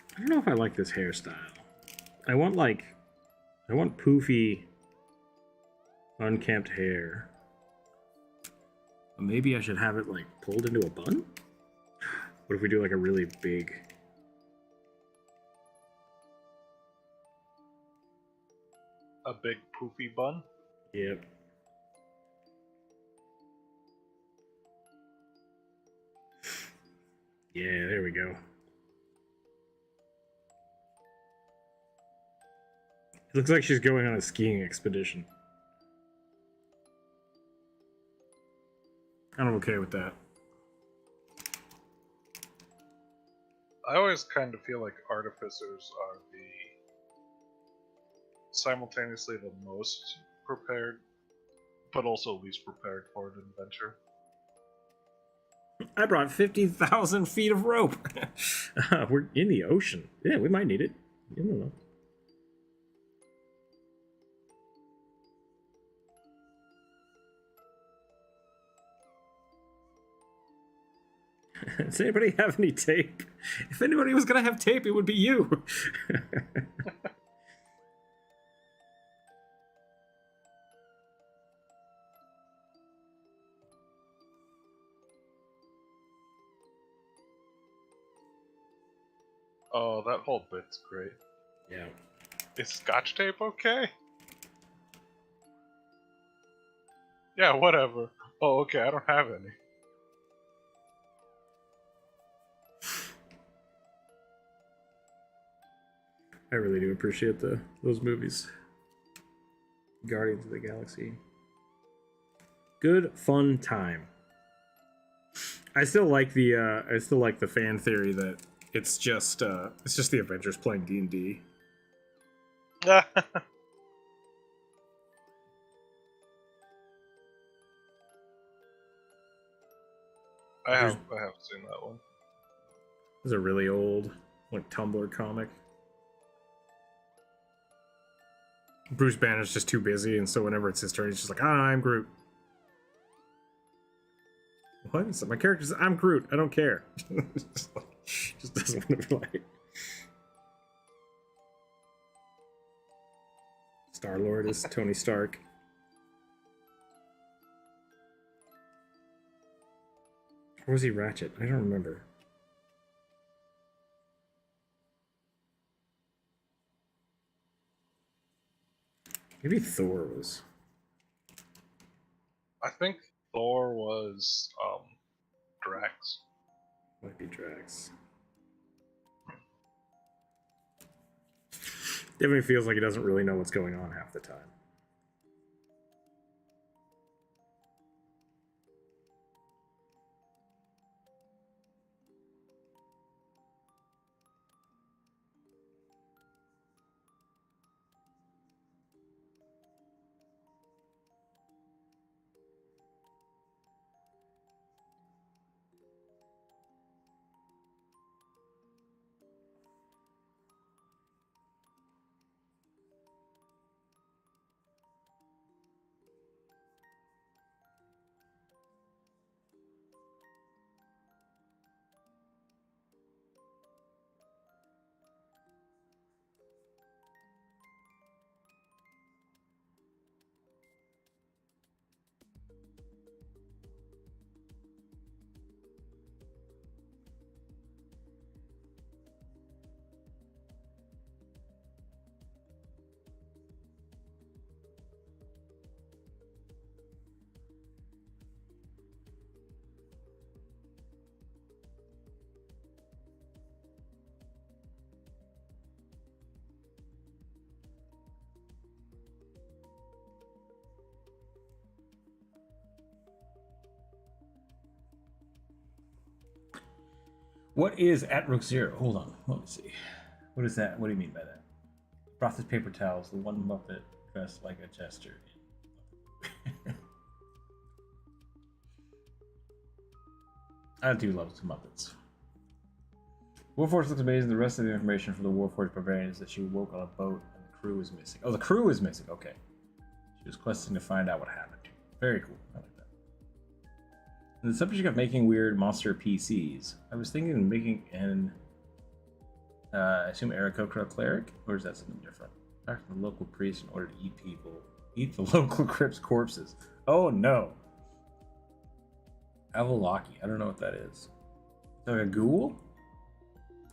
I don't know if I like this hairstyle. I want poofy, unkempt hair. Maybe I should have it like pulled into a bun? What if we do like a really big... A big poofy bun? Yep. Yeah, there we go. It looks like she's going on a skiing expedition. I'm okay with that. I always kind of feel like artificers are the simultaneously the most prepared, but also least prepared for an adventure. I brought 50,000 feet of rope. We're in the ocean. Yeah, we might need it. I don't know. Does anybody have any tape? If anybody was gonna have tape, it would be you. Oh, that whole bit's great. Yeah. Is Scotch tape okay? Yeah, whatever. Oh, okay, I don't have any. I really do appreciate those movies. Guardians of the Galaxy. Good fun time. I still like the fan theory that it's just the Avengers playing D&D. I have seen that one. It's a really old like Tumblr comic. Bruce Banner's just too busy, and so whenever it's his turn, he's just like, I'm Groot. What? So my character's I'm Groot. I don't care. just doesn't want to play. Star-Lord is Tony Stark. Or was he Ratchet? I don't remember. Maybe Thor was. I think Thor was Drax. Might be Drax. Definitely feels like he doesn't really know what's going on half the time. What is at Rookzer0? Hold on, let me see. What is that? What do you mean by that? Brought his paper towels, the one Muppet dressed like a jester. I do love some Muppets. Warforged looks amazing. The rest of the information from the Warforged barbarian is that she woke on a boat and the crew was missing. Oh, the crew was missing. Okay. She was questing to find out what happened. Very cool. I like that. And the subject of making weird monster PCs. I was thinking of making an I assume Aarakocra cleric, or is that something different? Talk to the local priest in order to eat people. Eat the local crypt's corpses. Oh no. Avalaki. I don't know what that is. Is that like a ghoul?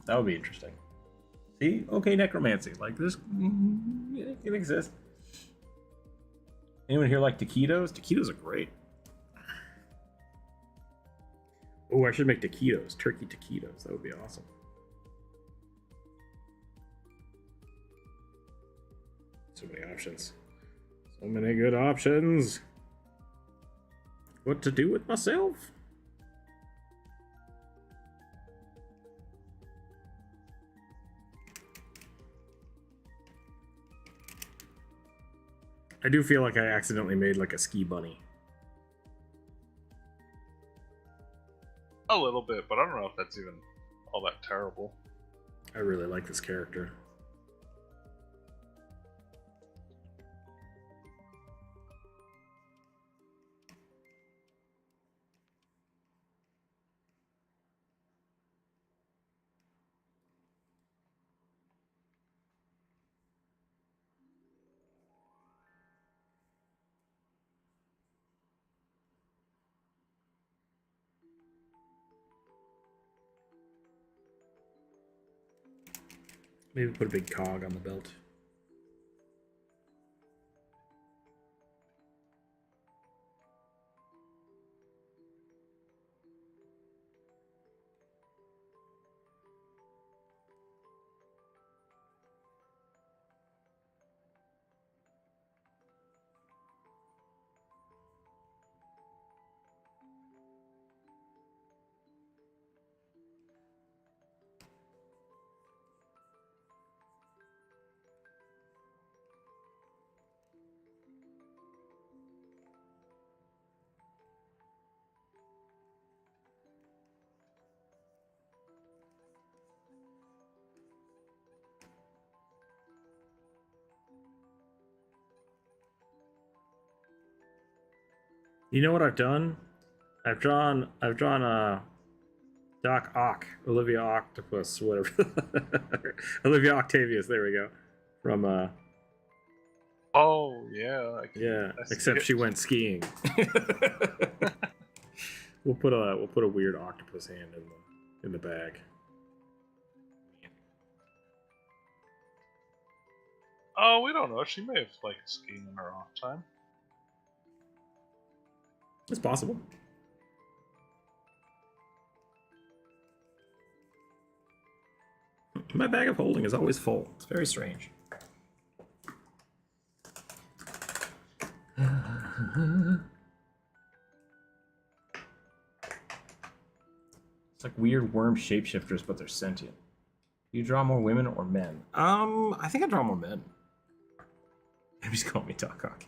That would be interesting. See? Okay, necromancy. Like this it can exist. Anyone here like taquitos? Taquitos are great. Oh, I should make taquitos. Turkey taquitos. That would be awesome. So many options. So many good options. What to do with myself? I do feel like I accidentally made like a ski bunny. A little bit, but I don't know if that's even all that terrible. I really like this character. Maybe put a big cog on the belt. You know what I've done? I've drawn Doc Ock, Olivia Octopus, whatever. Olivia Octavius, there we go. From Oh yeah. yeah, I see except it. she went skiing. we'll put a weird octopus hand in the bag. Oh, we don't know. She may have like skiing in her off time. It's possible. My bag of holding is always full. It's very strange. It's like weird worm shapeshifters, but they're sentient. Do you draw more women or men? I think I draw more men. Maybe just call me Doc Ock.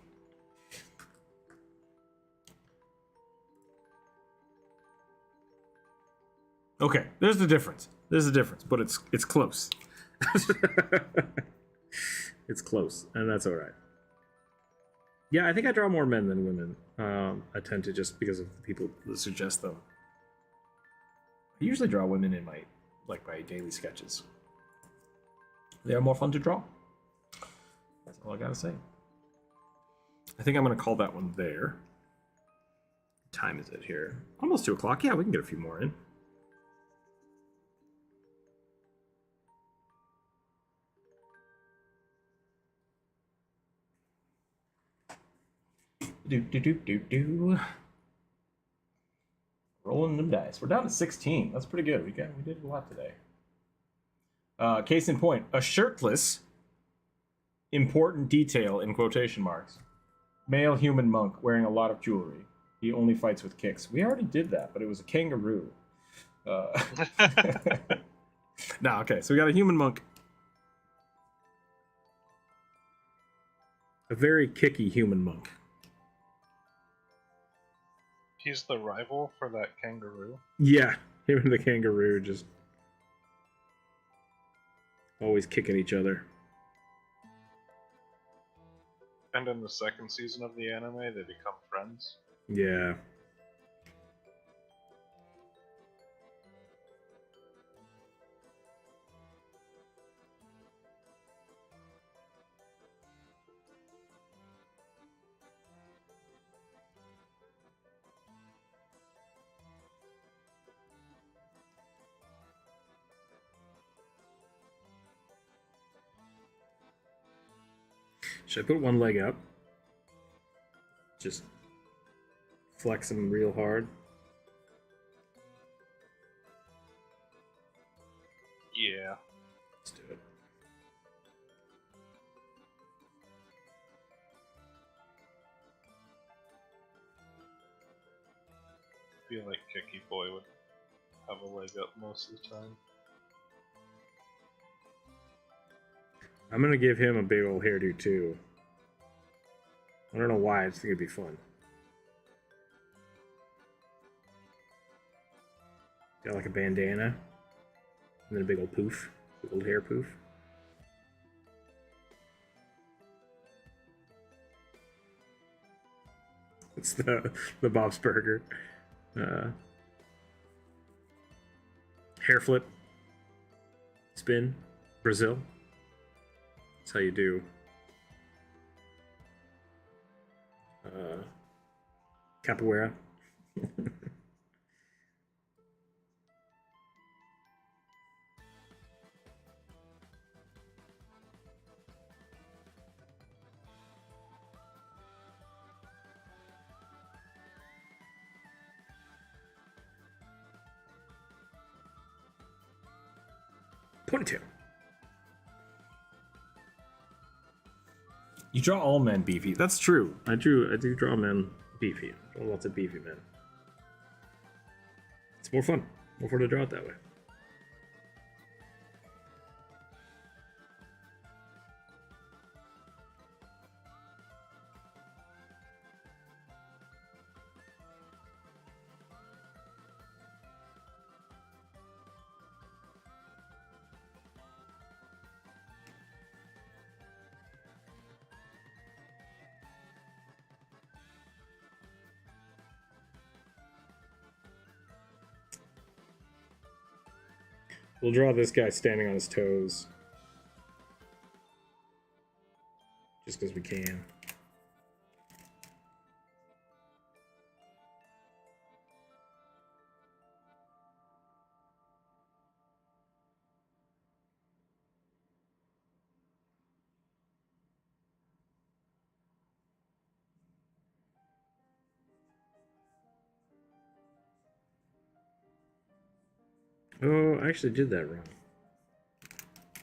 Okay, there's the difference. There's a difference, but it's close. It's close, and that's all right. Yeah, I think I draw more men than women. I tend to, just because of the people that suggest them. I usually draw women in my daily sketches. They are more fun to draw. That's all I gotta say. I think I'm gonna call that one there. What time is it here? Almost 2 o'clock. Yeah, we can get a few more in. Do. Rolling them dice. We're down to 16. That's pretty good. We did a lot today. Case in point, a shirtless, important detail in quotation marks. Male human monk wearing a lot of jewelry. He only fights with kicks. We already did that, but it was a kangaroo. Nah, okay. So we got a human monk. A very kicky human monk. He's the rival for that kangaroo. Yeah, him and the kangaroo just always kicking each other. And in the second season of the anime, they become friends. Yeah. Should I put one leg up? Just flex him real hard. Yeah. Let's do it. I feel like Kicky Boy would have a leg up most of the time. I'm gonna give him a big old hairdo too. I don't know why, I just think it'd be fun. Got like a bandana. And then a big old poof. Big old hair poof. It's the Bob's Burger. Hair flip. Spin. Brazil. That's how you do. Capoeira. Ponytail. You draw all men beefy. That's true. I do draw men beefy. I draw lots of beefy men. It's more fun. More fun to draw it that way. We'll draw this guy standing on his toes. Just because we can. Oh, I actually did that wrong.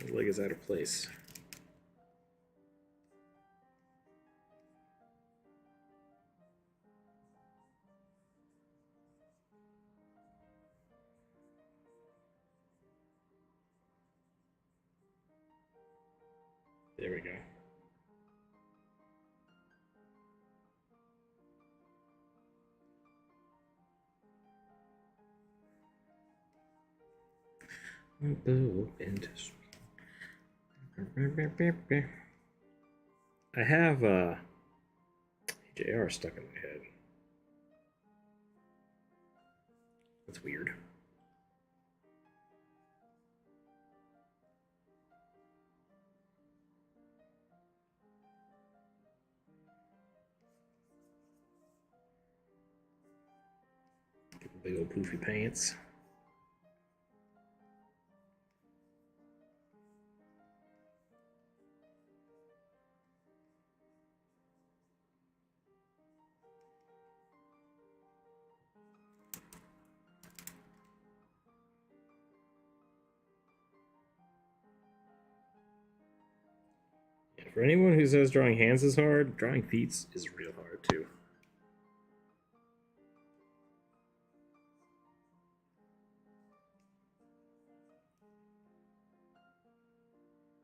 His leg is out of place. There we go. I have JR stuck in my head. That's weird. Big old poofy pants. For anyone who says drawing hands is hard, drawing feet is real hard too.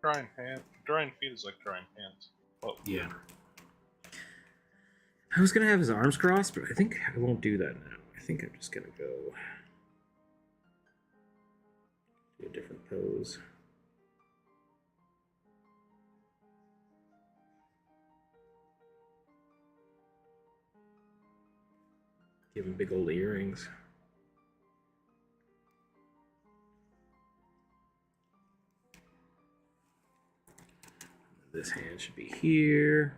Drawing feet is like drawing hands. Oh. Yeah. I was gonna have his arms crossed, but I think I won't do that now. I think I'm just gonna go to a different pose. Give him big old earrings. This hand should be here.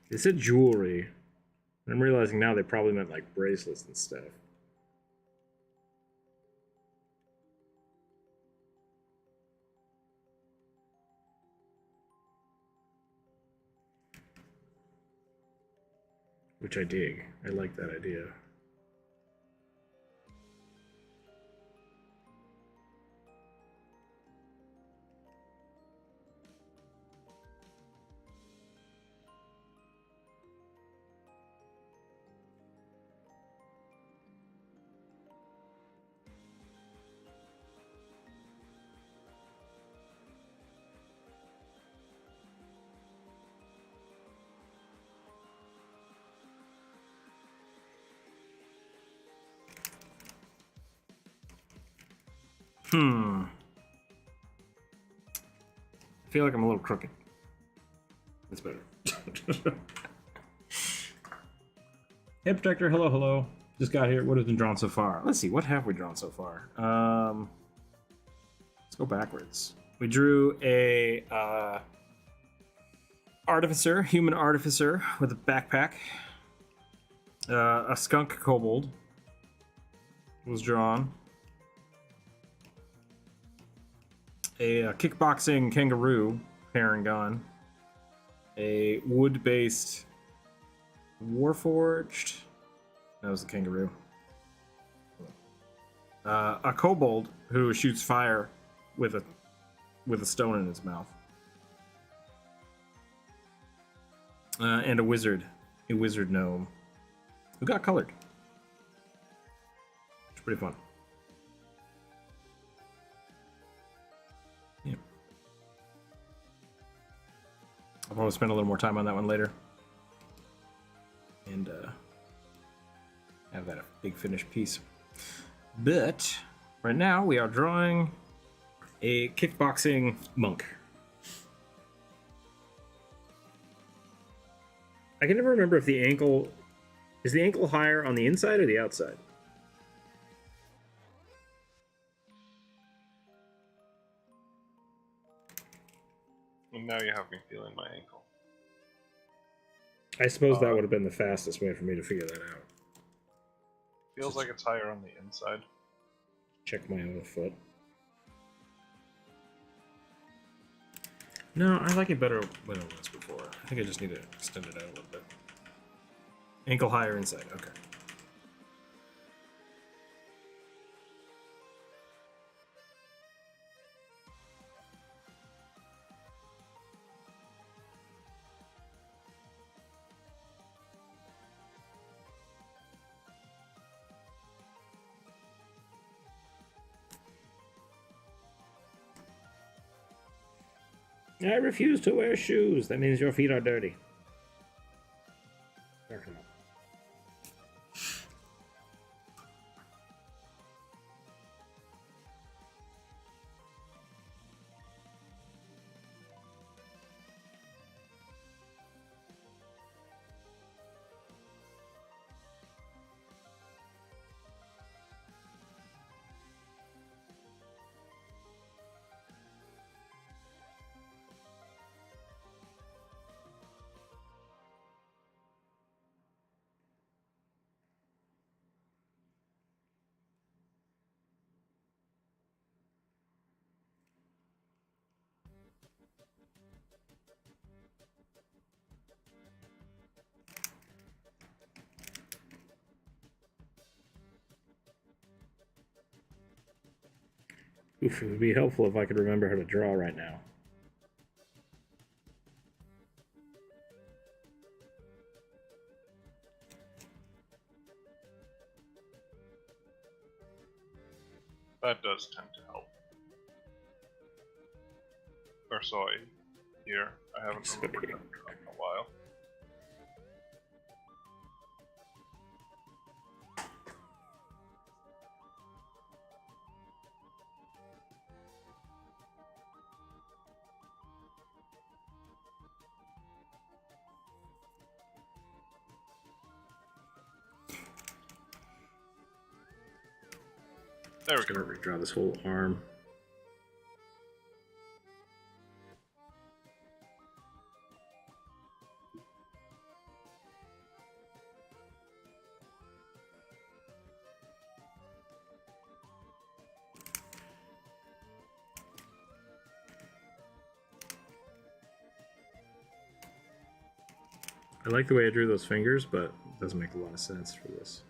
They said jewelry. I'm realizing now they probably meant like bracelets and stuff. Which I dig. I like that idea. I feel like I'm a little crooked. That's better. Hey, Protector. Hello, hello. Just got here. What has been drawn so far? Let's see. What have we drawn so far? Let's go backwards. We drew a artificer, human artificer with a backpack. A skunk kobold was drawn. A kickboxing kangaroo, hair and gun. A wood-based warforged That was the kangaroo. A kobold who shoots fire with a stone in its mouth. And a wizard gnome who got colored. It's pretty fun. Yeah. I'll probably spend a little more time on that one later. And have that a big finished piece. But right now we are drawing a kickboxing monk. I can never remember if the ankle is the ankle higher on the inside or the outside. And now you have me feeling my ankle. I suppose that would have been the fastest way for me to figure that out. Feels like it's higher on the inside. Check my own foot. No, I like it better when it was before. I think I just need to extend it out a little bit. Ankle higher inside, okay. I refuse to wear shoes. That means your feet are dirty. Oof, it would be helpful if I could remember how to draw right now. That does tend to help. Or so I hear. I haven't remembered that in a while. There we I'm go. gonna redraw this whole arm. I like the way I drew those fingers, but it doesn't make a lot of sense for this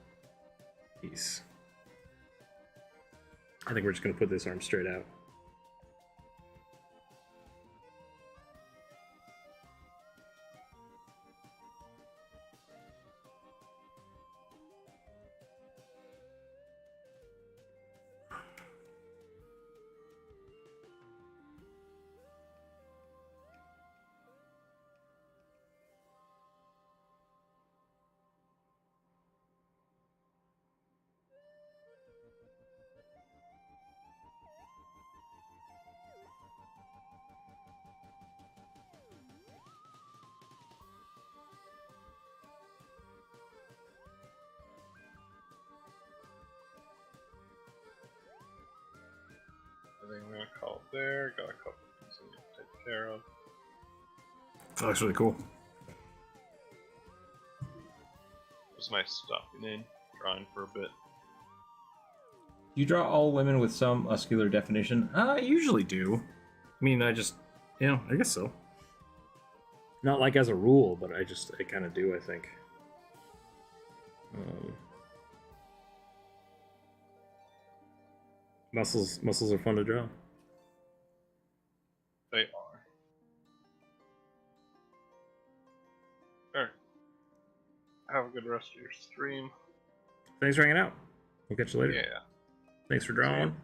piece. I think we're just going to put this arm straight out. I think I'm gonna call it there. Got a couple things I need to take care of. That looks really cool. It was nice stopping in, drawing for a bit. You draw all women with some muscular definition? I usually do. I mean, I just, I guess so. Not like as a rule, but I kind of do, I think. Muscles are fun to draw. They are. Alright. Have a good rest of your stream. Thanks for hanging out. We'll catch you later. Yeah. Thanks for drawing.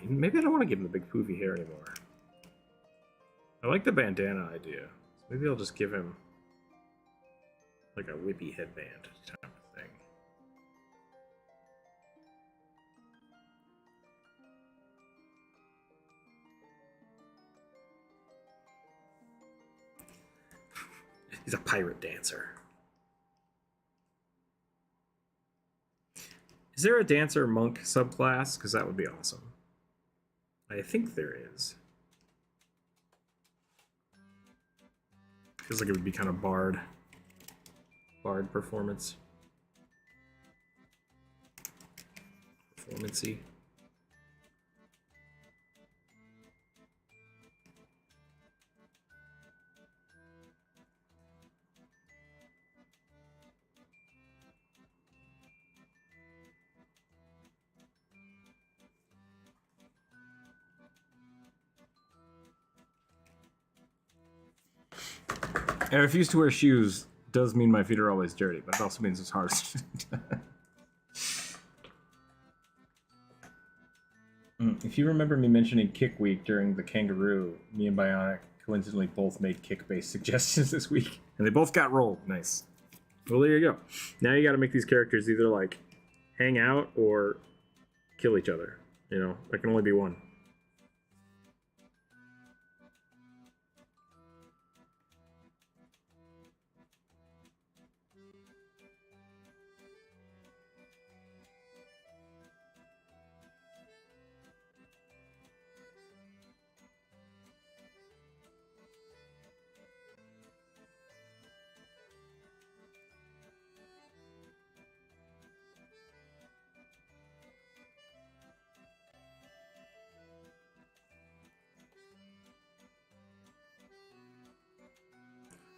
Maybe I don't want to give him the big poofy hair anymore. I like the bandana idea. So maybe I'll just give him like a whippy headband type of thing. He's a pirate dancer. Is there a dancer monk subclass? Because that would be awesome. I think there is. Feels like it would be kind of bard performance. Performancy. I refuse to wear shoes does mean my feet are always dirty, but it also means it's hard. If you remember me mentioning Kick Week during the Kangaroo, me and Bionic coincidentally both made kick-based suggestions this week, and they both got rolled. Nice. Well, there you go. Now you got to make these characters either like hang out or kill each other. You know, there can only be one.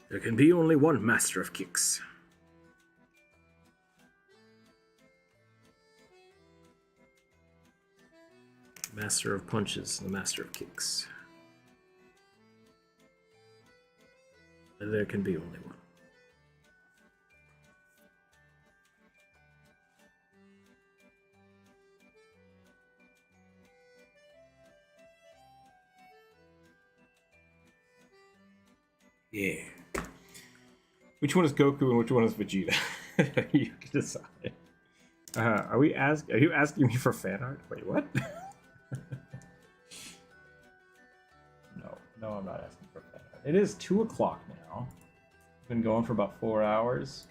There can be only one master of kicks. Master of punches, the master of kicks. There can be only one. Yeah. Which one is Goku and which one is Vegeta? You can decide. Are you asking me for fan art? Wait, what? No, I'm not asking for fan art. It is 2 o'clock now. Been going for about 4 hours.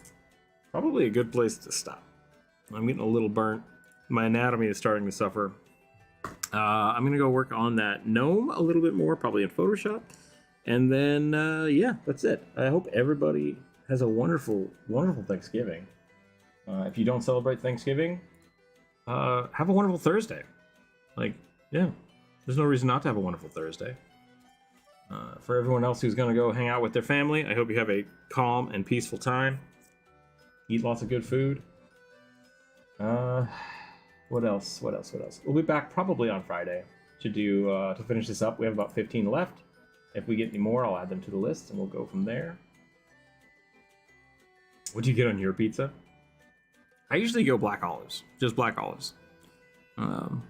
Probably a good place to stop. I'm getting a little burnt. My anatomy is starting to suffer. I'm gonna go work on that gnome a little bit more, probably in Photoshop. And then, yeah, that's it. I hope everybody has a wonderful, wonderful Thanksgiving. If you don't celebrate Thanksgiving, have a wonderful Thursday. Like, yeah, there's no reason not to have a wonderful Thursday. For everyone else who's going to go hang out with their family, I hope you have a calm and peaceful time. Eat lots of good food. What else? We'll be back probably on Friday to finish this up. We have about 15 left. If we get any more, I'll add them to the list, and we'll go from there. What do you get on your pizza? I usually go black olives. Just black olives. Or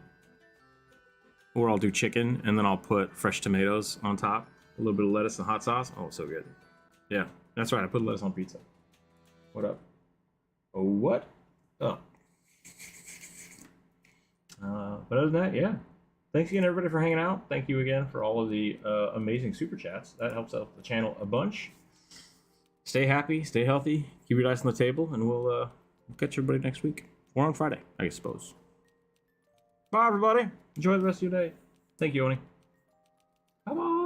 I'll do chicken, and then I'll put fresh tomatoes on top. A little bit of lettuce and hot sauce. Oh, so good. Yeah, that's right. I put lettuce on pizza. What up? Oh, what? Oh. But other than that, yeah. Thanks again, everybody, for hanging out. Thank you again for all of the amazing super chats. That helps out the channel a bunch. Stay happy, stay healthy, keep your dice on the table, and we'll catch everybody next week. Or on Friday, I suppose. Bye, everybody. Enjoy the rest of your day. Thank you, Oni. Bye-bye.